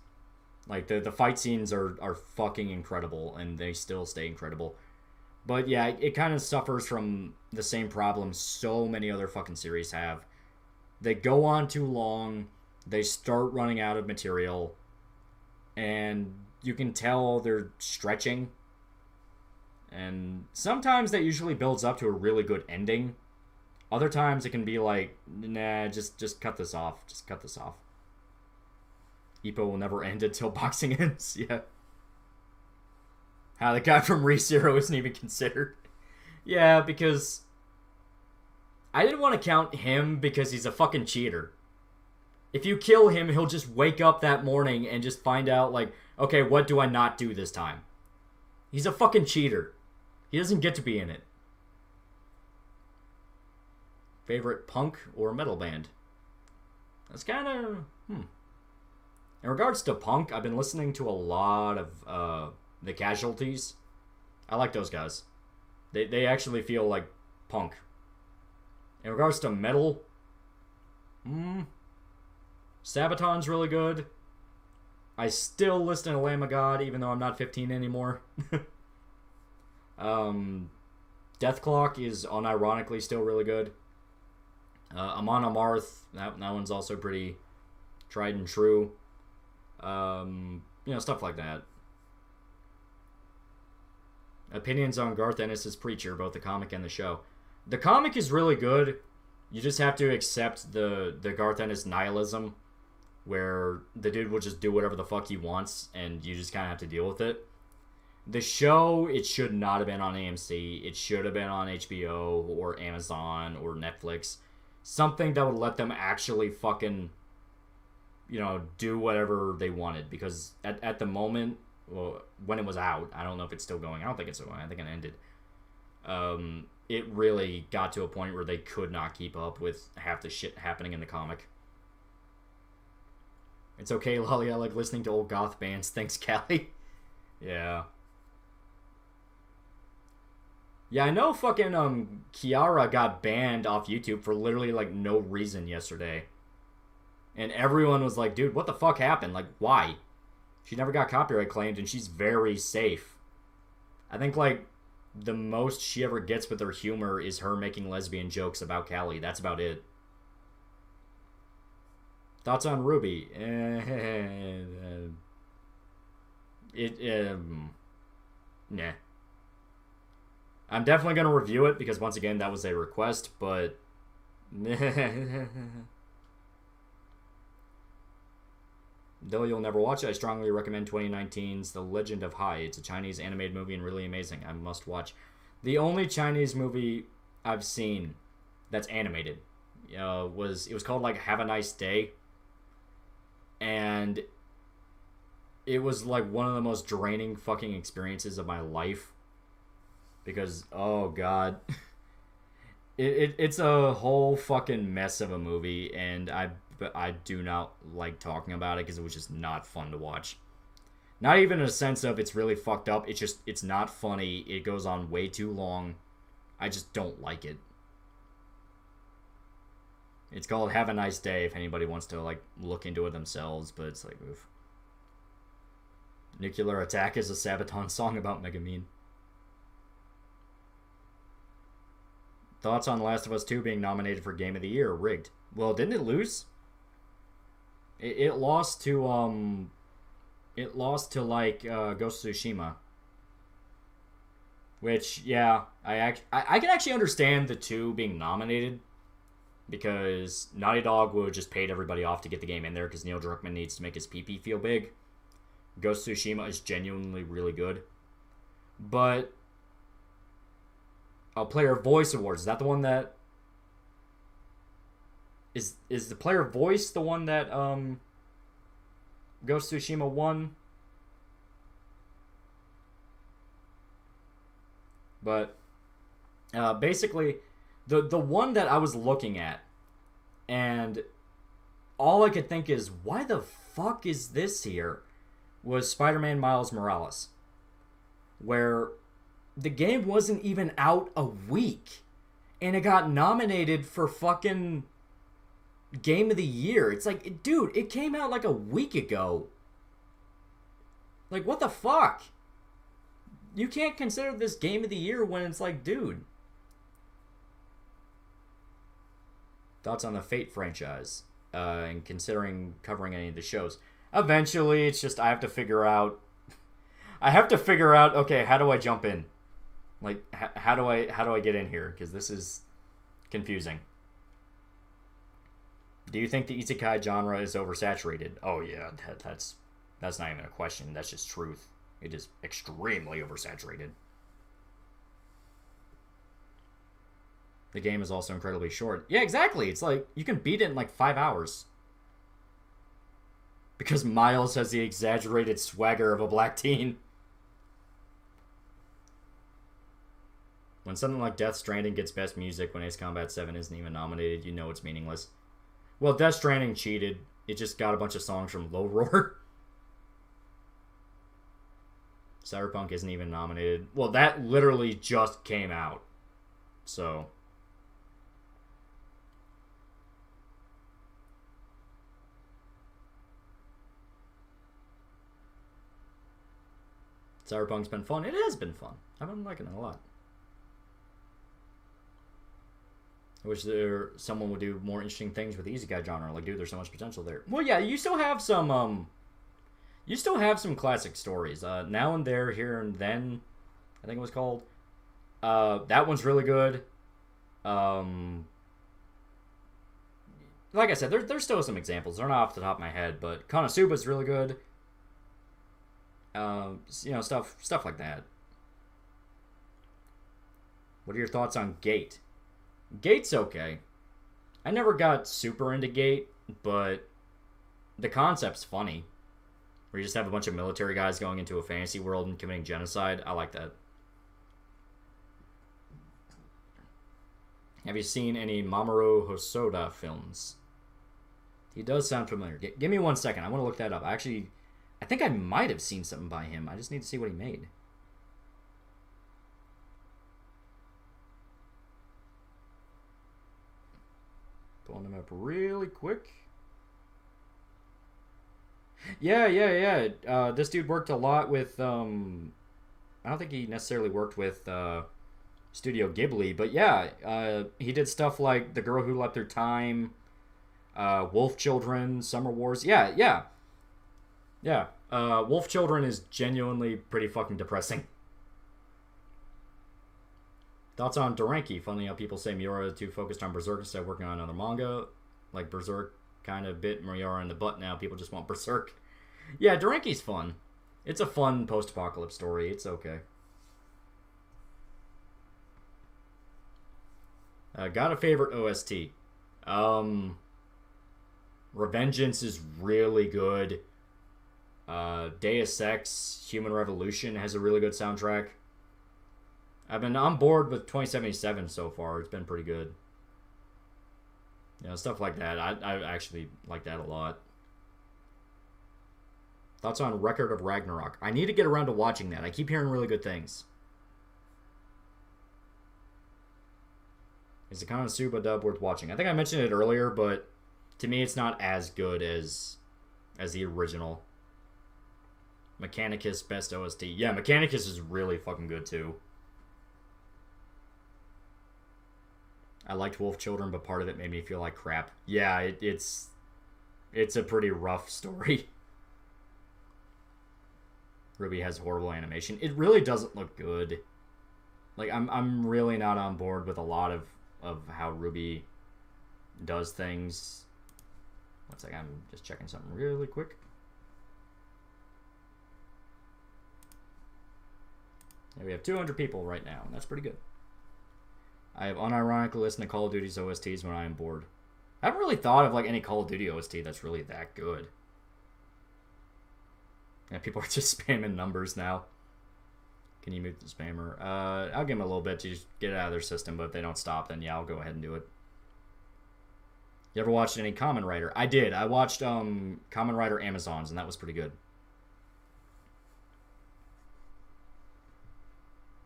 Like, the fight scenes are fucking incredible, and they still stay incredible. But yeah, it kind of suffers from the same problem so many other fucking series have. They go on too long, they start running out of material, and you can tell they're stretching. And sometimes that usually builds up to a really good ending. Other times it can be like, nah, just cut this off. Just cut this off. Ippo will never end until boxing ends. Yeah. How the guy from ReZero isn't even considered. Yeah, because I didn't want to count him because he's a fucking cheater. If you kill him, he'll just wake up that morning and just find out, like, okay, what do I not do this time? He's a fucking cheater. He doesn't get to be in it. Favorite punk or metal band? That's kind of... In regards to punk, I've been listening to a lot of The Casualties. I like those guys. They actually feel like punk. In regards to metal... Sabaton's really good. I still listen to Lamb of God, even though I'm not 15 anymore. Deathclock is unironically still really good. Amon Amarth, that one's also pretty tried and true. Stuff like that. Opinions on Garth Ennis' Preacher, both the comic and the show. The comic is really good. You just have to accept the Garth Ennis nihilism, where the dude will just do whatever the fuck he wants, and you just kind of have to deal with it. The show, it should not have been on AMC. It should have been on HBO or Amazon or Netflix. Something that would let them actually fucking, do whatever they wanted. Because at the moment, well, when it was out, I don't know if it's still going. I don't think it's still going. I think it ended. It really got to a point where they could not keep up with half the shit happening in the comic. It's okay, Lolly. I like listening to old goth bands. Thanks, Callie. Yeah. Yeah, I know fucking Kiara got banned off YouTube for literally like no reason yesterday. And everyone was like, dude, what the fuck happened? Like, why? She never got copyright claimed and she's very safe. I think like the most she ever gets with her humor is her making lesbian jokes about Callie. That's about it. Thoughts on Ruby? Nah. I'm definitely going to review it because, once again, that was a request, but... Though you'll never watch it, I strongly recommend 2019's The Legend of Hai. It's a Chinese animated movie and really amazing. I must watch. The only Chinese movie I've seen that's animated was called, like, Have a Nice Day. And it was, like, one of the most draining fucking experiences of my life. Because, oh god, it's a whole fucking mess of a movie, and I do not like talking about it because it was just not fun to watch. Not even in a sense of it's really fucked up, it's not funny, it goes on way too long. I just don't like it. It's called Have a Nice Day if anybody wants to like look into it themselves, but it's like, oof. Nuclear Attack is a Sabaton song about Megamine. Thoughts on Last of Us 2 being nominated for Game of the Year? Rigged. Well, didn't it lose? It lost to like Ghost of Tsushima. Which, yeah, I can actually understand the 2 being nominated because Naughty Dog would have just paid everybody off to get the game in there because Neil Druckmann needs to make his pee feel big. Ghost of Tsushima is genuinely really good. But Player Voice Awards, is that the one that is the Player Voice the one that Ghost of Tsushima won? But basically the one that I was looking at, and all I could think is, why the fuck is this here, was Spider-Man Miles Morales, where the game wasn't even out a week, and it got nominated for fucking Game of the Year. It's like, dude, it came out like a week ago. Like, what the fuck? You can't consider this Game of the Year when it's like, dude. Thoughts on the Fate franchise, and considering covering any of the shows. Eventually, it's just I have to figure out, okay, how do I jump in? Like, how do I get in here? Because this is confusing. Do you think the isekai genre is oversaturated? Oh yeah, that's not even a question. That's just truth. It is extremely oversaturated. The game is also incredibly short. Yeah, exactly. It's like you can beat it in like 5 hours. Because Miles has the exaggerated swagger of a black teen. When something like Death Stranding gets best music when Ace Combat 7 isn't even nominated, you know it's meaningless. Well, Death Stranding cheated. It just got a bunch of songs from Low Roar. Cyberpunk isn't even nominated. Well, that literally just came out. So... Cyberpunk's been fun. It has been fun. I've been liking it a lot. I wish someone would do more interesting things with the isekai genre. Like, dude, there's so much potential there. Well, yeah, you still have some classic stories. Now and There, Here and Then, I think it was called. That one's really good. Like I said, there's still some examples. They're not off the top of my head, but Konosuba's really good. Stuff like that. What are your thoughts on Gate? Gate's okay. I never got super into Gate, but the concept's funny. Where you just have a bunch of military guys going into a fantasy world and committing genocide. I like that. Have you seen any Mamoru Hosoda films? He does sound familiar. Give me 1 second. I want to look that up. I think I might have seen something by him. I just need to see what he made. Pulling him up really quick. Yeah. This dude worked a lot with, I don't think he necessarily worked with Studio Ghibli, but yeah, he did stuff like The Girl Who Leapt Through Time, Wolf Children, Summer Wars. Yeah. Wolf Children is genuinely pretty fucking depressing. Thoughts on Doranki? Funny how people say Miura is too focused on Berserk instead of working on another manga. Like Berserk kind of bit Miura in the butt now. People just want Berserk. Yeah, Doranki's fun. It's a fun post-apocalypse story. It's okay. Got a favorite OST. Revengeance is really good. Deus Ex Human Revolution has a really good soundtrack. I've been on board with 2077 so far. It's been pretty good. Stuff like that. I actually like that a lot. Thoughts on Record of Ragnarok? I need to get around to watching that. I keep hearing really good things. Is the Konosuba dub worth watching? I think I mentioned it earlier, but to me it's not as good as the original. Mechanicus best OST. Yeah, Mechanicus is really fucking good too. I liked Wolf Children, but part of it made me feel like crap. Yeah, it's a pretty rough story. Ruby has horrible animation. It really doesn't look good. Like I'm really not on board with a lot of how Ruby does things. One second, I'm just checking something really quick. Yeah, we have 200 people right now, and that's pretty good. I have unironically listened to Call of Duty's OSTs when I am bored. I haven't really thought of like any Call of Duty OST that's really that good. Yeah, people are just spamming numbers now. Can you mute the spammer? I'll give them a little bit to just get it out of their system, but if they don't stop, then yeah, I'll go ahead and do it. You ever watched any Kamen Rider? I did. I watched Kamen Rider Amazons, and that was pretty good.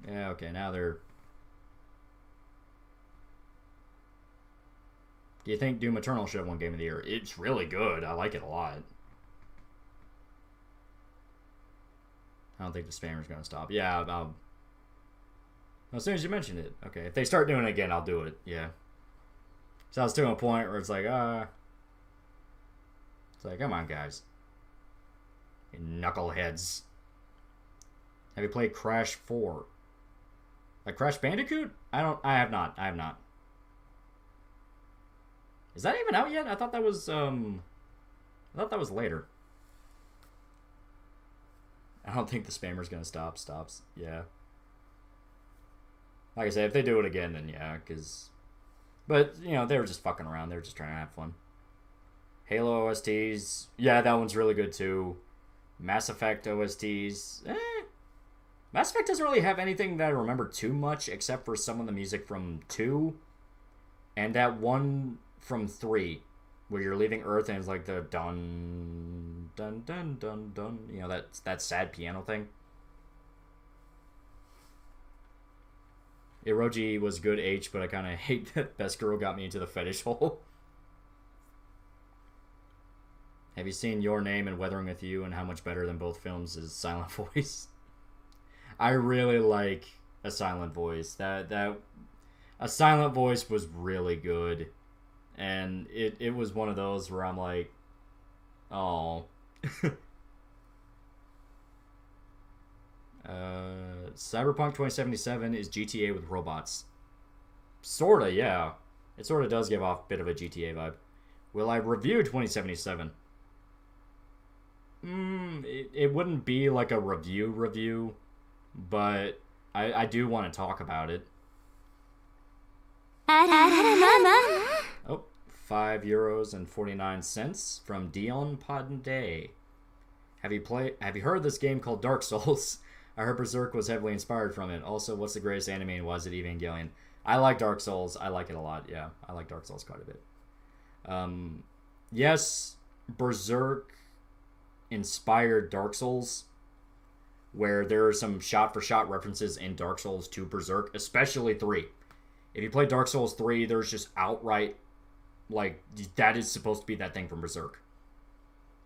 Yeah, okay, now they're... Do you think Doom Eternal should have won Game of the Year? It's really good. I like it a lot. I don't think the spammer's going to stop. Yeah, as soon as you mentioned it. Okay, if they start doing it again, I'll do it. Yeah. So I was to a point where it's like, it's like, come on, guys. You knuckleheads. Have you played Crash 4? Like Crash Bandicoot? I have not. Is that even out yet? I thought that was later. I don't think the spammer's gonna stop. Stops. Yeah. Like I said, if they do it again, then yeah, because... But, you know, they were just fucking around. They were just trying to have fun. Halo OSTs. Yeah, that one's really good, too. Mass Effect OSTs. Mass Effect doesn't really have anything that I remember too much, except for some of the music from 2. And that one from 3, where you're leaving Earth and it's like the dun, dun, dun, dun, dun. You know, that sad piano thing. Eroji was good H, but I kind of hate that Best Girl got me into the fetish hole. Have you seen Your Name and Weathering with You, and how much better than both films is Silent Voice? I really like A Silent Voice. A Silent Voice was really good. And it was one of those where I'm like, oh. Cyberpunk 2077 is GTA with robots. Sorta, yeah. It sorta does give off a bit of a GTA vibe. Will I review 2077? It wouldn't be like a review, but I do want to talk about it. Oh, €5.49 from Dion Podday. Have you heard of this game called Dark Souls? I heard Berserk was heavily inspired from it. Also, what's the greatest anime and why is it Evangelion? I like Dark Souls. I like it a lot, yeah. I like Dark Souls quite a bit. Yes, Berserk inspired Dark Souls, where there are some shot-for-shot references in Dark Souls to Berserk, especially 3. If you play Dark Souls 3, there's just outright, like, that is supposed to be that thing from Berserk.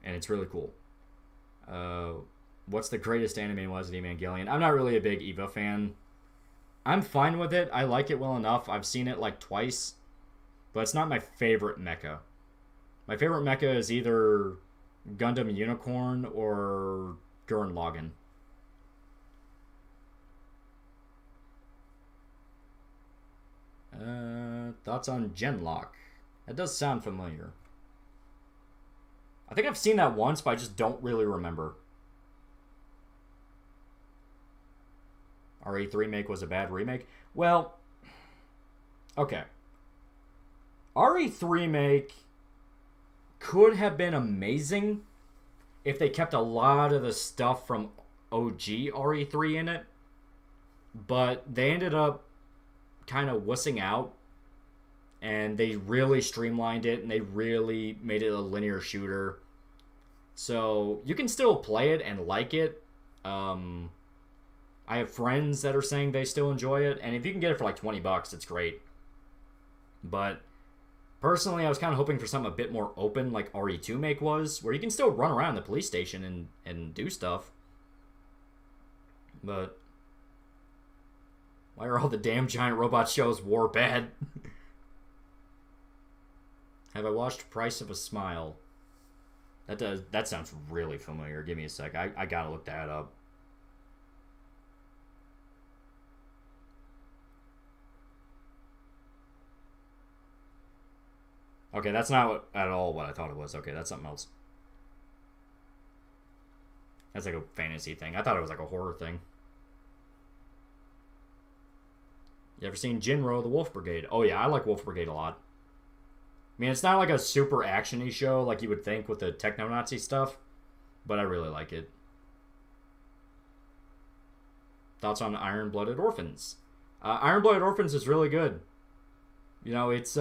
And it's really cool. What's the greatest anime was it Evangelion? I'm not really a big Eva fan. I'm fine with it. I like it well enough. I've seen it like twice. But it's not my favorite mecha. My favorite mecha is either Gundam Unicorn or Gurren Lagann. Thoughts on Genlock? That does sound familiar. I think I've seen that once, but I just don't really remember. RE3 remake was a bad remake? Well, okay. RE3 remake could have been amazing if they kept a lot of the stuff from OG RE3 in it, but they ended up kind of wussing out, and they really streamlined it, and they really made it a linear shooter. So you can still play it and like it. I have friends that are saying they still enjoy it, and if you can get it for like $20, it's great. But personally, I was kind of hoping for something a bit more open, like RE2 Make was, where you can still run around the police station and do stuff. But why are all the damn giant robot shows war bad? Have I watched Price of a Smile? That sounds really familiar. Give me a sec. I gotta look that up. Okay, that's not at all what I thought it was. Okay, that's something else. That's like a fantasy thing. I thought it was like a horror thing. You ever seen Jinro, the Wolf Brigade? Oh yeah, I like Wolf Brigade a lot. I mean, it's not like a super action-y show like you would think with the techno-Nazi stuff, but I really like it. Thoughts on Iron-Blooded Orphans? Iron-Blooded Orphans is really good. You know, it's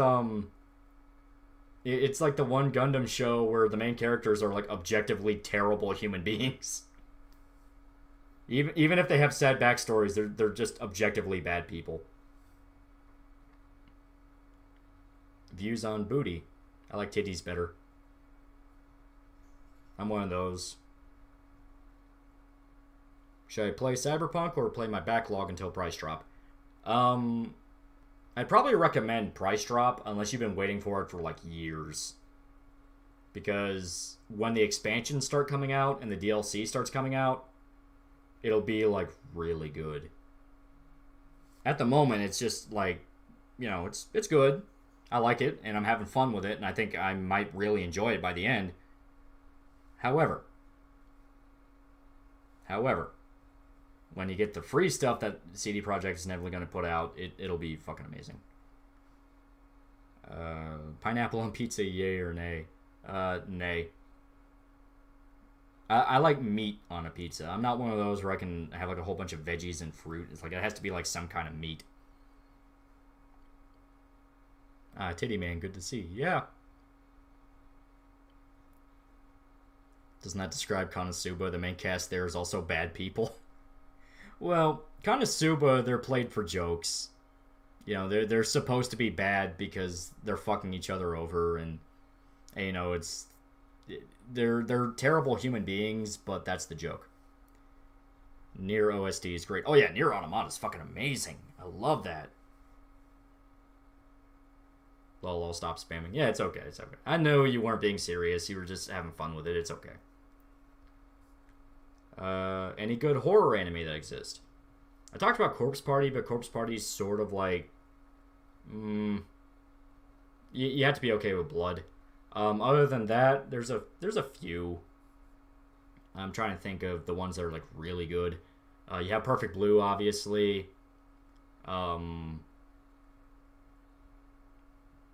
like the one Gundam show where the main characters are like objectively terrible human beings. Even if they have sad backstories, they're just objectively bad people. Views on booty. I like titties better. I'm one of those. Should I play Cyberpunk or play my backlog until price drop? I'd probably recommend price drop unless you've been waiting for it for like years. Because when the expansions start coming out and the DLC starts coming out, it'll be like really good. At the moment, it's just like, you know, it's good. I like it, and I'm having fun with it, and I think I might really enjoy it by the end. However, however, when you get the free stuff that CD Projekt is never going to put out, it'll be fucking amazing. Pineapple on pizza, yay or nay? Nay. I like meat on a pizza. I'm not one of those where I can have like a whole bunch of veggies and fruit. It's like it has to be like some kind of meat. Titty Man, good to see. Yeah. Doesn't that describe Konosuba? The main cast there is also bad people. Well, Konosuba, they're played for jokes. You know, they're supposed to be bad because they're fucking each other over, and you know, they're terrible human beings, but that's the joke. Nier OST is great. Oh yeah, Nier Automata is fucking amazing. I love that. Lol, stop spamming. Yeah, it's okay. It's okay. I know you weren't being serious. You were just having fun with it. It's okay. Any good horror anime that exist? I talked about Corpse Party, but Corpse Party is sort of like... you have to be okay with blood. Other than that, there's a few. I'm trying to think of the ones that are like really good. You have Perfect Blue, obviously.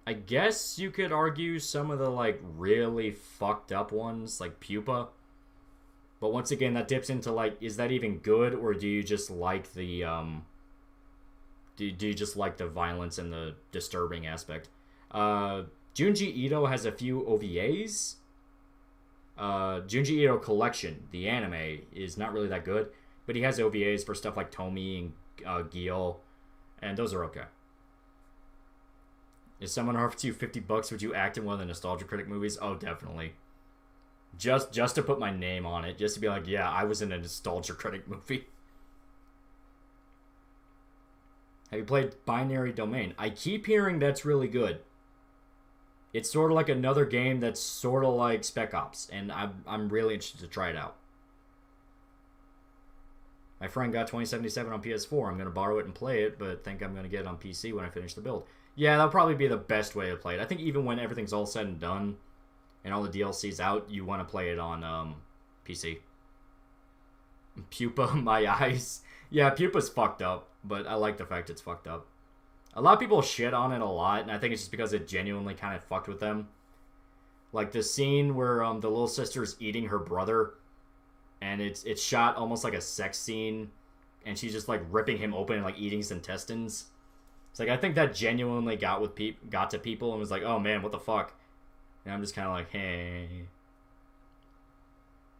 I guess you could argue some of the like really fucked up ones, like Pupa. But once again, that dips into like, is that even good, or do you just like the do you just like the violence and the disturbing aspect? Junji Ito has a few OVAs. Junji Ito Collection, the anime, is not really that good, but he has OVAs for stuff like Tomy and Gil, and those are okay. If someone offers you $50, would you act in one of the Nostalgia Critic movies? Oh, definitely. Just to put my name on it, just to be like, yeah, I was in a Nostalgia Critic movie. Have you played Binary Domain? I keep hearing that's really good. It's sort of like another game that's sort of like Spec Ops, and I'm really interested to try it out. My friend got 2077 on PS4. I'm going to borrow it and play it, but think I'm going to get it on PC when I finish the build. Yeah, that'll probably be the best way to play it. I think even when everything's all said and done, and all the DLC's out, you want to play it on PC. Pupa, my eyes. Yeah, Pupa's fucked up, but I like the fact it's fucked up. A lot of people shit on it a lot, and I think it's just because it genuinely kind of fucked with them. Like the scene where the little sister's eating her brother, and it's shot almost like a sex scene, and she's just like ripping him open and like eating his intestines. It's like, I think that genuinely got to people and was like, oh man, what the fuck? And I'm just kind of like, hey.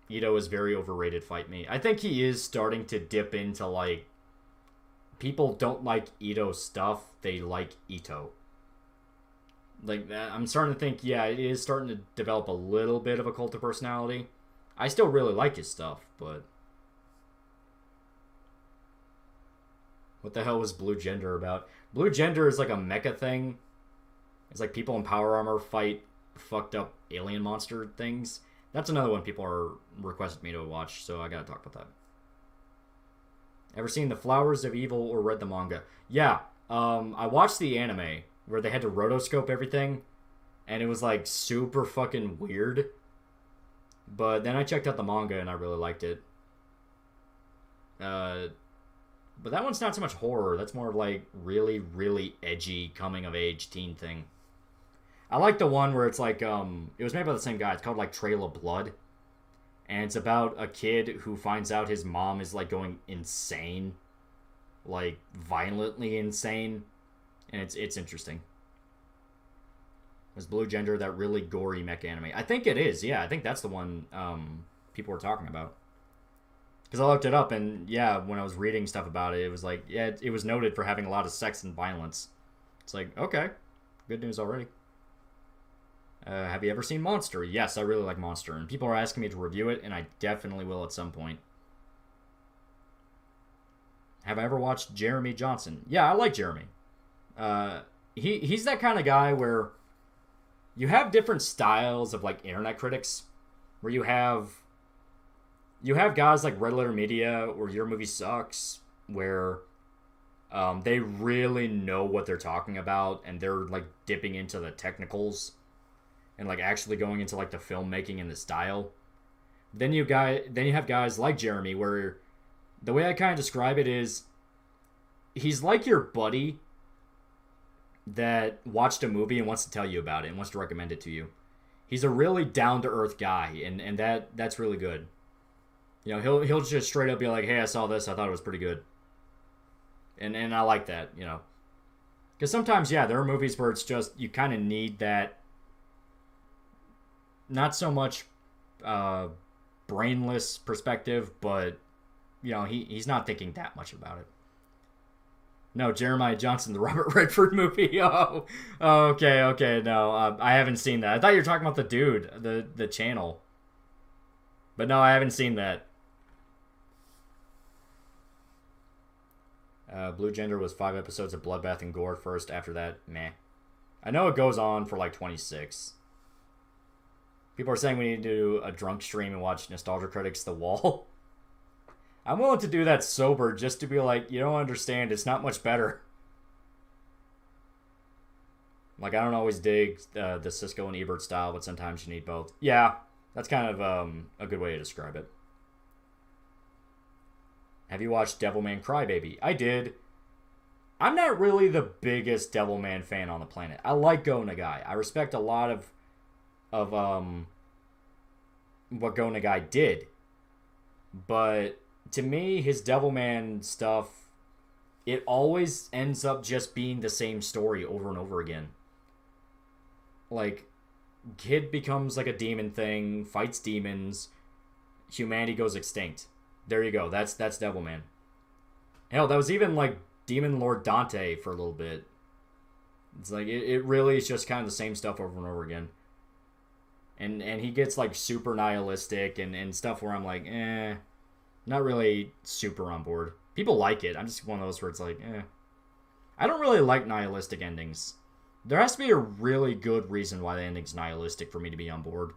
Ito is very overrated, fight me. I think he is starting to dip into like, people don't like Ito stuff, they like Ito. Like, I'm starting to think, yeah, it is starting to develop a little bit of a cult of personality. I still really like his stuff, but... What the hell was Blue Gender about? Blue Gender is like a mecha thing. It's like people in power armor fight fucked up alien monster things. That's another one people are requested me to watch, so I gotta talk about that. Ever seen The Flowers of Evil or read the manga? Yeah, I watched the anime where they had to rotoscope everything, and it was like super fucking weird. But then I checked out the manga and I really liked it. But that one's not so much horror. That's more like really, really edgy coming of age teen thing. I like the one where it's like, it was made by the same guy. It's called like Trail of Blood. And it's about a kid who finds out his mom is like going insane. Like violently insane. And it's interesting. Was Blue Gender that really gory mech anime? I think it is, yeah. I think that's the one people were talking about. Because I looked it up, and yeah, when I was reading stuff about it, it was like, yeah, it was noted for having a lot of sex and violence. It's like, okay, good news already. Have you ever seen Monster? Yes, I really like Monster, and people are asking me to review it, and I definitely will at some point. Have I ever watched Jeremy Johnson? Yeah, I like Jeremy. He's that kind of guy where you have different styles of like internet critics, where you have guys like Red Letter Media, or Your Movie Sucks, where They really know what they're talking about, and they're like dipping into the technicals and like actually going into like the filmmaking and the style. Then you have guys like Jeremy, where the way I kind of describe it is he's like your buddy that watched a movie and wants to tell you about it and wants to recommend it to you. He's a really down to earth guy, and that's really good. You know, he'll just straight up be like, "Hey, I saw this. I thought it was pretty good," and I like that. You know, because sometimes, yeah, there are movies where it's just you kind of need that. Not so much brainless perspective, but you know, he's not thinking that much about it. No, Jeremiah Johnson, the Robert Redford movie. Oh, okay. No, I haven't seen that. I thought you were talking about the dude, the channel. But no, I haven't seen that. Blue Gender was 5 episodes of Bloodbath and Gore first. After that, meh. I know it goes on for like 26. People are saying we need to do a drunk stream and watch Nostalgia Critics The Wall. I'm willing to do that sober just to be like, you don't understand, it's not much better. Like, I don't always dig the Siskel and Ebert style, but sometimes you need both. Yeah, that's kind of a good way to describe it. Have you watched Devilman Crybaby? I did. I'm not really the biggest Devilman fan on the planet. I like Go Nagai. I respect a lot of what Go Nagai did. But to me, his Devilman stuff, it always ends up just being the same story over and over again. Like, kid becomes like a demon thing, fights demons, humanity goes extinct. There you go. That's Devilman. Hell, that was even like Demon Lord Dante for a little bit. It's like it really is just kind of the same stuff over and over again. And he gets like super nihilistic and stuff where I'm like, not really super on board. People like it. I'm just one of those where it's like, I don't really like nihilistic endings. There has to be a really good reason why the ending's nihilistic for me to be on board.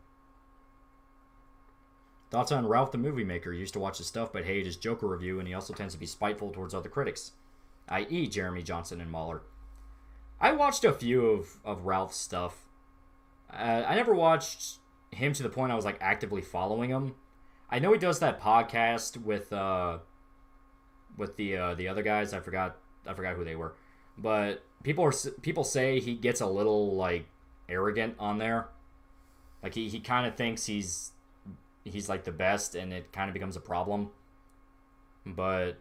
Thoughts on Ralph the Movie Maker? Used to watch his stuff but hated his Joker review, and he also tends to be spiteful towards other critics, i.e. Jeremy Johnson and Mahler. I watched a few of Ralph's stuff. I never watched him to the point I was like actively following him. I know he does that podcast with the other guys. I forgot who they were, but people say he gets a little like arrogant on there. Like he kind of thinks he's like the best, and it kind of becomes a problem. But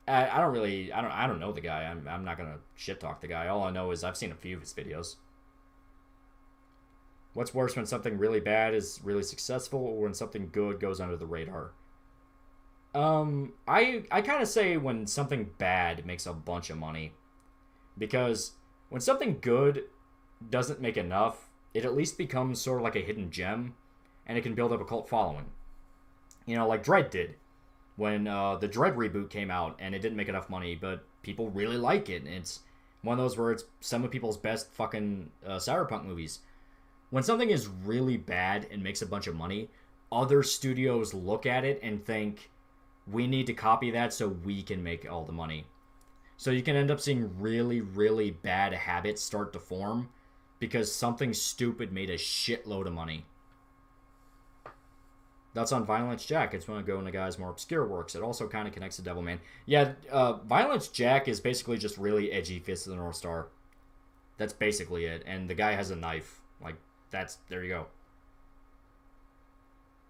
I don't know the guy. I'm not gonna shit talk the guy. All I know is I've seen a few of his videos. What's worse, when something really bad is really successful, or when something good goes under the radar? I kind of say when something bad makes a bunch of money. Because when something good doesn't make enough, it at least becomes sort of like a hidden gem, and it can build up a cult following. You know, like Dredd did. When the Dredd reboot came out, and it didn't make enough money, but people really like it. And it's one of those where it's some of people's best fucking cyberpunk movies. When something is really bad and makes a bunch of money, other studios look at it and think, we need to copy that so we can make all the money. So you can end up seeing really, really bad habits start to form because something stupid made a shitload of money. That's on Violence Jack. It's one of Go Nagai's more obscure works. It also kind of connects to Devilman. Yeah, Violence Jack is basically just really edgy Fist of the North Star. That's basically it. And the guy has a knife. Like, there you go.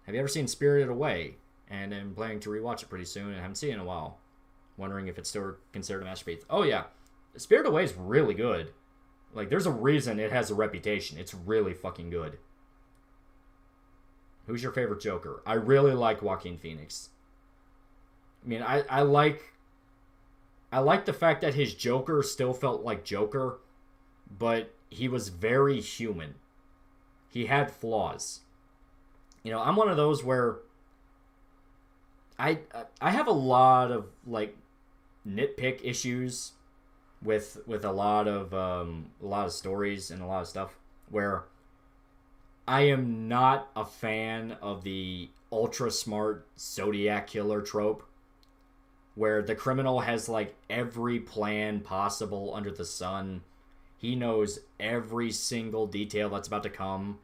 Have you ever seen Spirited Away? And I'm planning to rewatch it pretty soon, and I haven't seen it in a while. Wondering if it's still considered a masterpiece. Oh yeah, Spirited Away is really good. Like, there's a reason it has a reputation. It's really fucking good. Who's your favorite Joker? I really like Joaquin Phoenix. I mean, I like the fact that his Joker still felt like Joker, but he was very human. He had flaws. You know, I'm one of those where I have a lot of like nitpick issues with a lot of stories and a lot of stuff where I am not a fan of the ultra smart Zodiac killer trope. where the criminal has like every plan possible under the sun. He knows every single detail that's about to come.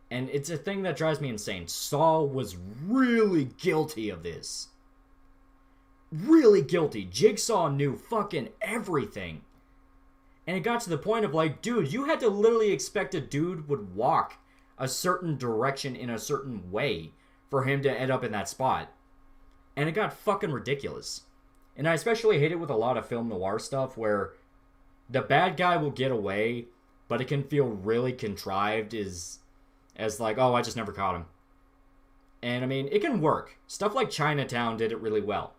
And it's a thing that drives me insane. Saw was really guilty of this. Really guilty. Jigsaw knew fucking everything. And it got to the point of like, dude, you had to literally expect a dude would walk a certain direction in a certain way for him to end up in that spot. And it got fucking ridiculous. And I especially hate it with a lot of film noir stuff where the bad guy will get away, but it can feel really contrived as like, oh, I just never caught him. And I mean, it can work. Stuff like Chinatown did it really well.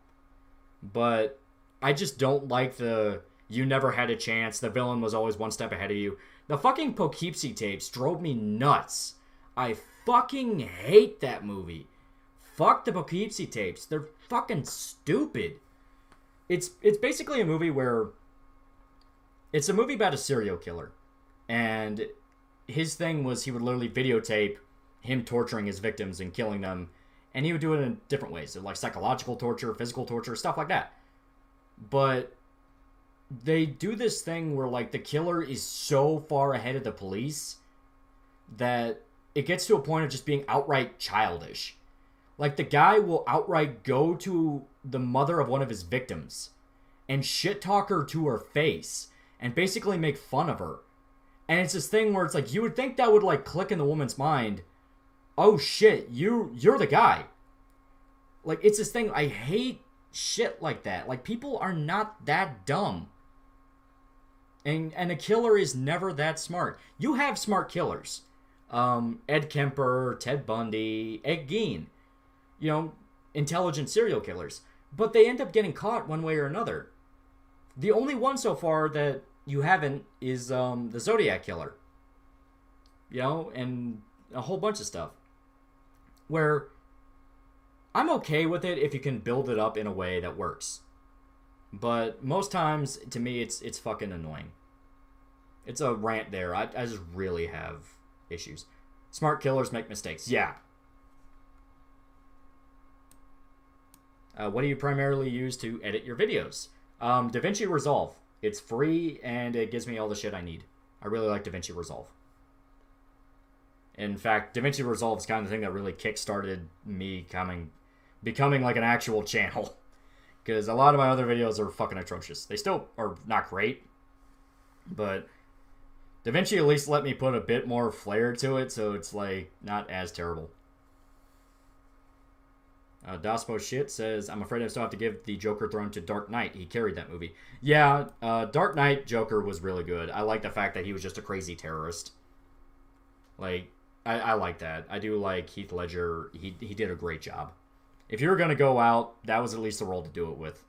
But I just don't like the you never had a chance, the villain was always one step ahead of you. The fucking Poughkeepsie tapes drove me nuts. I fucking hate that movie. Fuck the Poughkeepsie tapes. They're fucking stupid. It's basically a movie where it's a movie about a serial killer. And his thing was he would literally videotape him torturing his victims and killing them. And he would do it in different ways. So like psychological torture, physical torture, stuff like that. But they do this thing where like the killer is so far ahead of the police that it gets to a point of just being outright childish. Like the guy will outright go to the mother of one of his victims and shit talk her to her face and basically make fun of her. And it's this thing where it's like you would think that would like click in the woman's mind. Oh shit, you're the guy. Like it's this thing, I hate shit like that. Like people are not that dumb. And a killer is never that smart. You have smart killers. Ed Kemper, Ted Bundy, Ed Gein. You know, intelligent serial killers. But they end up getting caught one way or another. The only one so far that you haven't is the Zodiac Killer. You know, and a whole bunch of stuff. Where I'm okay with it if you can build it up in a way that works. But most times, to me, it's fucking annoying. It's a rant there. I just really have issues. Smart killers make mistakes. Yeah. What do you primarily use to edit your videos? DaVinci Resolve. It's free, and it gives me all the shit I need. I really like DaVinci Resolve. In fact, DaVinci Resolve is kind of the thing that really kickstarted me becoming like an actual channel. Because a lot of my other videos are fucking atrocious. They still are not great. But DaVinci at least let me put a bit more flair to it, so it's like not as terrible. Daspo Shit says, I'm afraid I still have to give the Joker throne to Dark Knight. He carried that movie. Yeah, Dark Knight Joker was really good. I like the fact that he was just a crazy terrorist. Like, I like that. I do like Heath Ledger. He did a great job. If you were going to go out, that was at least the role to do it with.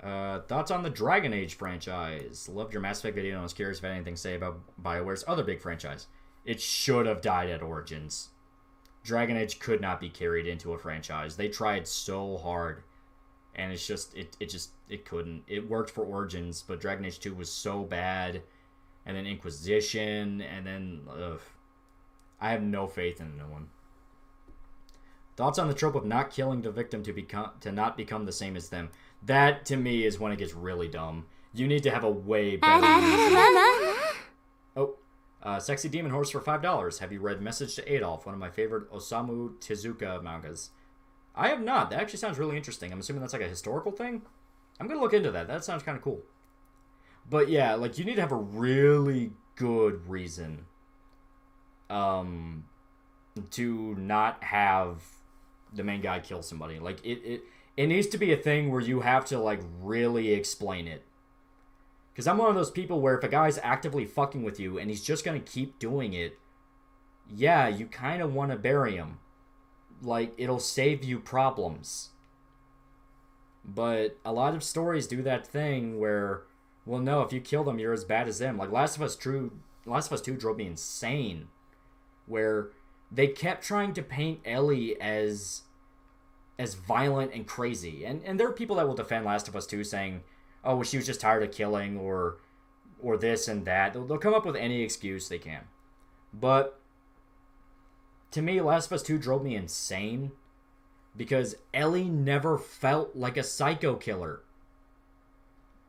Thoughts on the Dragon Age franchise? Loved your Mass Effect video and I was curious if I had anything to say about BioWare's other big franchise. It should have died at Origins. Dragon Age could not be carried into a franchise. They tried so hard. And it's just, it couldn't. It worked for Origins, but Dragon Age 2 was so bad. And then Inquisition, and then, I have no faith in no one. Thoughts on the trope of not killing the victim to not become the same as them? That, to me, is when it gets really dumb. You need to have a way better reason. Oh, Sexy Demon Horse for $5. Have you read Message to Adolf, one of my favorite Osamu Tezuka mangas? I have not. That actually sounds really interesting. I'm assuming that's like a historical thing? I'm going to look into that. That sounds kind of cool. But yeah, like, you need to have a really good reason to not have the main guy kill somebody. Like, it needs to be a thing where you have to, like, really explain it. Because I'm one of those people where if a guy's actively fucking with you and he's just going to keep doing it, yeah, you kind of want to bury him. Like, it'll save you problems. But a lot of stories do that thing where, well, no, if you kill them, you're as bad as them. Like, Last of Us 2 drove me insane. Where they kept trying to paint Ellie as violent and crazy. And there are people that will defend Last of Us 2 saying, oh, well, she was just tired of killing or this and that. They'll come up with any excuse they can. But to me, Last of Us 2 drove me insane because Ellie never felt like a psycho killer.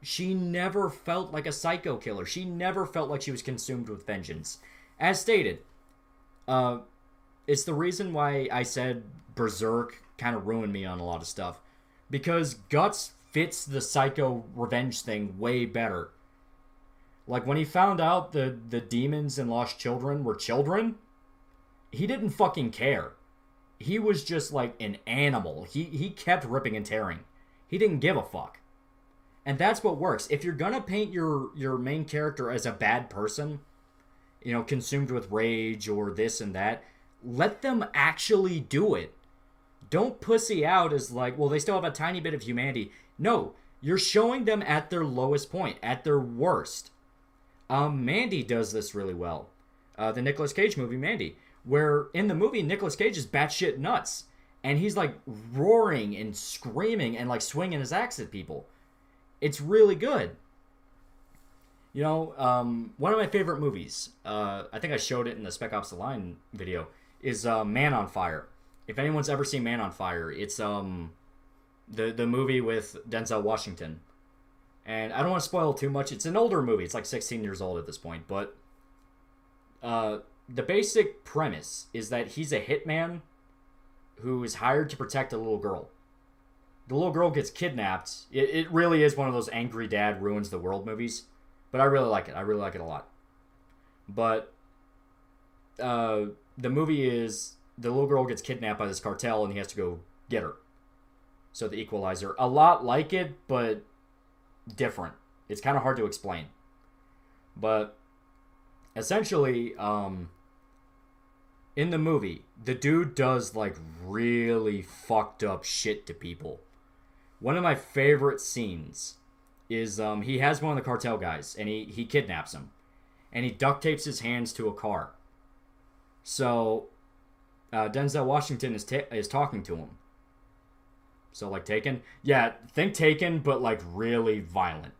She never felt like a psycho killer. She never felt like she was consumed with vengeance. As stated, it's the reason why I said Berserk kind of ruined me on a lot of stuff. Because Guts fits the psycho revenge thing way better. Like, when he found out the demons in Lost Children were children, he didn't fucking care. He was just like an animal. He kept ripping and tearing. He didn't give a fuck. And that's what works. If you're gonna paint your main character as a bad person, consumed with rage or this and that, let them actually do it. Don't pussy out as like, well, they still have a tiny bit of humanity. No, you're showing them at their lowest point, at their worst. Mandy does this really well. The Nicolas Cage movie, Mandy, where in the movie, Nicolas Cage is batshit nuts. And he's like roaring and screaming and like swinging his axe at people. It's really good. One of my favorite movies, I think I showed it in the Spec Ops: The Line video, is Man on Fire. If anyone's ever seen Man on Fire, it's the movie with Denzel Washington. And I don't want to spoil too much. It's an older movie. It's like 16 years old at this point. But the basic premise is that he's a hitman who is hired to protect a little girl. The little girl gets kidnapped. It really is one of those angry dad ruins the world movies. But I really like it. I really like it a lot. But the movie is the little girl gets kidnapped by this cartel and he has to go get her. So the Equalizer. A lot like it, but different. It's kind of hard to explain. But essentially, in the movie, the dude does like really fucked up shit to people. One of my favorite scenes is he has one of the cartel guys and he kidnaps him. And he duct tapes his hands to a car. So Denzel Washington is talking to him. So like Taken? Yeah, think Taken, but like really violent.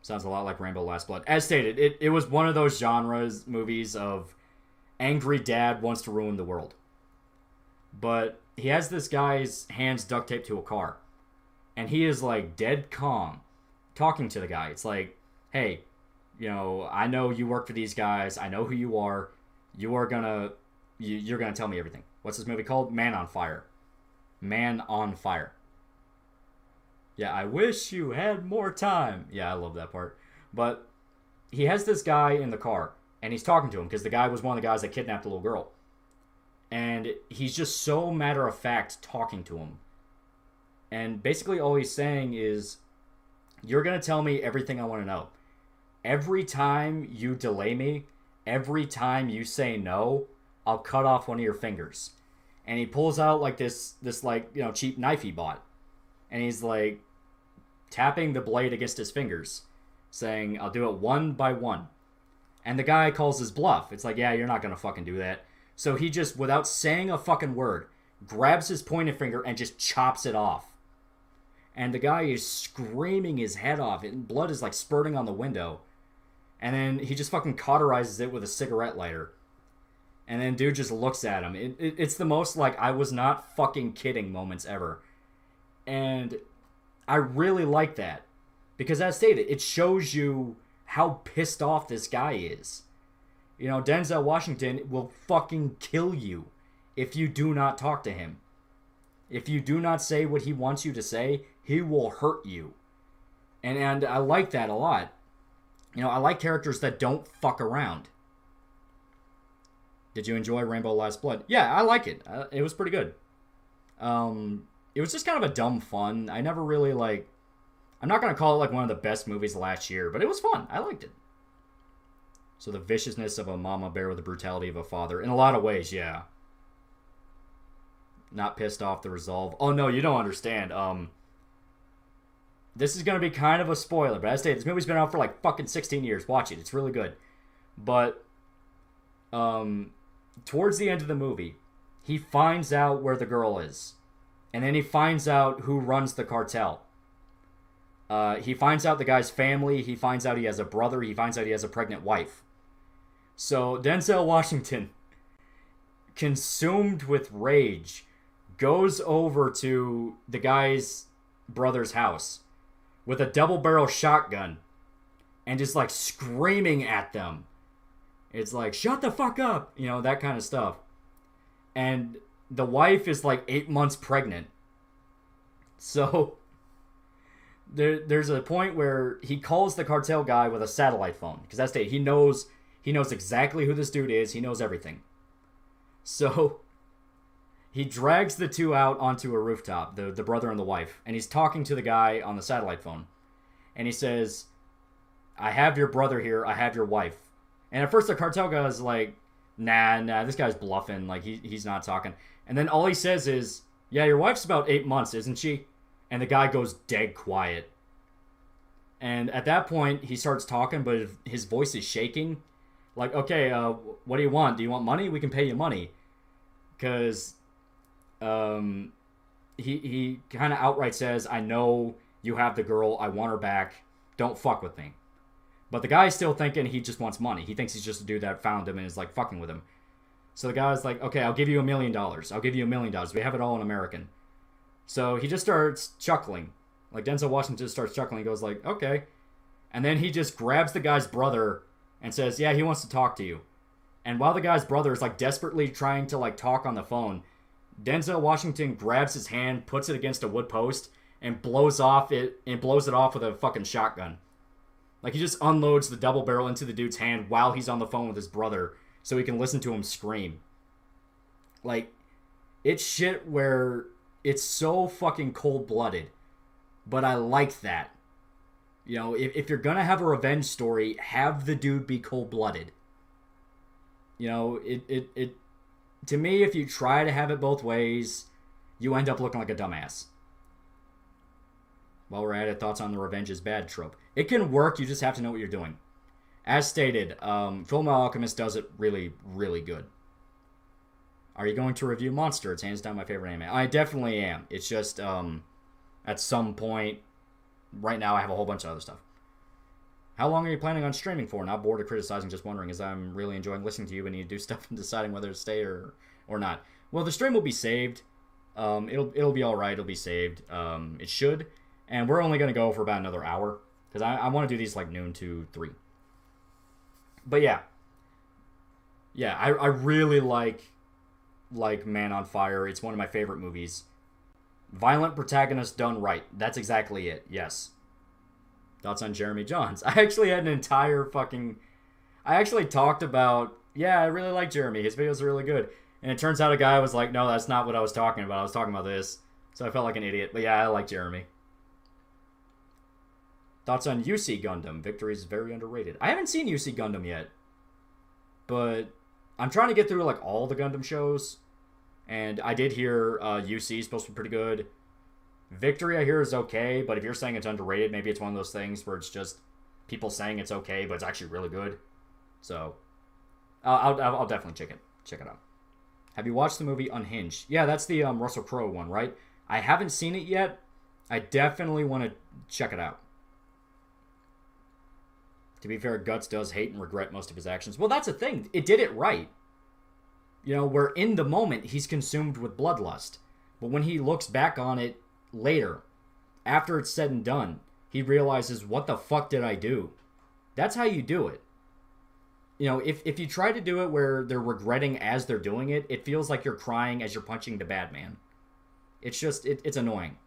Sounds a lot like Rainbow Last Blood. As stated, it was one of those genres movies of angry dad wants to ruin the world. But he has this guy's hands duct taped to a car. And he is like dead calm talking to the guy. It's like, hey, I know you work for these guys. I know who you are. You're gonna tell me everything. What's this movie called? Man on Fire. Man on Fire. Yeah, I wish you had more time. Yeah, I love that part. But he has this guy in the car, and he's talking to him because the guy was one of the guys that kidnapped the little girl. And he's just so matter-of-fact talking to him. And basically all he's saying is, you're going to tell me everything I want to know. Every time you delay me, every time you say no, I'll cut off one of your fingers. And he pulls out like this like, cheap knife he bought. And he's like tapping the blade against his fingers, saying, I'll do it one by one. And the guy calls his bluff. It's like, yeah, you're not going to fucking do that. So he just, without saying a fucking word, grabs his pointed finger and just chops it off. And the guy is screaming his head off, and blood is like spurting on the window. And then he just fucking cauterizes it with a cigarette lighter. And then dude just looks at him. It's the most like I was not fucking kidding moments ever. And I really like that. Because as stated, it shows you how pissed off this guy is. Denzel Washington will fucking kill you if you do not talk to him. If you do not say what he wants you to say, he will hurt you. And I like that a lot. I like characters that don't fuck around. Did you enjoy Rainbow Last Blood? Yeah, I like it. It was pretty good. It was just kind of a dumb fun. I never really I'm not going to call it like one of the best movies last year, but it was fun. I liked it. So the viciousness of a mama bear with the brutality of a father. In a lot of ways, yeah. Not pissed off the resolve. Oh, no, you don't understand. This is going to be kind of a spoiler, but as I stated, this movie's been out for like fucking 16 years. Watch it. It's really good. But towards the end of the movie, he finds out where the girl is. And then he finds out who runs the cartel. He finds out the guy's family. He finds out he has a brother. He finds out he has a pregnant wife. So Denzel Washington, consumed with rage, goes over to the guy's brother's house with a double barrel shotgun and just like screaming at them. It's like, shut the fuck up, you know, that kind of stuff. And the wife is like 8 months pregnant. So there's a point where he calls the cartel guy with a satellite phone, because that's he knows exactly who this dude is. He knows everything. So he drags the two out onto a rooftop, the brother and the wife, and he's talking to the guy on the satellite phone. And he says, I have your brother here, I have your wife. And at first the cartel guy is like, nah, this guy's bluffing, like he's not talking. And then all he says is, yeah, your wife's about 8 months, isn't she? And the guy goes dead quiet. And at that point, he starts talking, but his voice is shaking. Like, okay, what do you want? Do you want money? We can pay you money. Because he kind of outright says, I know you have the girl. I want her back. Don't fuck with me. But the guy's still thinking he just wants money. He thinks he's just a dude that found him and is like fucking with him. So the guy's like, okay, I'll give you $1 million. I'll give you $1 million. We have it all in American. So he just starts chuckling. Like Denzel Washington just starts chuckling. He goes like, okay. And then he just grabs the guy's brother and says, yeah, he wants to talk to you. And while the guy's brother is like desperately trying to like talk on the phone, Denzel Washington grabs his hand, puts it against a wood post, and blows it off with a fucking shotgun. Like he just unloads the double barrel into the dude's hand while he's on the phone with his brother so he can listen to him scream. Like, it's shit where it's so fucking cold-blooded, but I like that. You know, if you're gonna have a revenge story, have the dude be cold-blooded. You know, it to me, if you try to have it both ways, you end up looking like a dumbass. While we're at it, thoughts on the revenge is bad trope. It can work, you just have to know what you're doing. As stated, Fullmetal Alchemist does it really, really good. Are you going to review Monster? It's hands down my favorite anime. I definitely am. It's just, at some point, right now I have a whole bunch of other stuff. How long are you planning on streaming for? Not bored of criticizing, just wondering, as I'm really enjoying listening to you and you do stuff and deciding whether to stay or not. Well, the stream will be saved. It'll be alright, it'll be saved. It should. And we're only going to go for about another hour. Because I want to do these like noon to 3. But yeah. Yeah, I really like Man on Fire. It's one of my favorite movies. Violent protagonist done right. That's exactly it. Yes. Thoughts on Jeremy Jahns? I actually had an entire fucking... I actually talked about... Yeah, I really like Jeremy. His videos are really good. And it turns out a guy was like, no, that's not what I was talking about. I was talking about this. So I felt like an idiot. But yeah, I like Jeremy. Thoughts on UC Gundam? Victory is very underrated. I haven't seen UC Gundam yet. But I'm trying to get through like all the Gundam shows. And I did hear UC is supposed to be pretty good. Victory I hear is okay. But if you're saying it's underrated, maybe it's one of those things where it's just people saying it's okay, but it's actually really good. So I'll definitely check it out. Have you watched the movie Unhinged? Yeah, that's the Russell Crowe one, right? I haven't seen it yet. I definitely want to check it out. To be fair, Guts does hate and regret most of his actions. Well, that's the thing. It did it right. You know, where in the moment, he's consumed with bloodlust. But when he looks back on it later, after it's said and done, he realizes, what the fuck did I do? That's how you do it. You know, if you try to do it where they're regretting as they're doing it, it feels like you're crying as you're punching the bad man. It's just, it's annoying.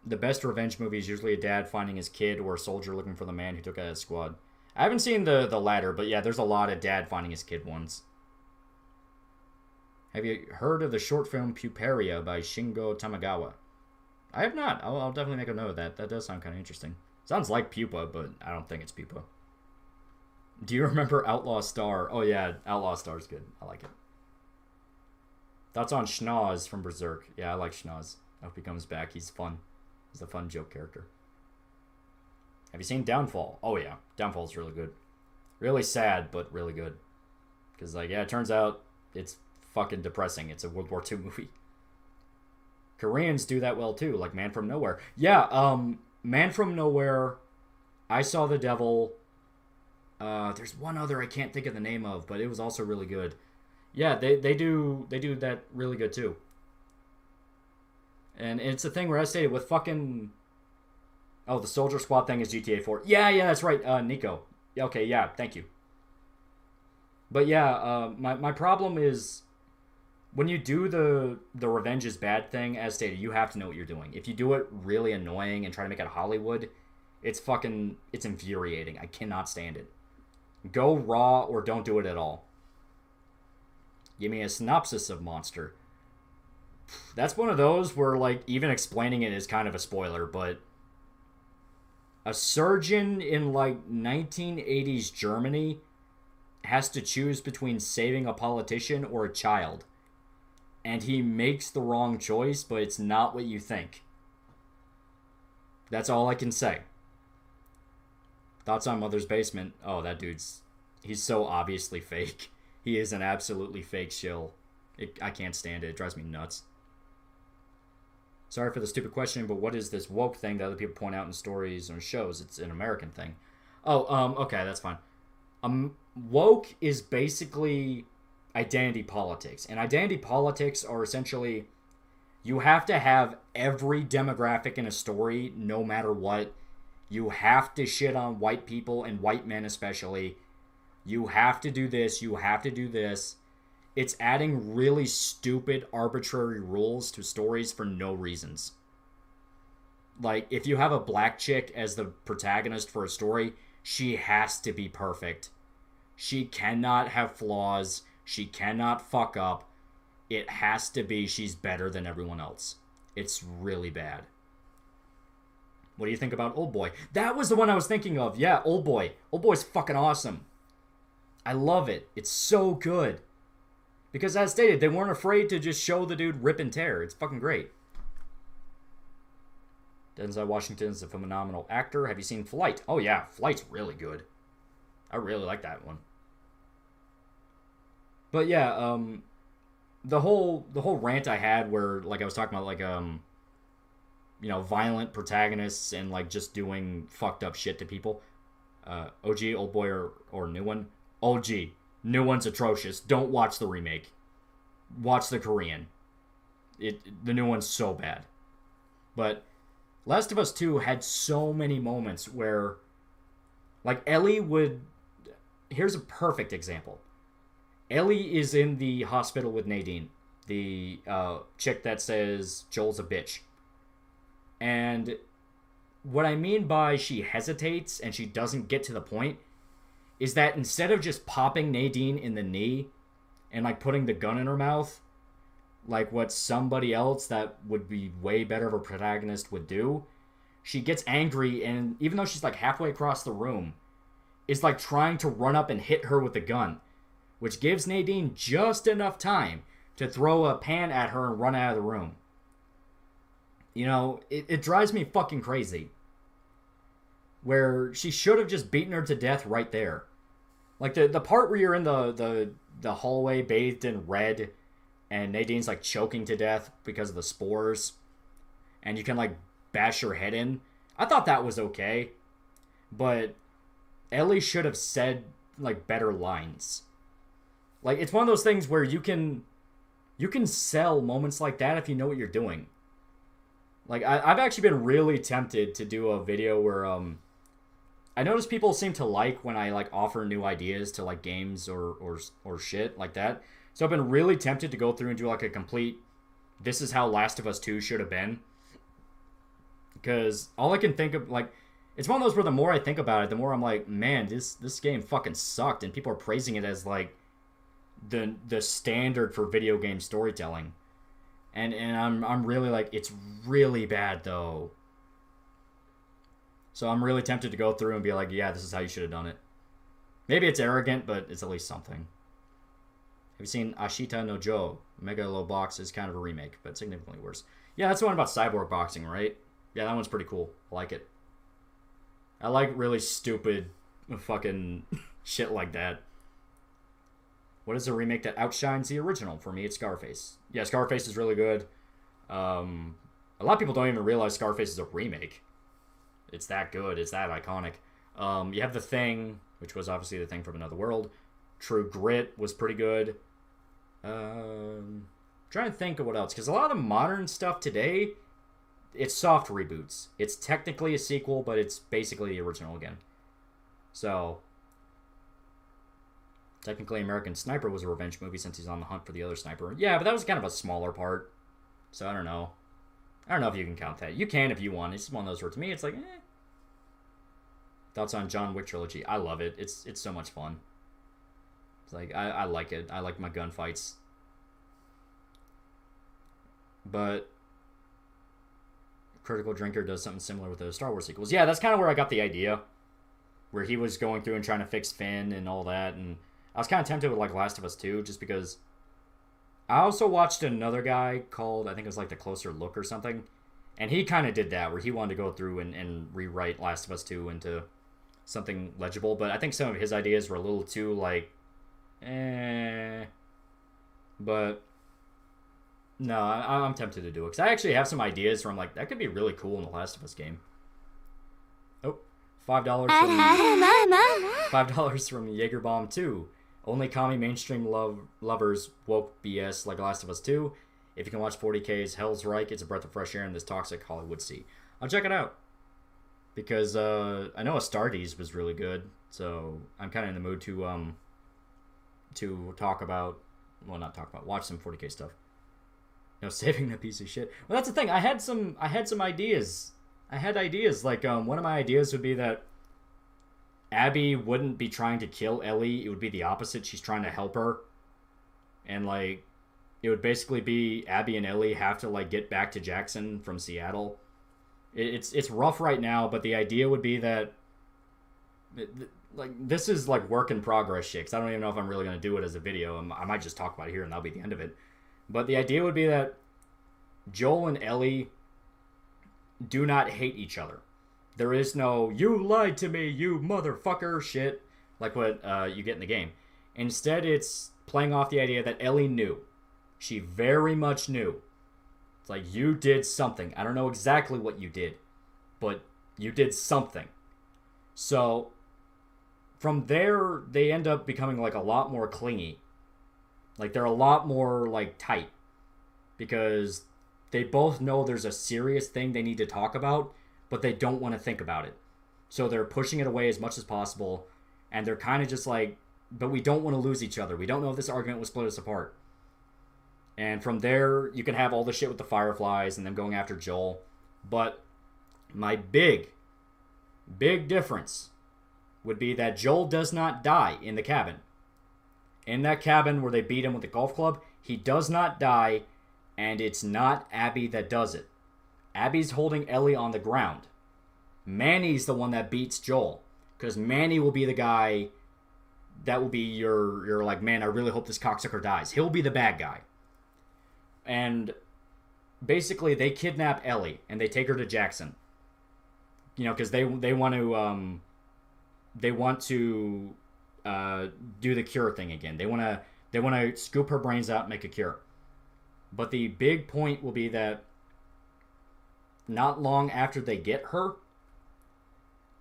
The best revenge movie is usually a dad finding his kid or a soldier looking for the man who took out his squad. I haven't seen the latter, but yeah, there's a lot of dad finding his kid ones. Have you heard of the short film Puparia by Shingo Tamagawa? I have not. I'll definitely make a note of that. That does sound kind of interesting. Sounds like Pupa, but I don't think it's Pupa. Do you remember Outlaw Star? Oh yeah, Outlaw Star's good. I like it. Thoughts on Schnoz from Berserk? Yeah, I like Schnoz. I hope he comes back. He's fun. He's a fun joke character. Have you seen Downfall? Oh yeah, Downfall's really good. Really sad, but really good. Because like, yeah, it turns out it's fucking depressing. It's a World War II movie. Koreans do that well too, like Man from Nowhere. Yeah, Man from Nowhere, I Saw the Devil. There's one other I can't think of the name of, but it was also really good. Yeah, they do that really good too. And it's a thing where I stated with fucking oh, the Soldier Squad thing is GTA 4. Yeah, that's right. Nico. Yeah, okay, yeah, thank you. But yeah, my problem is when you do the revenge is bad thing, as stated, you have to know what you're doing. If you do it really annoying and try to make it Hollywood, it's infuriating. I cannot stand it. Go raw or don't do it at all. Give me a synopsis of Monster. That's one of those where like even explaining it is kind of a spoiler, but a surgeon in like 1980s Germany has to choose between saving a politician or a child. And he makes the wrong choice, but it's not what you think. That's all I can say. Thoughts on Mother's Basement? Oh, he's so obviously fake. He is an absolutely fake shill. I can't stand it. It drives me nuts. Sorry for the stupid question, but what is this woke thing that other people point out in stories or shows? It's an American thing. Oh, okay, that's fine. Woke is basically identity politics. And identity politics are essentially you have to have every demographic in a story, no matter what. You have to shit on white people and white men especially. You have to do this, you have to do this. It's adding really stupid, arbitrary rules to stories for no reasons. Like, if you have a black chick as the protagonist for a story, she has to be perfect. She cannot have flaws. She cannot fuck up. It has to be she's better than everyone else. It's really bad. What do you think about Oldboy? That was the one I was thinking of. Yeah, Oldboy. Oldboy's fucking awesome. I love it. It's so good. Because as stated, they weren't afraid to just show the dude rip and tear. It's fucking great. Denzel Washington is a phenomenal actor. Have you seen Flight? Oh yeah, Flight's really good. I really like that one. But yeah, the whole rant I had where like I was talking about like violent protagonists and like just doing fucked up shit to people. OG, Old Boy, or new one. OG, new one's atrocious. Don't watch the remake. Watch the Korean. The new one's so bad. But Last of Us 2 had so many moments where like Ellie would. Here's a perfect example. Ellie is in the hospital with Nadine, the chick that says Joel's a bitch. And what I mean by she hesitates and she doesn't get to the point is that instead of just popping Nadine in the knee and like putting the gun in her mouth, like what somebody else that would be way better of a protagonist would do, she gets angry and even though she's like halfway across the room, is like trying to run up and hit her with the gun, which gives Nadine just enough time to throw a pan at her and run out of the room. You know, it drives me fucking crazy. Where she should have just beaten her to death right there. Like the part where you're in the hallway bathed in red and Nadine's like choking to death because of the spores and you can like bash her head in. I thought that was okay. But Ellie should have said like better lines. Like it's one of those things where you can sell moments like that if you know what you're doing. Like I've actually been really tempted to do a video where I notice people seem to like when I like offer new ideas to like games or shit like that. So I've been really tempted to go through and do like a complete this is how Last of Us 2 should have been. Because all I can think of like it's one of those where the more I think about it, the more I'm like, man, this game fucking sucked and people are praising it as like the standard for video game storytelling. And I'm really like, it's really bad though. So I'm really tempted to go through and be like, yeah, this is how you should have done it. Maybe it's arrogant, but it's at least something. Have you seen Ashita no Joe? Megalobox is kind of a remake, but significantly worse. Yeah, that's the one about cyborg boxing, right? Yeah, that one's pretty cool. I like it. I like really stupid fucking shit like that. What is a remake that outshines the original? For me, it's Scarface. Yeah, Scarface is really good. A lot of people don't even realize Scarface is a remake. It's that good. It's that iconic. You have The Thing, which was obviously The Thing from Another World. True Grit was pretty good. Trying to think of what else, because a lot of the modern stuff today, it's soft reboots. It's technically a sequel, but it's basically the original again. So, technically American Sniper was a revenge movie since he's on the hunt for the other sniper. Yeah, but that was kind of a smaller part. So I don't know. I don't know if you can count that. You can if you want. It's just one of those where to me it's like, eh. Thoughts on John Wick trilogy? I love it. It's so much fun. It's like I like it. I like my gunfights. But Critical Drinker does something similar with the Star Wars sequels. Yeah, that's kind of where I got the idea. Where he was going through and trying to fix Finn and all that. And I was kind of tempted with like Last of Us 2 just because I also watched another guy called, I think it was like The Closer Look or something. And he kind of did that where he wanted to go through and rewrite Last of Us 2 into something legible. But I think some of his ideas were a little too like, But no, I'm tempted to do it. Because I actually have some ideas where I'm like, that could be really cool in the Last of Us game. Oh, $5 from Jaeger Bomb 2. Only commie mainstream lovers woke BS like Last of Us 2. If you can watch 40K's Hell's Reich, it's a breath of fresh air in this toxic Hollywood sea. I'll check it out. Because I know Astartes was really good. So I'm kind of in the mood to talk about, well, not talk about, watch some 40K stuff. You know, saving that piece of shit. Well, that's the thing. I had some ideas. I had ideas. Like, one of my ideas would be that Abby wouldn't be trying to kill Ellie. It would be the opposite. She's trying to help her. And, like, it would basically be Abby and Ellie have to, like, get back to Jackson from Seattle. It's rough right now, but the idea would be that, like, this is, like, work in progress shit, because I don't even know if I'm really going to do it as a video. I might just talk about it here, and that'll be the end of it. But the idea would be that Joel and Ellie do not hate each other. There is no, you lied to me, you motherfucker shit, like what you get in the game. Instead, it's playing off the idea that Ellie knew. She very much knew. It's like, you did something. I don't know exactly what you did, but you did something. So, from there, they end up becoming, like, a lot more clingy. Like, they're a lot more, like, tight. Because they both know there's a serious thing they need to talk about, but they don't want to think about it. So they're pushing it away as much as possible, and they're kind of just like, but we don't want to lose each other. We don't know if this argument will split us apart. And from there, you can have all the shit with the Fireflies and them going after Joel. But my big difference would be that Joel does not die in the cabin. In that cabin where they beat him with the golf club, he does not die, and it's not Abby that does it. Abby's holding Ellie on the ground. Manny's the one that beats Joel, because Manny will be the guy that will be your like, man, I really hope this cocksucker dies. He'll be the bad guy. And basically they kidnap Ellie and they take her to Jackson. You know, because they want to do the cure thing again. They want to scoop her brains out and make a cure. But the big point will be that not long after they get her,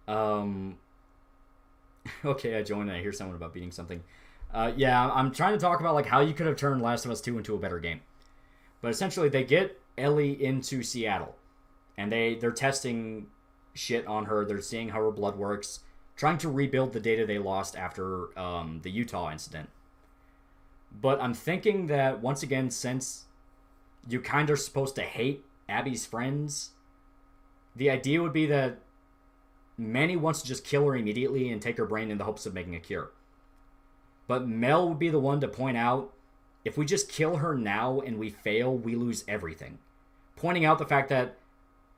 okay, I joined and I hear someone about beating something. Yeah, I'm trying to talk about like how you could have turned Last of Us 2 into a better game. But essentially, they get Ellie into Seattle, and they're testing shit on her. They're seeing how her blood works, trying to rebuild the data they lost after the Utah incident. But I'm thinking that, once again, since you kind of are supposed to hate Abby's friends, the idea would be that Manny wants to just kill her immediately and take her brain in the hopes of making a cure. But Mel would be the one to point out, if we just kill her now and we fail, we lose everything. Pointing out the fact that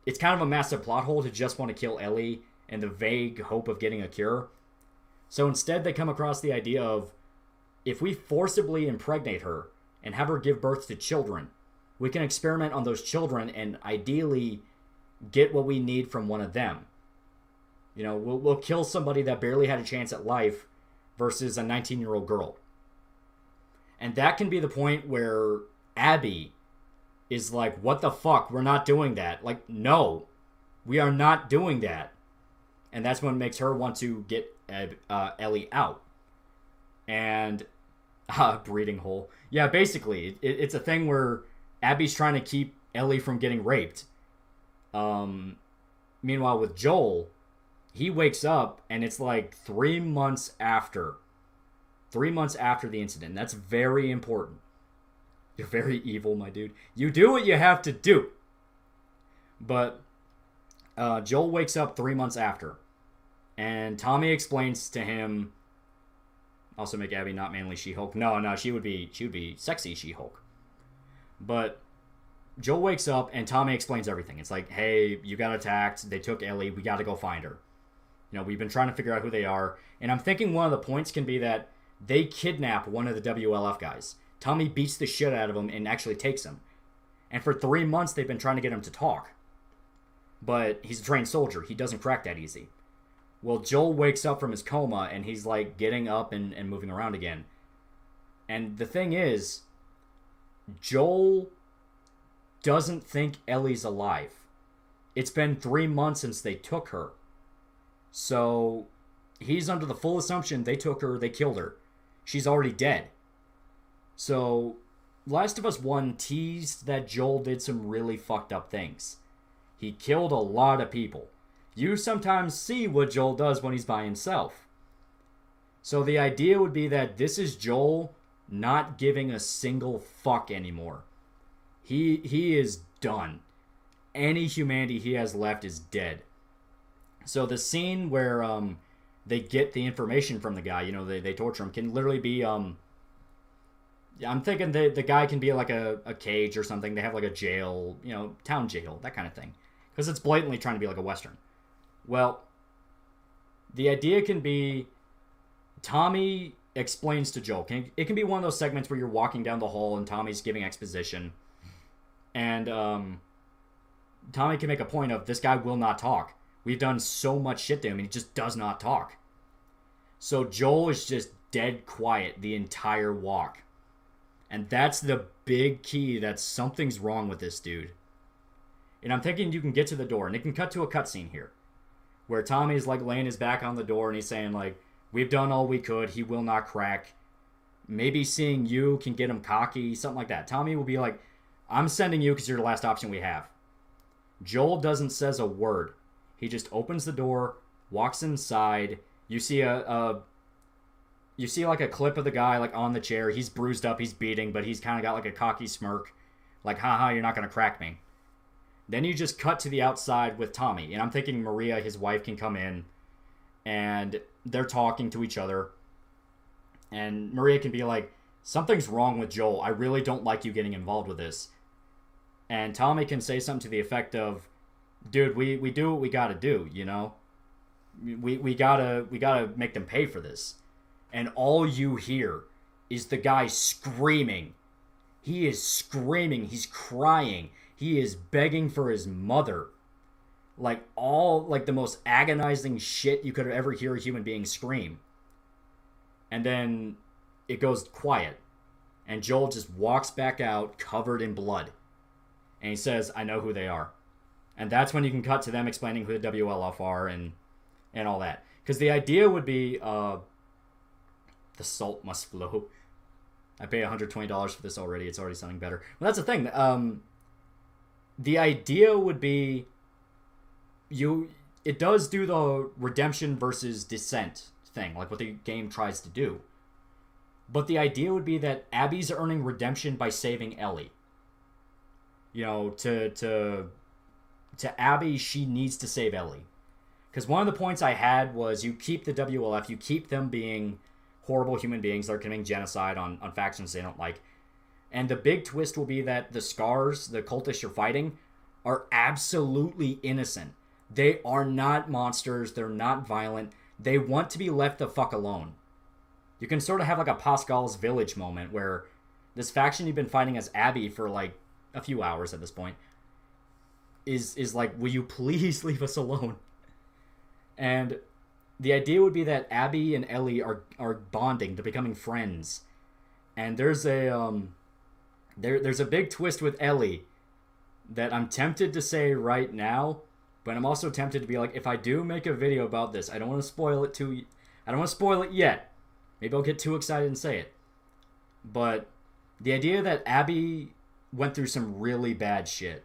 it's kind of a massive plot hole to just want to kill Ellie in the vague hope of getting a cure. So instead they come across the idea of, if we forcibly impregnate her and have her give birth to children, we can experiment on those children and ideally get what we need from one of them. You know, we'll kill somebody that barely had a chance at life versus a 19-year-old girl. And that can be the point where Abby is like, what the fuck? We're not doing that. Like, no, we are not doing that. And that's what makes her want to get Ellie out. And Breeding hole. Yeah, basically, it's a thing where Abby's trying to keep Ellie from getting raped. Um, Meanwhile, with Joel, he wakes up and it's like 3 months after. 3 months after the incident. That's very important. You're very evil, my dude. You do what you have to do. But Joel wakes up 3 months after. And Tommy explains to him. Also make Abby not manly She-Hulk. No, she would be sexy She-Hulk. But Joel wakes up and Tommy explains everything. It's like, hey, you got attacked. They took Ellie. We got to go find her. You know, we've been trying to figure out who they are. And I'm thinking one of the points can be that they kidnap one of the WLF guys. Tommy beats the shit out of him and actually takes him. And for 3 months, they've been trying to get him to talk. But he's a trained soldier. He doesn't crack that easy. Well, Joel wakes up from his coma and he's like getting up and moving around again. And the thing is, Joel doesn't think Ellie's alive. It's been 3 months since they took her. So he's under the full assumption they took her, they killed her. She's already dead. So Last of Us 1 teased that Joel did some really fucked up things. He killed a lot of people. You sometimes see what Joel does when he's by himself. So the idea would be that this is Joel not giving a single fuck anymore. He is done. Any humanity he has left is dead. So the scene where they get the information from the guy, you know, they torture him, can literally be I'm thinking the guy can be like a cage or something. They have like a jail, you know, town jail, that kind of thing. Because it's blatantly trying to be like a Western. Well, the idea can be Tommy explains to Joel. It can be one of those segments where you're walking down the hall and Tommy's giving exposition. And Tommy can make a point of, this guy will not talk. We've done so much shit to him and he just does not talk. So Joel is just dead quiet the entire walk. And that's the big key that something's wrong with this dude. And I'm thinking you can get to the door, and it can cut to a cutscene here, where Tommy's like laying his back on the door, and he's saying like, we've done all we could, he will not crack. Maybe seeing you can get him cocky, something like that. Tommy will be like, I'm sending you because you're the last option we have. Joel doesn't says a word. He just opens the door, walks inside. You see you see like a clip of the guy like on the chair. He's bruised up, he's beating, but he's kind of got like a cocky smirk. Like, haha, you're not going to crack me. Then you just cut to the outside with Tommy. And I'm thinking Maria, his wife, can come in. And they're talking to each other. And Maria can be like, something's wrong with Joel. I really don't like you getting involved with this. And Tommy can say something to the effect of, dude, we do what we gotta do, you know? We gotta make them pay for this. And all you hear is the guy screaming. He is screaming. He's crying. He is begging for his mother. Like the most agonizing shit you could ever hear a human being scream. And then it goes quiet. And Joel just walks back out covered in blood. And he says, I know who they are. And that's when you can cut to them explaining who the WLF are and all that. Because the idea would be, the salt must flow. I pay $120 for this already. It's already sounding better. Well, that's the thing. The idea would be, it does do the redemption versus dissent thing, like what the game tries to do. But the idea would be that Abby's earning redemption by saving Ellie. You know, to Abby, she needs to save Ellie. Because one of the points I had was you keep the WLF, you keep them being horrible human beings that are committing genocide on factions they don't like. And the big twist will be that the Scars, the cultists you're fighting, are absolutely innocent. They are not monsters. They're not violent. They want to be left the fuck alone. You can sort of have like a Pascal's Village moment where this faction you've been fighting as Abby for like a few hours at this point is like, will you please leave us alone? And the idea would be that Abby and Ellie are bonding. They're becoming friends. And there's a there's a big twist with Ellie that I'm tempted to say right now, but I'm also tempted to be like, if I do make a video about this, I don't want to spoil it I don't want to spoil it yet. Maybe I'll get too excited and say it. But the idea that Abby went through some really bad shit.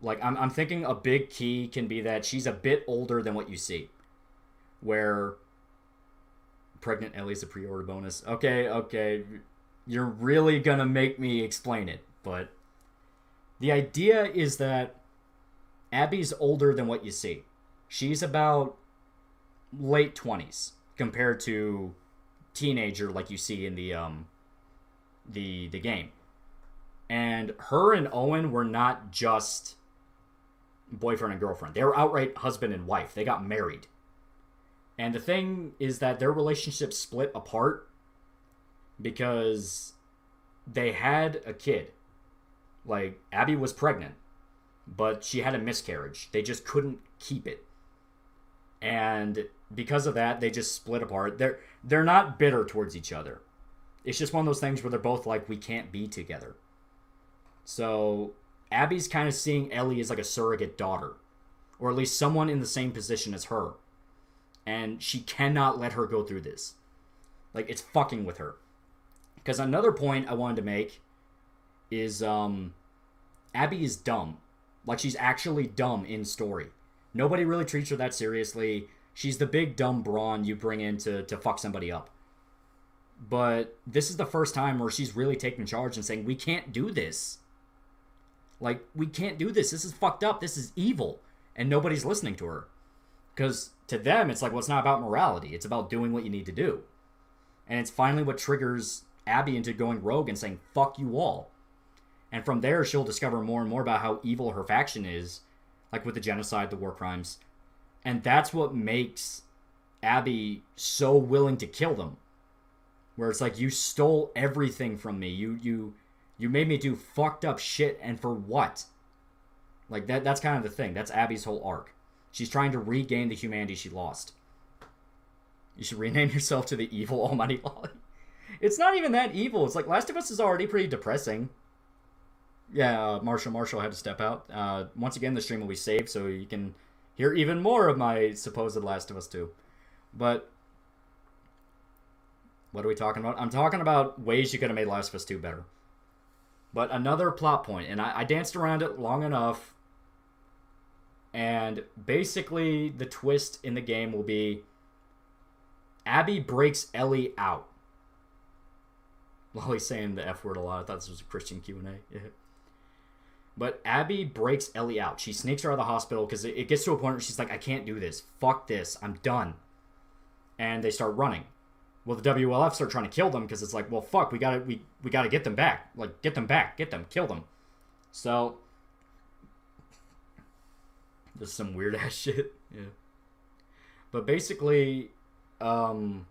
Like, I'm thinking a big key can be that she's a bit older than what you see. Where pregnant Ellie's a pre-order bonus. Okay. You're really gonna make me explain it. But the idea is that Abby's older than what you see. She's about late 20s compared to teenager like you see in the game. And her and Owen were not just boyfriend and girlfriend. They were outright husband and wife. They got married. And the thing is that their relationship split apart because they had a kid. Like, Abby was pregnant, but she had a miscarriage. They just couldn't keep it. And because of that, they just split apart. They're not bitter towards each other. It's just one of those things where they're both like, we can't be together. So Abby's kind of seeing Ellie as like a surrogate daughter, or at least someone in the same position as her. And she cannot let her go through this. Like, it's fucking with her. Because another point I wanted to make is Abby is dumb. Like, she's actually dumb in story. Nobody really treats her that seriously. She's the big dumb brawn you bring in to fuck somebody up. But this is the first time where she's really taking charge and saying, we can't do this. Like, we can't do this. This is fucked up. This is evil. And nobody's listening to her. Because to them, it's like, well, it's not about morality. It's about doing what you need to do. And it's finally what triggers Abby into going rogue and saying, fuck you all. And from there, she'll discover more and more about how evil her faction is. Like with the genocide, the war crimes. And that's what makes Abby so willing to kill them. Where it's like, you stole everything from me. You made me do fucked up shit, and for what? Like, that's kind of the thing. That's Abby's whole arc. She's trying to regain the humanity she lost. You should rename yourself to the evil almighty Lolly. It's not even that evil. It's like, Last of Us is already pretty depressing. Yeah, Marshall had to step out. Once again, the stream will be saved, so you can hear even more of my supposed Last of Us 2. But what are we talking about? I'm talking about ways you could have made Last of Us 2 better. But another plot point, and I danced around it long enough, and basically the twist in the game will be Abby breaks Ellie out. Lolly's saying the F word a lot. I thought this was a Christian Q&A. Yeah. But Abby breaks Ellie out. She sneaks her out of the hospital because it gets to a point where she's like, I can't do this. Fuck this. I'm done. And they start running. Well, the WLF start trying to kill them because it's like, well, fuck, we gotta get them back. Like, get them back. Get them. Kill them. So, this is some weird ass shit. Yeah. But basically, I'm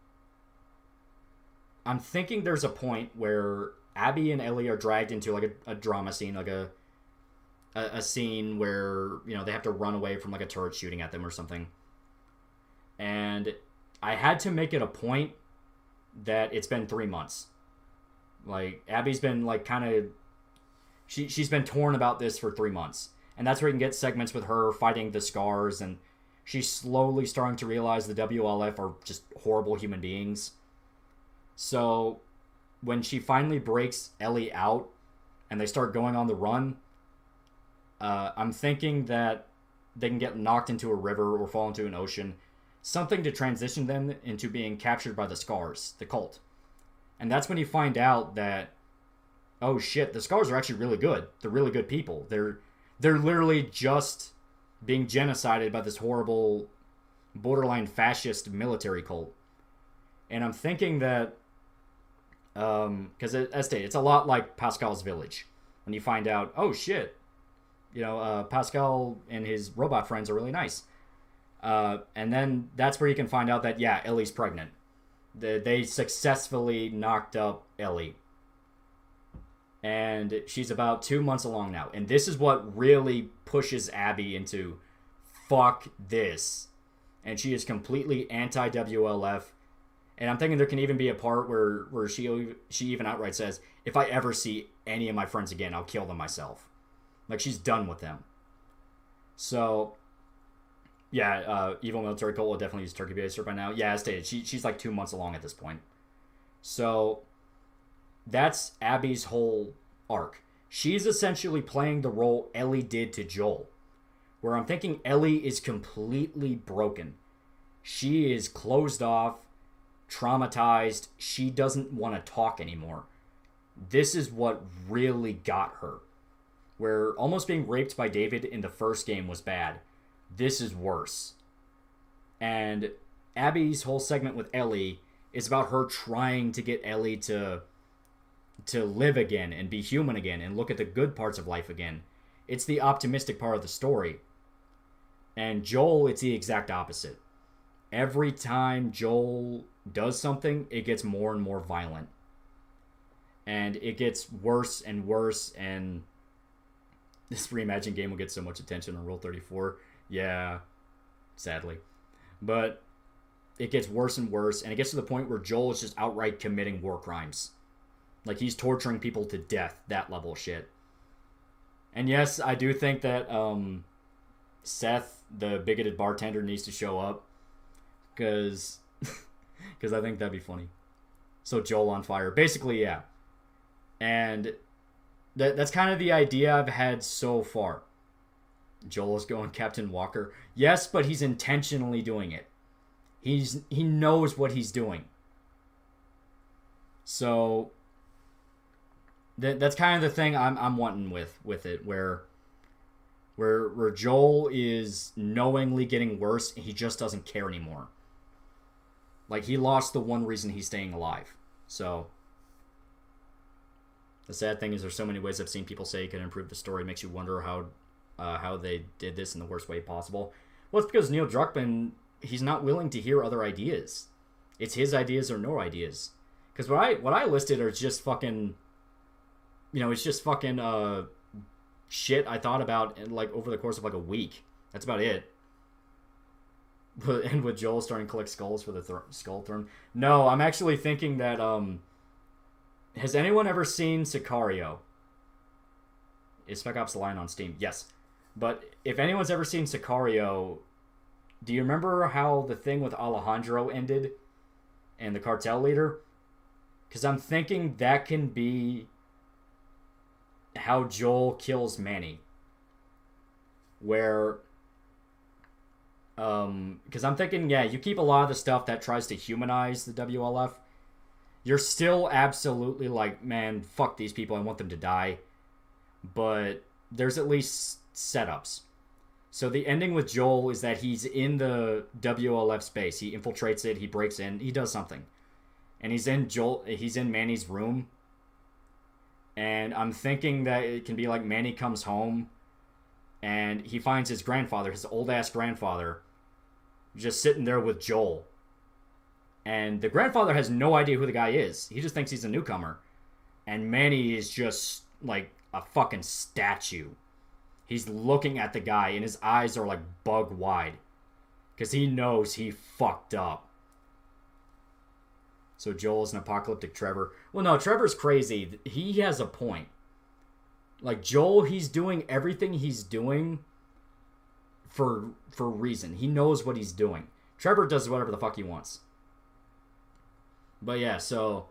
thinking there's a point where Abby and Ellie are dragged into like a drama scene, like a scene where, you know, they have to run away from like a turret shooting at them or something. And I had to make it a point that it's been 3 months. Like, Abby's been like kind of, she's been torn about this for 3 months. And that's where you can get segments with her fighting the scars, and she's slowly starting to realize the WLF are just horrible human beings. So when she finally breaks Ellie out and they start going on the run, I'm thinking that they can get knocked into a river or fall into an ocean. Something to transition them into being captured by the Scars, the cult. And that's when you find out that, oh shit, the Scars are actually really good. They're really good people. They're literally just being genocided by this horrible, borderline fascist military cult. And I'm thinking that, because as stated, it's a lot like Pascal's village. When you find out, oh shit, you know, Pascal and his robot friends are really nice. And then that's where you can find out that, yeah, Ellie's pregnant. They successfully knocked up Ellie. And she's about 2 months along now. And this is what really pushes Abby into, fuck this. And she is completely anti-WLF. And I'm thinking there can even be a part where she even outright says, if I ever see any of my friends again, I'll kill them myself. Like, she's done with them. So, yeah, Evil Military Cult will definitely use Turkey Baster by now. Yeah, as stated, she's like 2 months along at this point. So, that's Abby's whole arc. She's essentially playing the role Ellie did to Joel, where I'm thinking Ellie is completely broken. She is closed off, traumatized. She doesn't want to talk anymore. This is what really got her. Where almost being raped by David in the first game was bad. This is worse. And Abby's whole segment with Ellie is about her trying to get Ellie to live again and be human again and look at the good parts of life again. It's the optimistic part of the story. And Joel, it's the exact opposite. Every time Joel does something, it gets more and more violent. And it gets worse and worse, and this reimagined game will get so much attention on Rule 34. Yeah, sadly. But it gets worse and worse, and it gets to the point where Joel is just outright committing war crimes. Like, he's torturing people to death, that level of shit. And yes, I do think that Seth, the bigoted bartender, needs to show up. Because I think that'd be funny. So Joel on fire. Basically, yeah. And that's kind of the idea I've had so far. Joel is going Captain Walker. Yes, but he's intentionally doing it. He knows what he's doing. So that's kind of the thing I'm wanting with it, where Joel is knowingly getting worse and he just doesn't care anymore. Like, he lost the one reason he's staying alive. So the sad thing is there's so many ways I've seen people say it can improve the story. It makes you wonder how they did this in the worst way possible. Well, it's because Neil Druckmann, he's not willing to hear other ideas. It's his ideas or no ideas. Because what I listed are just fucking, it's just fucking shit I thought about like over the course of like a week. That's about it. And with Joel starting to collect skulls for the Skull Throne. No, I'm actually thinking that has anyone ever seen Sicario? Is Spec Ops: The Line on Steam? Yes. But if anyone's ever seen Sicario, do you remember how the thing with Alejandro ended and the cartel leader? Because I'm thinking that can be how Joel kills Manny. Where because I'm thinking, yeah, you keep a lot of the stuff that tries to humanize the WLF. You're still absolutely like, man, fuck these people, I want them to die. But there's at least setups. So the ending with Joel is that he's in the WLF space. He infiltrates it, he breaks in, he does something. And he's in Manny's room. And I'm thinking that it can be like Manny comes home and he finds his grandfather, his old-ass grandfather, just sitting there with Joel. And the grandfather has no idea who the guy is. He just thinks he's a newcomer. And Manny is just like a fucking statue. He's looking at the guy and his eyes are like bug wide. Because he knows he fucked up. So Joel is an apocalyptic Trevor. Well, no, Trevor's crazy. He has a point. Like, Joel, he's doing everything he's doing for reason. He knows what he's doing. Trevor does whatever the fuck he wants. But yeah, so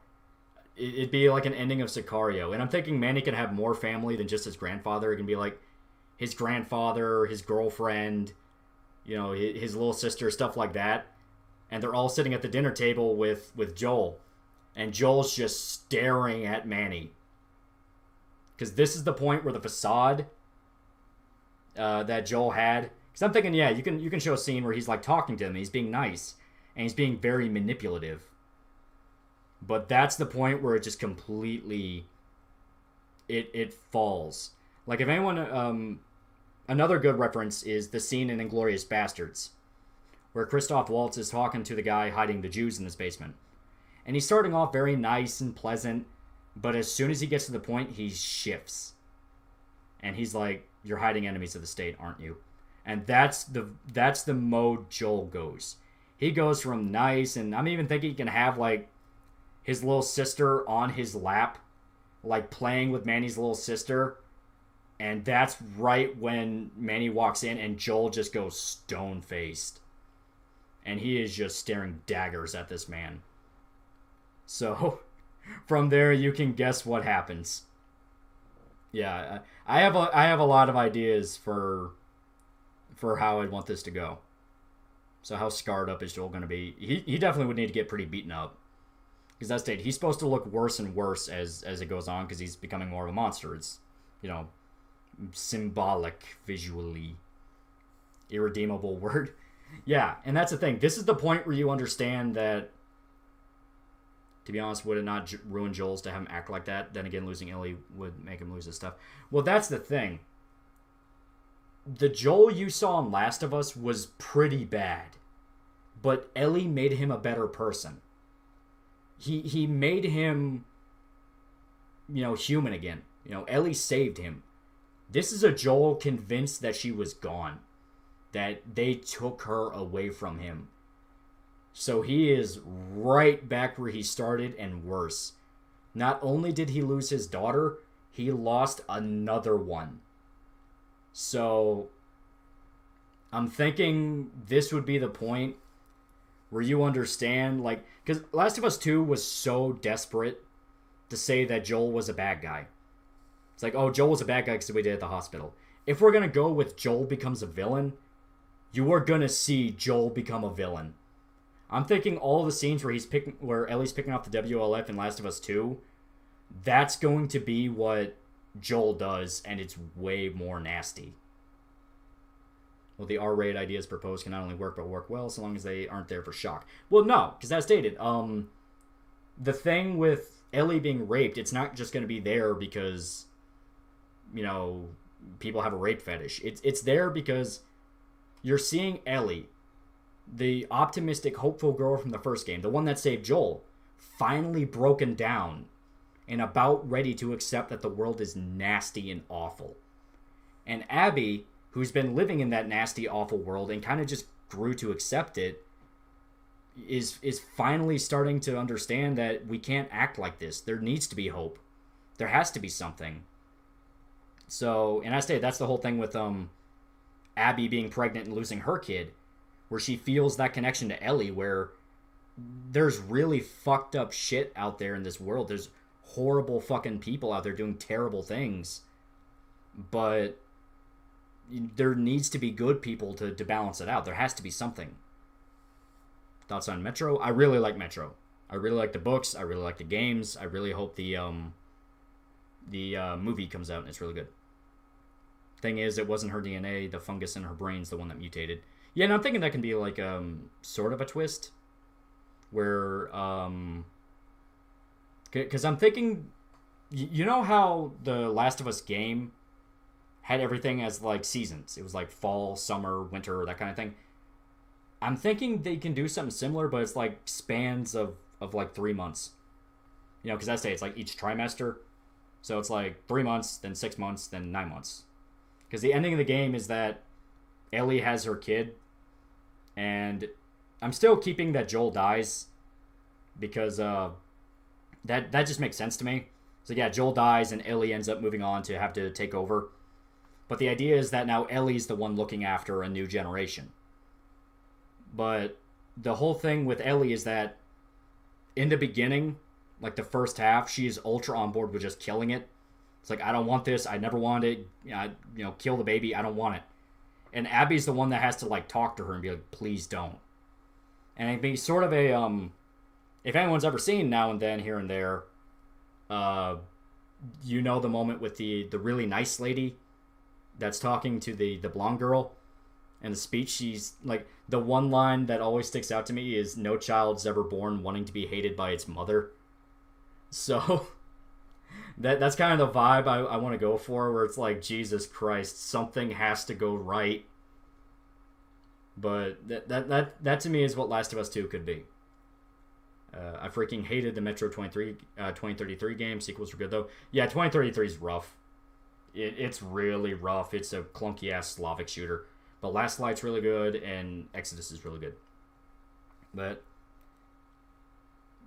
it'd be like an ending of Sicario. And I'm thinking Manny can have more family than just his grandfather. It can be like his grandfather, his girlfriend, his little sister, stuff like that. And they're all sitting at the dinner table with Joel. And Joel's just staring at Manny. Because this is the point where the facade that Joel had. Because I'm thinking, yeah, you can show a scene where he's like talking to him. And he's being nice. And he's being very manipulative. But that's the point where it just completely... It falls. Like, if anyone... another good reference is the scene in Inglourious Bastards, where Christoph Waltz is talking to the guy hiding the Jews in his basement. And he's starting off very nice and pleasant, but as soon as he gets to the point, he shifts. And he's like, you're hiding enemies of the state, aren't you? And that's the mode Joel goes. He goes from nice, and I'm even thinking he can have, like, his little sister on his lap, like, playing with Manny's little sister. And that's right when Manny walks in, and Joel just goes stone-faced. And he is just staring daggers at this man. So, From there, you can guess what happens. Yeah, I have a lot of ideas for how I'd want this to go. So how scarred up is Joel going to be? He definitely would need to get pretty beaten up. Because that's it. He's supposed to look worse and worse as it goes on because he's becoming more of a monster. It's, symbolic visually. Irredeemable word. Yeah, and that's the thing. This is the point where you understand that, to be honest, would it not ruin Joel's to have him act like that? Then again, losing Ellie would make him lose his stuff. Well, that's the thing. The Joel you saw in Last of Us was pretty bad. But Ellie made him a better person. He made him, human again. Ellie saved him. This is a Joel convinced that she was gone. That they took her away from him. So he is right back where he started and worse. Not only did he lose his daughter, he lost another one. So I'm thinking this would be the point where you understand, because Last of Us 2 was so desperate to say that Joel was a bad guy. It's like, oh, Joel was a bad guy because we did at the hospital. If we're going to go with Joel becomes a villain, you are going to see Joel become a villain. I'm thinking all the scenes where Ellie's picking off the WLF in Last of Us 2, that's going to be what Joel does, and it's way more nasty. Well, the R-rated ideas proposed can not only work, but work well so long as they aren't there for shock. Well, no, because as stated, the thing with Ellie being raped, it's not just going to be there because, people have a rape fetish. It's there because you're seeing Ellie, the optimistic, hopeful girl from the first game, the one that saved Joel, finally broken down and about ready to accept that the world is nasty and awful. And Abby, who's been living in that nasty, awful world and kind of just grew to accept it, is finally starting to understand that we can't act like this. There needs to be hope. There has to be something. So, and I say that's the whole thing with Abby being pregnant and losing her kid, where she feels that connection to Ellie, where there's really fucked up shit out there in this world. There's horrible fucking people out there doing terrible things. But there needs to be good people to balance it out. There has to be something. Thoughts on Metro? I really like Metro. I really like the books. I really like the games. I really hope the movie comes out and it's really good. Thing is, it wasn't her DNA. The fungus in her brain's the one that mutated. Yeah, and I'm thinking that can be like sort of a twist. Where, because I'm thinking, you know how the Last of Us game had everything as like seasons. It was like fall, summer, winter, that kind of thing. I'm thinking they can do something similar, but it's like spans of like 3 months. Because I say it's like each trimester. So it's like 3 months, then 6 months, then 9 months. Because the ending of the game is that Ellie has her kid. And I'm still keeping that Joel dies. Because that just makes sense to me. So yeah, Joel dies and Ellie ends up moving on to have to take over. But the idea is that now Ellie's the one looking after a new generation. But the whole thing with Ellie is that in the beginning, like the first half, she is ultra on board with just killing it. It's like, I don't want this. I never wanted it. Kill the baby. I don't want it. And Abby's the one that has to like talk to her and be like, please don't. And it'd be sort of a, if anyone's ever seen Now and Then, Here and There, the moment with the really nice lady that's talking to the blonde girl. And the speech, she's like, the one line that always sticks out to me is, no child's ever born wanting to be hated by its mother. So that's kind of the vibe I want to go for, where it's like, Jesus Christ, something has to go right. But that to me is what Last of Us 2 could be. I freaking hated the Metro 2033 game. Sequels were good though. Yeah, 2033 is rough. It's really rough. It's a clunky ass Slavic shooter. But Last Light's really good, and Exodus is really good. But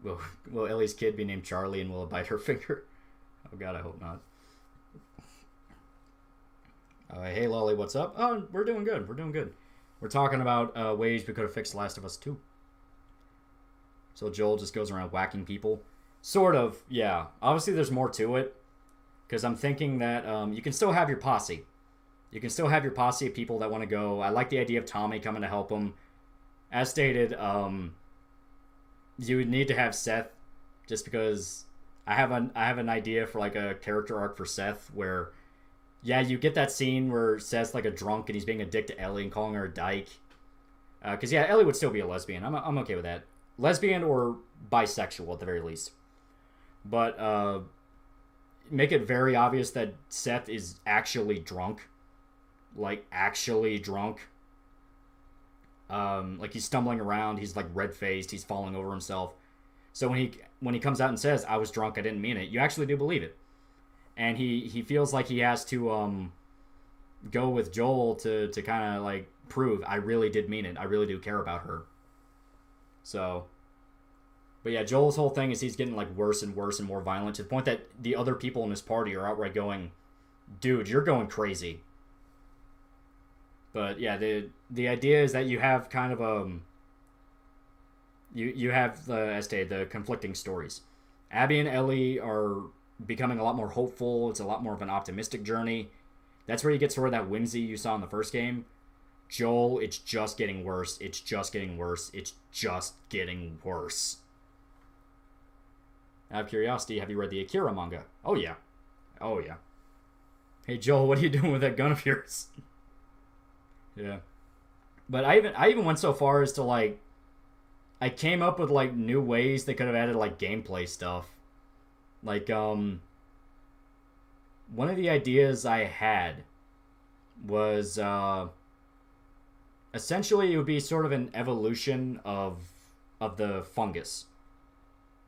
will Ellie's kid be named Charlie, and will it bite her finger? Oh God, I hope not. Hey Lolly, what's up? Oh, we're doing good. We're talking about ways we could have fixed Last of Us 2. So Joel just goes around whacking people. Sort of, yeah. Obviously, there's more to it because I'm thinking that you can still have your posse. You can still have your posse of people that want to go. I like the idea of Tommy coming to help him. As stated, you would need to have Seth, just because I have an idea for like a character arc for Seth where, yeah, you get that scene where Seth's like a drunk and he's being a dick to Ellie and calling her a dyke. Because yeah, Ellie would still be a lesbian. I'm okay with that. Lesbian or bisexual at the very least. But make it very obvious that Seth is actually drunk. Like, actually drunk. Like, he's stumbling around. He's, like, red-faced. He's falling over himself. So when he comes out and says, I was drunk, I didn't mean it, you actually do believe it. And he feels like he has to go with Joel to kind of, like, prove, I really did mean it. I really do care about her. So... But yeah, Joel's whole thing is he's getting like worse and worse and more violent to the point that the other people in his party are outright going, dude, you're going crazy. But yeah, the idea is that you have kind of you have the conflicting stories. Abby and Ellie are becoming a lot more hopeful. It's a lot more of an optimistic journey. That's where you get sort of that whimsy you saw in the first game. Joel, it's just getting worse. It's just getting worse. It's just getting worse. Out of curiosity, have you read the Akira manga? Oh, yeah. Oh, yeah. Hey, Joel, what are you doing with that gun of yours? Yeah. But I even went so far as to, like... I came up with, like, new ways they could have added, like, gameplay stuff. Like, one of the ideas I had was, essentially it would be sort of an evolution of the fungus.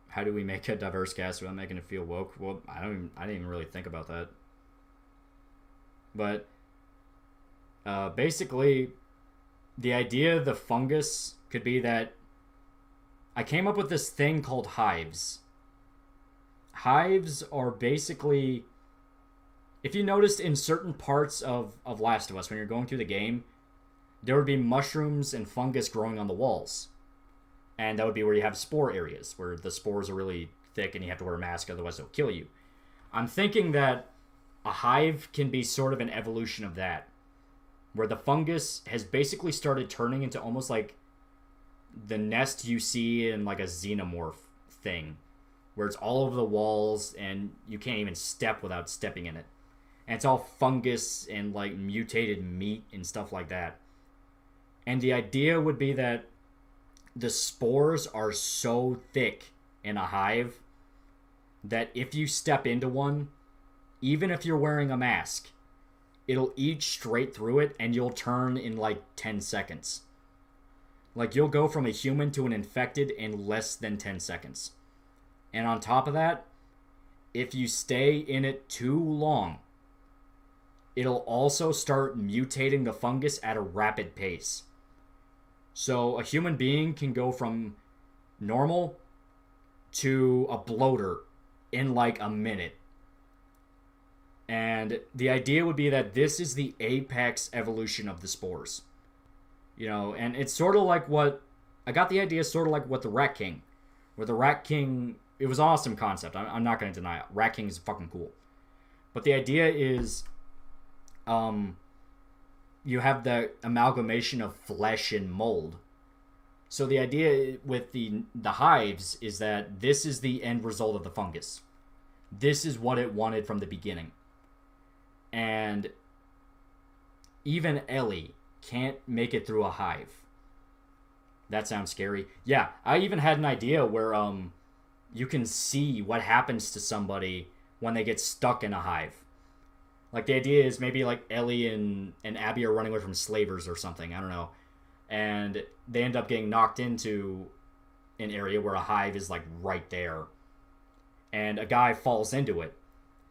How do we make a diverse cast without making it feel woke? Well, I didn't even really think about that. But basically, the idea of the fungus could be that I came up with this thing called hives. Hives are basically, if you noticed in certain parts of Last of Us, when you're going through the game, there would be mushrooms and fungus growing on the walls. And that would be where you have spore areas, where the spores are really thick and you have to wear a mask, otherwise they'll kill you. I'm thinking that a hive can be sort of an evolution of that, where the fungus has basically started turning into almost like the nest you see in like a xenomorph thing, where it's all over the walls and you can't even step without stepping in it. And it's all fungus and like mutated meat and stuff like that. And the idea would be that the spores are so thick in a hive that if you step into one, even if you're wearing a mask, it'll eat straight through it and you'll turn in like 10 seconds. Like, you'll go from a human to an infected in less than 10 seconds. And on top of that, if you stay in it too long, it'll also start mutating the fungus at a rapid pace. So a human being can go from normal to a bloater in like a minute. And the idea would be that this is the apex evolution of the spores. You know, and it's sort of like what... I got the idea sort of like what the Rat King. Where the Rat King... It was an awesome concept. I'm not going to deny it. Rat King is fucking cool. But the idea is... you have the amalgamation of flesh and mold. So the idea with the hives is that this is the end result of the fungus. This is what it wanted from the beginning. And even Ellie can't make it through a hive. That sounds scary. Yeah, I even had an idea where you can see what happens to somebody when they get stuck in a hive. Like, the idea is maybe, like, Ellie and Abby are running away from slavers or something. I don't know. And they end up getting knocked into an area where a hive is, like, right there. And a guy falls into it.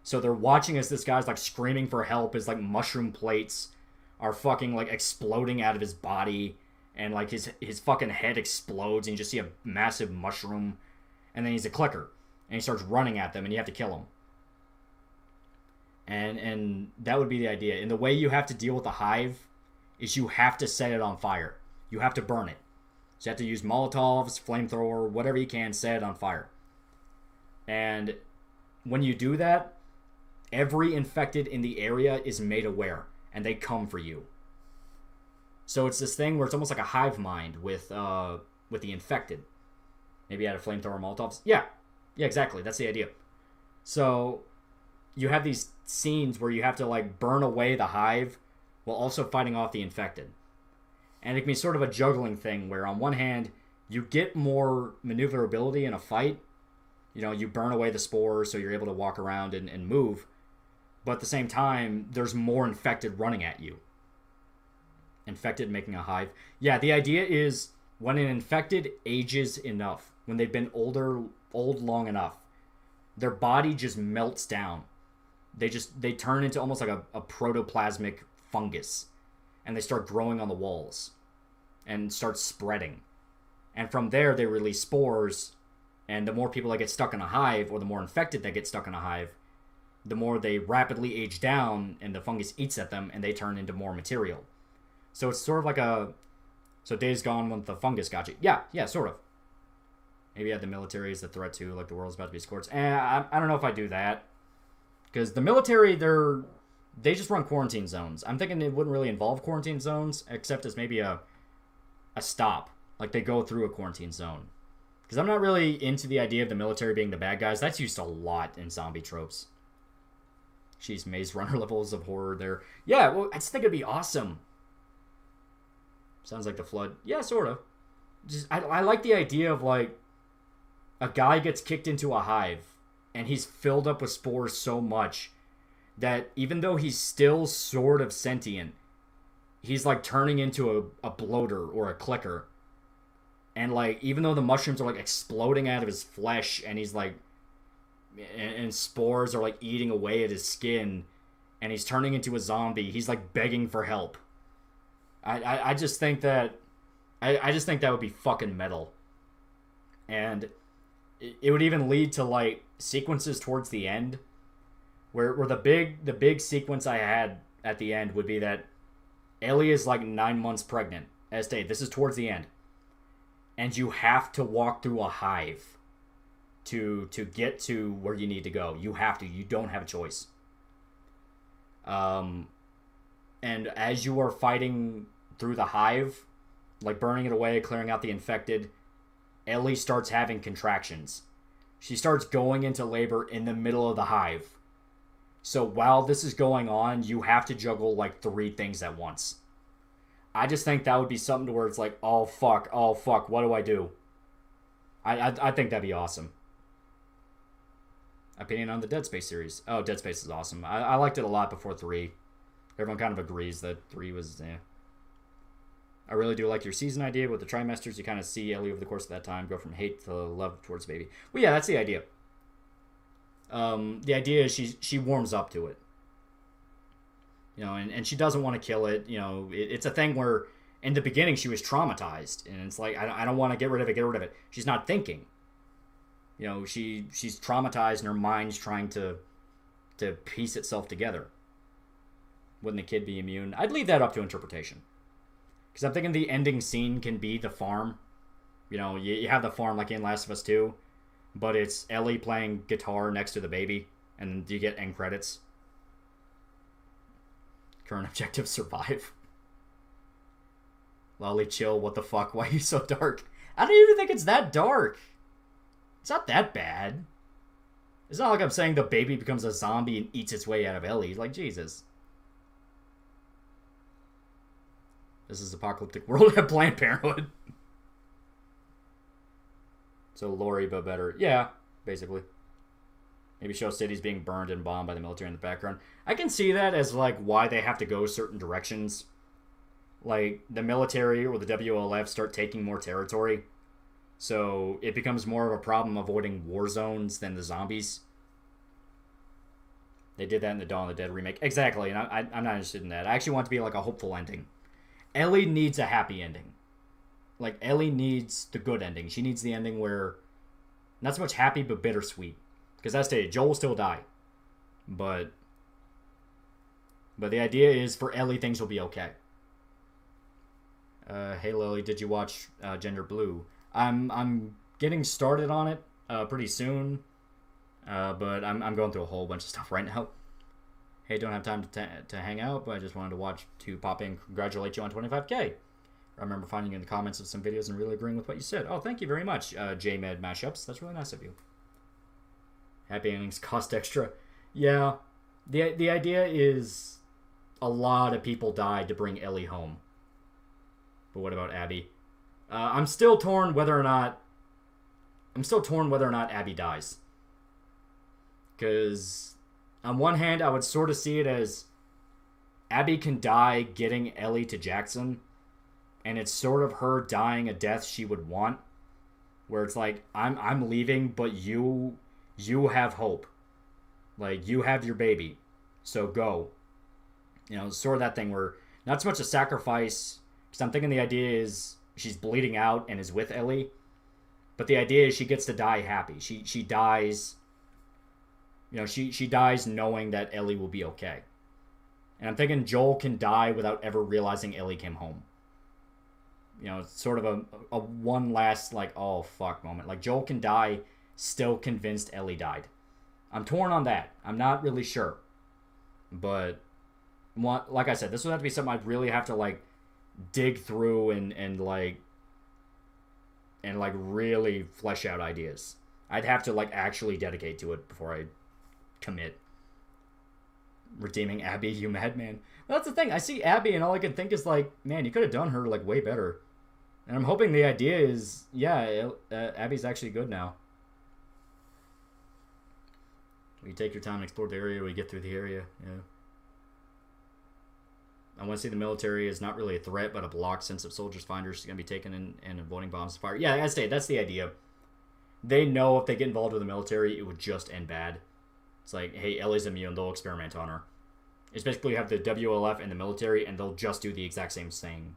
So they're watching as this guy's, like, screaming for help as, like, mushroom plates are fucking, like, exploding out of his body. And, like, his fucking head explodes and you just see a massive mushroom. And then he's a clicker. And he starts running at them and you have to kill him. And that would be the idea. And the way you have to deal with the hive is you have to set it on fire. You have to burn it. So you have to use Molotovs, flamethrower, whatever you can, set it on fire. And when you do that, every infected in the area is made aware, and they come for you. So it's this thing where it's almost like a hive mind with the infected. Maybe out of flamethrower Molotovs. Yeah, exactly. That's the idea. So you have these scenes where you have to like burn away the hive while also fighting off the infected. And it can be sort of a juggling thing where on one hand you get more maneuverability in a fight. You know, you burn away the spores so you're able to walk around and move. But at the same time, there's more infected running at you. Infected making a hive. Yeah, the idea is when an infected ages enough, when they've been old long enough, their body just melts down. They turn into almost like a protoplasmic fungus. And they start growing on the walls. And start spreading. And from there, they release spores. And the more people that get stuck in a hive, or the more infected that get stuck in a hive, the more they rapidly age down, and the fungus eats at them, and they turn into more material. So it's sort of like so Days Gone when the fungus got you. Yeah, sort of. Maybe the military is the threat too, like the world's about to be scorched. I don't know if I do that. Because the military, they just run quarantine zones. I'm thinking it wouldn't really involve quarantine zones, except as maybe a stop. Like they go through a quarantine zone. Because I'm not really into the idea of the military being the bad guys. That's used a lot in zombie tropes. Jeez, Maze Runner levels of horror there. Yeah, well, I just think it'd be awesome. Sounds like The Flood. Yeah, sort of. I like the idea of, like, a guy gets kicked into a hive, and he's filled up with spores so much that even though he's still sort of sentient, he's, like, turning into a bloater or a clicker. And, like, even though the mushrooms are, like, exploding out of his flesh, and he's, like, and spores are, like, eating away at his skin, and he's turning into a zombie, he's, like, begging for help. I just think that I just think that would be fucking metal. And it would even lead to like sequences towards the end where the big sequence I had at the end would be that Ellie is like 9 months pregnant. As stated, this is towards the end. And you have to walk through a hive to get to where you need to go. You have to. You don't have a choice. And as you are fighting through the hive, like burning it away, clearing out the infected, Ellie starts having contractions. She starts going into labor in the middle of the hive. So while this is going on, you have to juggle like 3 things at once. I just think that would be something to where it's like, oh fuck, what do I do? I think that'd be awesome. Opinion on the Dead Space series. Oh, Dead Space is awesome. I liked it a lot before 3. Everyone kind of agrees that 3 was, I really do like your season idea with the trimesters. You kind of see Ellie over the course of that time go from hate to love towards baby. Well, yeah, that's the idea. The idea is she warms up to it. You know, and she doesn't want to kill it. You know, it's a thing where in the beginning she was traumatized. And it's like, I don't want to get rid of it. She's not thinking. You know, she's traumatized and her mind's trying to piece itself together. Wouldn't the kid be immune? I'd leave that up to interpretation. Because I'm thinking the ending scene can be the farm. You know, you have the farm like in Last of Us 2. But it's Ellie playing guitar next to the baby. And you get end credits. Current objective, survive. Lolly, chill, what the fuck? Why are you so dark? I don't even think it's that dark. It's not that bad. It's not like I'm saying the baby becomes a zombie and eats its way out of Ellie. Like, Jesus. This is apocalyptic world at Planned Parenthood. So Lori, but better. Yeah, basically. Maybe show cities being burned and bombed by the military in the background. I can see that as, like, why they have to go certain directions. Like, the military or the WLF start taking more territory. So it becomes more of a problem avoiding war zones than the zombies. They did that in the Dawn of the Dead remake. Exactly, and I'm not interested in that. I actually want it to be, like, a hopeful ending. Ellie needs a happy ending. Like, Ellie needs the good ending. She needs the ending where, not so much happy, but bittersweet. Because as stated, Joel will still die. But the idea is for Ellie, things will be okay. Hey Lily, did you watch Gender Blue? I'm getting started on it pretty soon. But I'm going through a whole bunch of stuff right now. Hey, don't have time to hang out, but I just wanted to pop in and congratulate you on 25K. I remember finding you in the comments of some videos and really agreeing with what you said. Oh, thank you very much, JMed Mashups. That's really nice of you. Happy endings cost extra. Yeah, the idea is a lot of people died to bring Ellie home. But what about Abby? I'm still torn whether or not Abby dies. Because on one hand, I would sort of see it as Abby can die getting Ellie to Jackson, and it's sort of her dying a death she would want, where it's like, I'm leaving, but you have hope. Like, you have your baby, so go. You know, sort of that thing where not so much a sacrifice, because I'm thinking the idea is she's bleeding out and is with Ellie, but the idea is she gets to die happy. She dies. You know, she dies knowing that Ellie will be okay. And I'm thinking Joel can die without ever realizing Ellie came home. You know, it's sort of a one last, like, oh, fuck moment. Like, Joel can die still convinced Ellie died. I'm torn on that. I'm not really sure. But, like I said, this would have to be something I'd really have to, like, dig through and really flesh out ideas. I'd have to, like, actually dedicate to it before I commit. Redeeming Abby, you madman. Well, that's the thing. I see Abby and all I can think is like, man, you could have done her like way better. And I'm hoping the idea is, yeah, Abby's actually good now. We take your time and explore the area. We get through the area. Yeah. I want to see the military is not really a threat, but a block since if soldiers find her, she's going to be taken and avoiding bombs and fire. Yeah, I say that's the idea. They know if they get involved with the military, it would just end bad. It's like, hey, Ellie's immune, they'll experiment on her. It's basically you have the WLF and the military, and they'll just do the exact same thing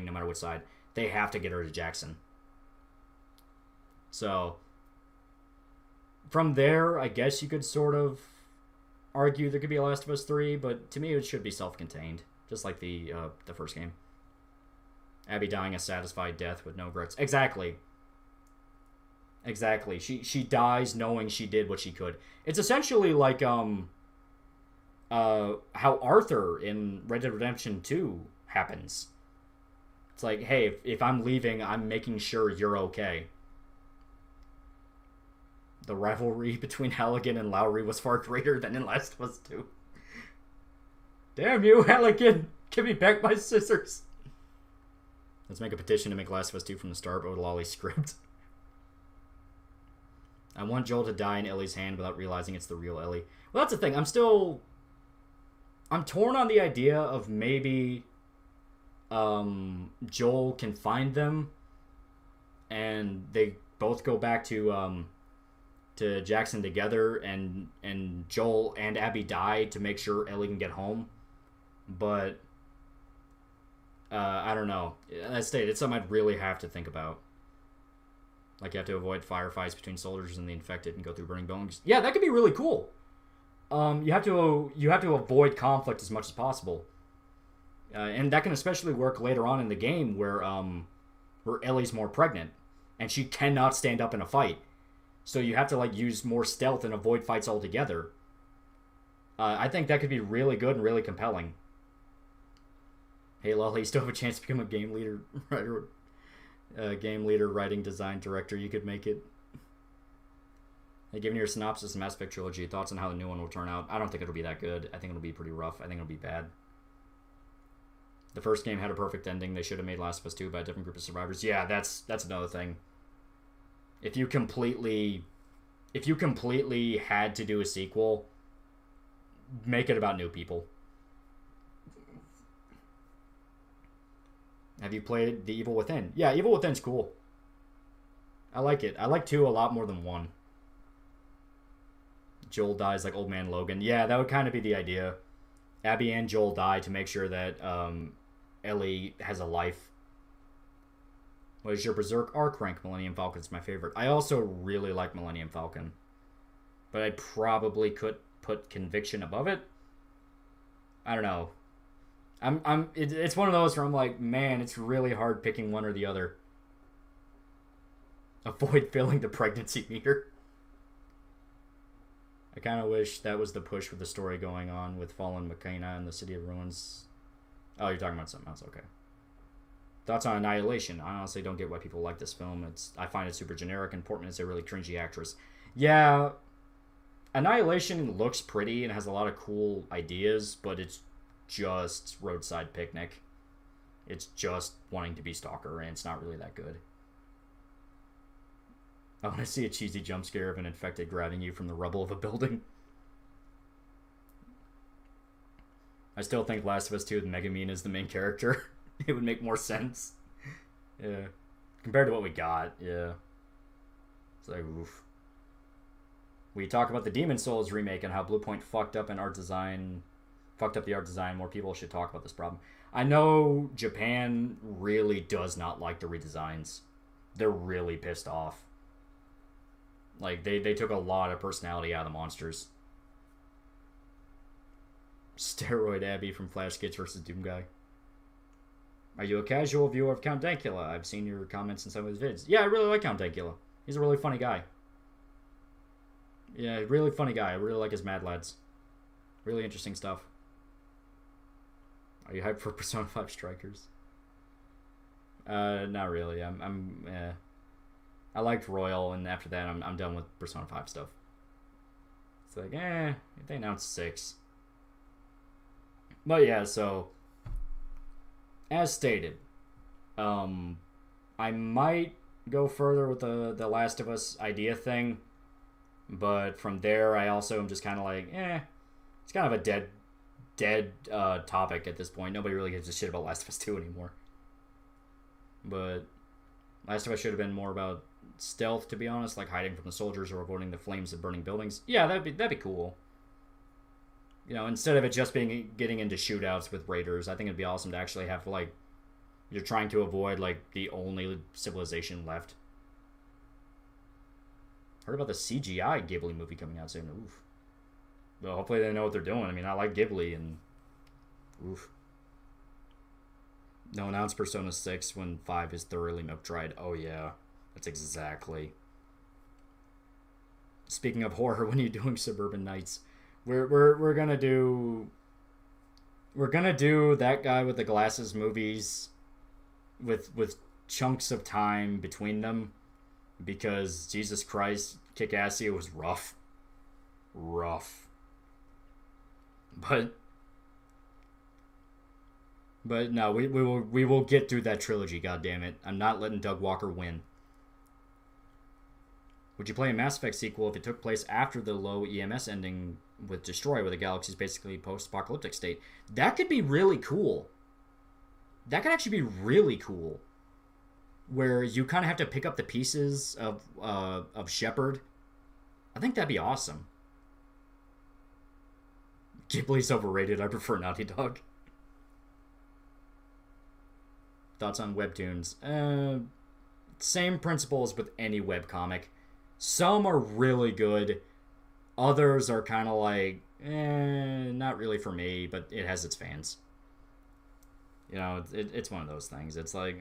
no matter which side. They have to get her to Jackson. So, from there, I guess you could sort of argue there could be a Last of Us 3, but to me it should be self-contained, just like the first game. Abby dying a satisfied death with no regrets. Exactly. She dies knowing she did what she could. It's essentially like how Arthur in Red Dead Redemption 2 happens. It's like, hey, if I'm leaving, I'm making sure you're okay. The rivalry between Halligan and Lowry was far greater than in Last of Us 2. Damn you, Halligan! Give me back my scissors! Let's make a petition to make Last of Us 2 from the start, but with Lolly's script. I want Joel to die in Ellie's hand without realizing it's the real Ellie. Well, that's the thing. I'm torn on the idea of maybe Joel can find them and they both go back to Jackson together and Joel and Abby die to make sure Ellie can get home. But I don't know. As I stated, it's something I'd really have to think about. Like, you have to avoid firefights between soldiers and the infected and go through burning bones. Yeah, that could be really cool. You have to avoid conflict as much as possible. And that can especially work later on in the game where Ellie's more pregnant and she cannot stand up in a fight. So you have to like use more stealth and avoid fights altogether. I think that could be really good and really compelling. Hey, Lolly, you still have a chance to become a game leader writer. Game leader, writing, design, director. You could make it. Hey, giving your synopsis of Mass Effect Trilogy, thoughts on how the new one will turn out? I don't think it'll be that good. I think it'll be pretty rough. I think it'll be bad. The first game had a perfect ending. They should have made Last of Us 2 by a different group of survivors. Yeah, that's another thing. If you completely had to do a sequel, make it about new people. Have you played The Evil Within? Yeah, Evil Within's cool. I like it. I like 2 a lot more than 1. Joel dies like Old Man Logan. Yeah, that would kind of be the idea. Abby and Joel die to make sure that Ellie has a life. What is your Berserk arc rank? Millennium Falcon's my favorite. I also really like Millennium Falcon. But I probably could put Conviction above it. I don't know. It's one of those where I'm like, man, it's really hard picking one or the other. Avoid filling the pregnancy meter. I kind of wish that was the push with the story going on with Fallen Machina and the City of Ruins. Oh, you're talking about something else. Okay. Thoughts on Annihilation? I honestly don't get why people like this film. I find it super generic, and Portman is a really cringy actress. Yeah, Annihilation looks pretty and has a lot of cool ideas, but it's just Roadside Picnic. It's just wanting to be Stalker, and it's not really that good. I want to see a cheesy jump scare of an infected grabbing you from the rubble of a building. I still think Last of Us 2 with Megamine is the main character. It would make more sense. Yeah. Compared to what we got, yeah. It's like, oof. We talk about the Demon Souls remake and how Bluepoint fucked up the art design. More people should talk about this problem. I know Japan really does not like the redesigns. They're really pissed off. Like, they took a lot of personality out of the monsters. Steroid Abby from Flash Kids vs. Doom Guy. Are you a casual viewer of Count Dankula? I've seen your comments in some of his vids. Yeah, I really like Count Dankula. He's a really funny guy. Yeah, really funny guy. I really like his Mad Lads. Really interesting stuff. Are you hyped for Persona 5 Strikers? Not really. I liked Royal, and after that, I'm done with Persona 5 stuff. It's like, if they announced 6. But yeah, so as stated, I might go further with the Last of Us idea thing, but from there, I also am just kind of like, it's kind of a dead topic at this point. Nobody really gives a shit about Last of Us 2 anymore. But Last of Us should have been more about stealth, to be honest, like hiding from the soldiers or avoiding the flames of burning buildings. Yeah, that'd be cool. You know, instead of it just being getting into shootouts with raiders, I think it'd be awesome to actually have, like, you're trying to avoid, like, the only civilization left. Heard about the CGI Ghibli movie coming out soon. Oof. Well, hopefully they know what they're doing. I mean, I like Ghibli, and oof. No, announce Persona 6 when 5 is thoroughly milk-dried. Oh, yeah. That's exactly. Speaking of horror, when are you doing Suburban Nights? We're gonna do that guy with the glasses movies with chunks of time between them, because Jesus Christ, Kick-Assia was rough. But no, we will get through that trilogy, goddammit. I'm not letting Doug Walker win. Would you play a Mass Effect sequel if it took place after the low EMS ending with Destroy, where the galaxy's basically post-apocalyptic state? That could be really cool. That could actually be really cool. Where you kind of have to pick up the pieces of Shepard. I think that'd be awesome. Ghibli's overrated. I prefer Naughty Dog. Thoughts on webtoons? Same principle as with any webcomic. Some are really good. Others are kind of like, not really for me, but it has its fans. You know, it's one of those things. It's like,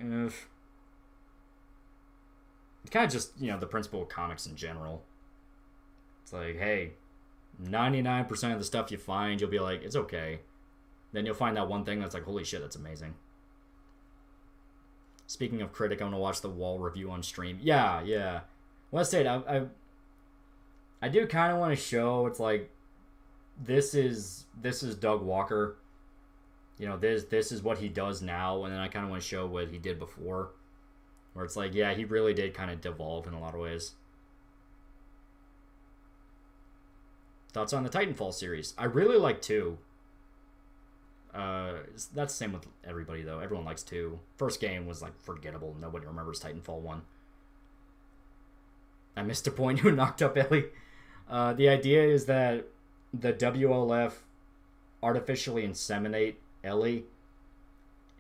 it's kind of just, the principle of comics in general. It's like, hey, 99% of the stuff you find, you'll be like, it's okay. Then you'll find that one thing that's like, holy shit, that's amazing. Speaking of Critic, I'm going to watch the Wall review on stream. Yeah. Well, I said, I do kind of want to show, it's like, this is Doug Walker. This is what he does now, and then I kind of want to show what he did before. Where it's like, yeah, he really did kind of devolve in a lot of ways. Thoughts on the Titanfall series? I really like 2. That's the same with everybody, though. Everyone likes 2. First game was, like, forgettable. Nobody remembers Titanfall 1. I missed a point. Who knocked up Ellie? The idea is that the WLF artificially inseminate Ellie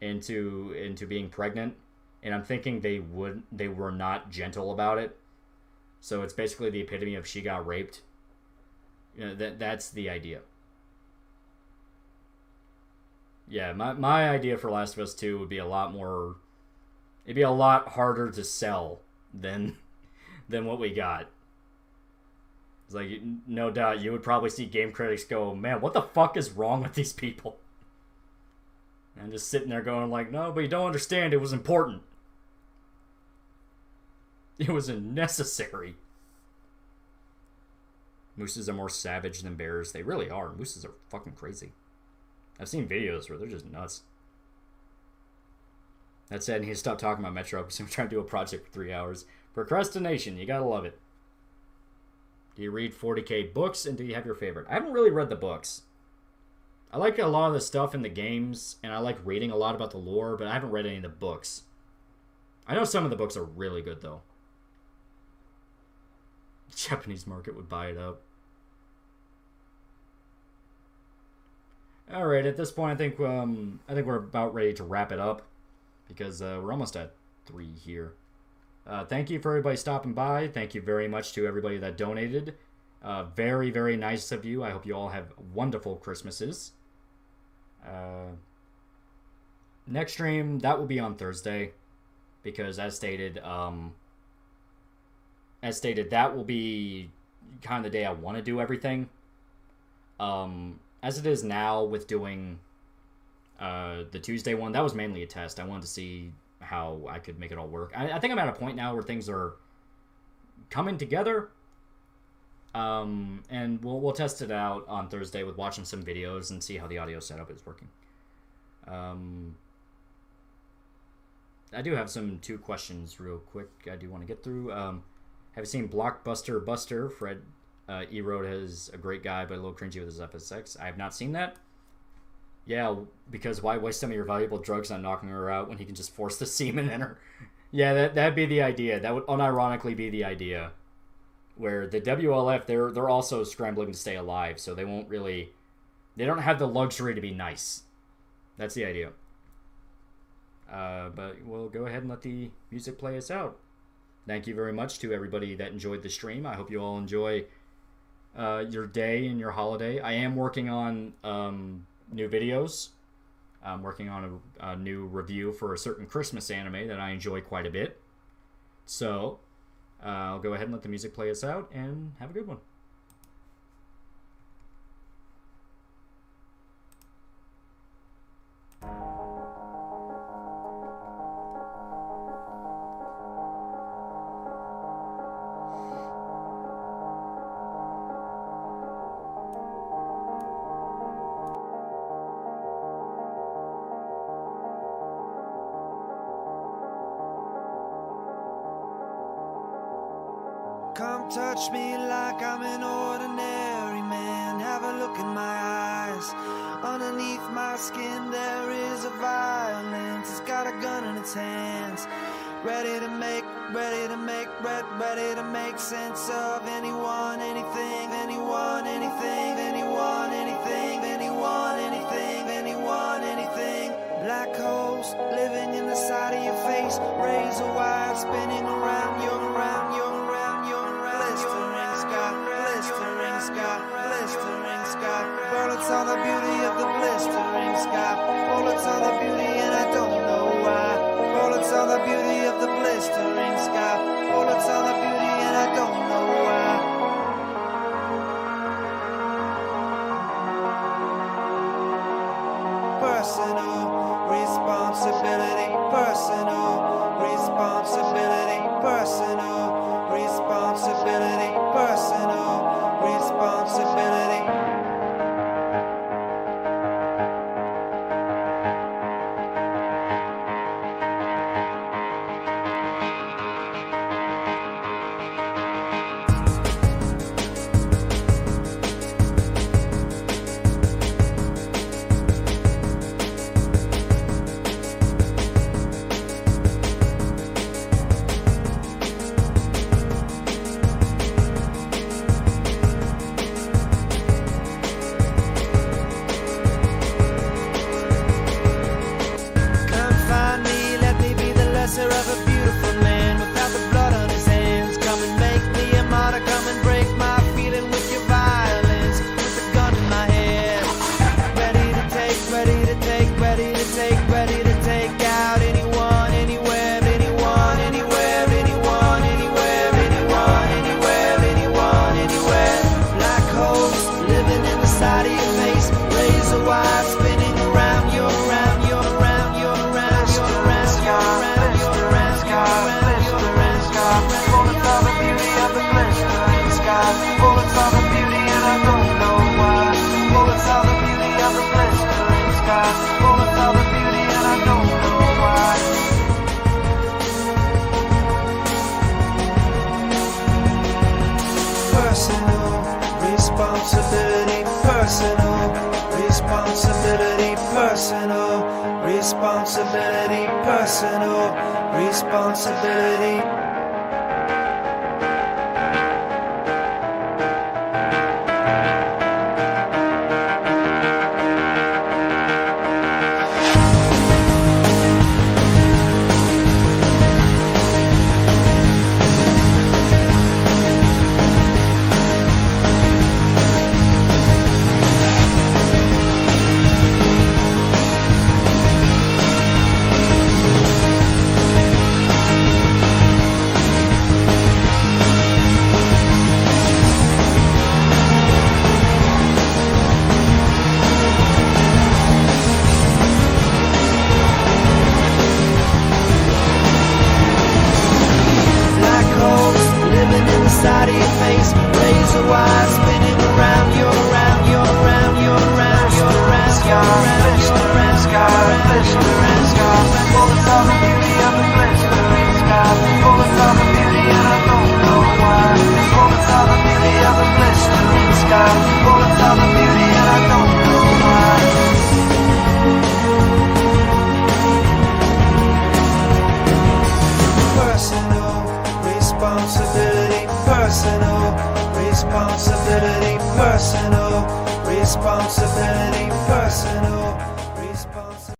into being pregnant, and I'm thinking they were not gentle about it. So it's basically the epitome of she got raped. That's the idea. Yeah, my idea for Last of Us 2 would be a lot more... It'd be a lot harder to sell than what we got. It's like, no doubt, you would probably see game critics go, man, what the fuck is wrong with these people? And just sitting there going like, no, but you don't understand, it was important. It was necessary. Mooses are more savage than bears. They really are. Mooses are fucking crazy. I've seen videos where they're just nuts. That said, he need to stop talking about Metro because I'm trying to do a project for 3 hours. Procrastination, you gotta love it. Do you read 40k books, and do you have your favorite? I haven't really read the books. I like a lot of the stuff in the games, and I like reading a lot about the lore, but I haven't read any of the books. I know some of the books are really good, though. The Japanese market would buy it up. Alright, at this point, I think we're about ready to wrap it up, because we're almost at 3 here. Thank you for everybody stopping by. Thank you very much to everybody that donated. Very, very nice of you. I hope you all have wonderful Christmases. Next stream, that will be on Thursday. Because as stated, that will be kind of the day I want to do everything. As it is now with doing the Tuesday one, that was mainly a test. I wanted to see how I could make it all work. I think I'm at a point now where things are coming together. And we'll test it out on Thursday with watching some videos and see how the audio setup is working. I do have 2 questions real quick I do want to get through. Have you seen Blockbuster Buster? Fred E-Road is a great guy, but a little cringy with his FSX. I have not seen that. Yeah, because why waste some of your valuable drugs on knocking her out when he can just force the semen in her? Yeah, that'd be the idea. That would unironically be the idea. Where the WLF, they're also scrambling to stay alive, so they don't have the luxury to be nice. That's the idea. But we'll go ahead and let the music play us out. Thank you very much to everybody that enjoyed the stream. I hope you all enjoy your day and your holiday. I am working on new videos. I'm working on a new review for a certain Christmas anime that I enjoy quite a bit. So I'll go ahead and let the music play us out, and have a good one. Come touch me like I'm an ordinary man. Have a look in my eyes. Underneath my skin there is a violence. It's got a gun in its hands. Ready to make sense of anyone, anything, anyone, anything, anyone, anything, anyone, anything, anyone, anything. Black holes living in the side of your face. Razor wire spinning around, you're around, you're around, you're around. Blistering sky, blistering sky, blistering sky. Bullets on the beauty of the blistering sky. Bullets on the beauty and I don't know why. Bullets on the beauty of the blistering sky. Bullets on the beauty and I don't know why. Personal responsibility, personal responsibility, personal responsibility, personal responsibility. personal responsibility, personal responsibility. Inside of your face, razor wire spinning around you, around you, around you, around you, around you, around you, around sky, blistering sky, bullets of the beauty of the blistering sky, bullets of the beauty and I don't know why, bullets of the beauty of the blistering sky, bullets of the beauty and I don't know why. Personal responsibility, personal responsibility, personal responsibility, personal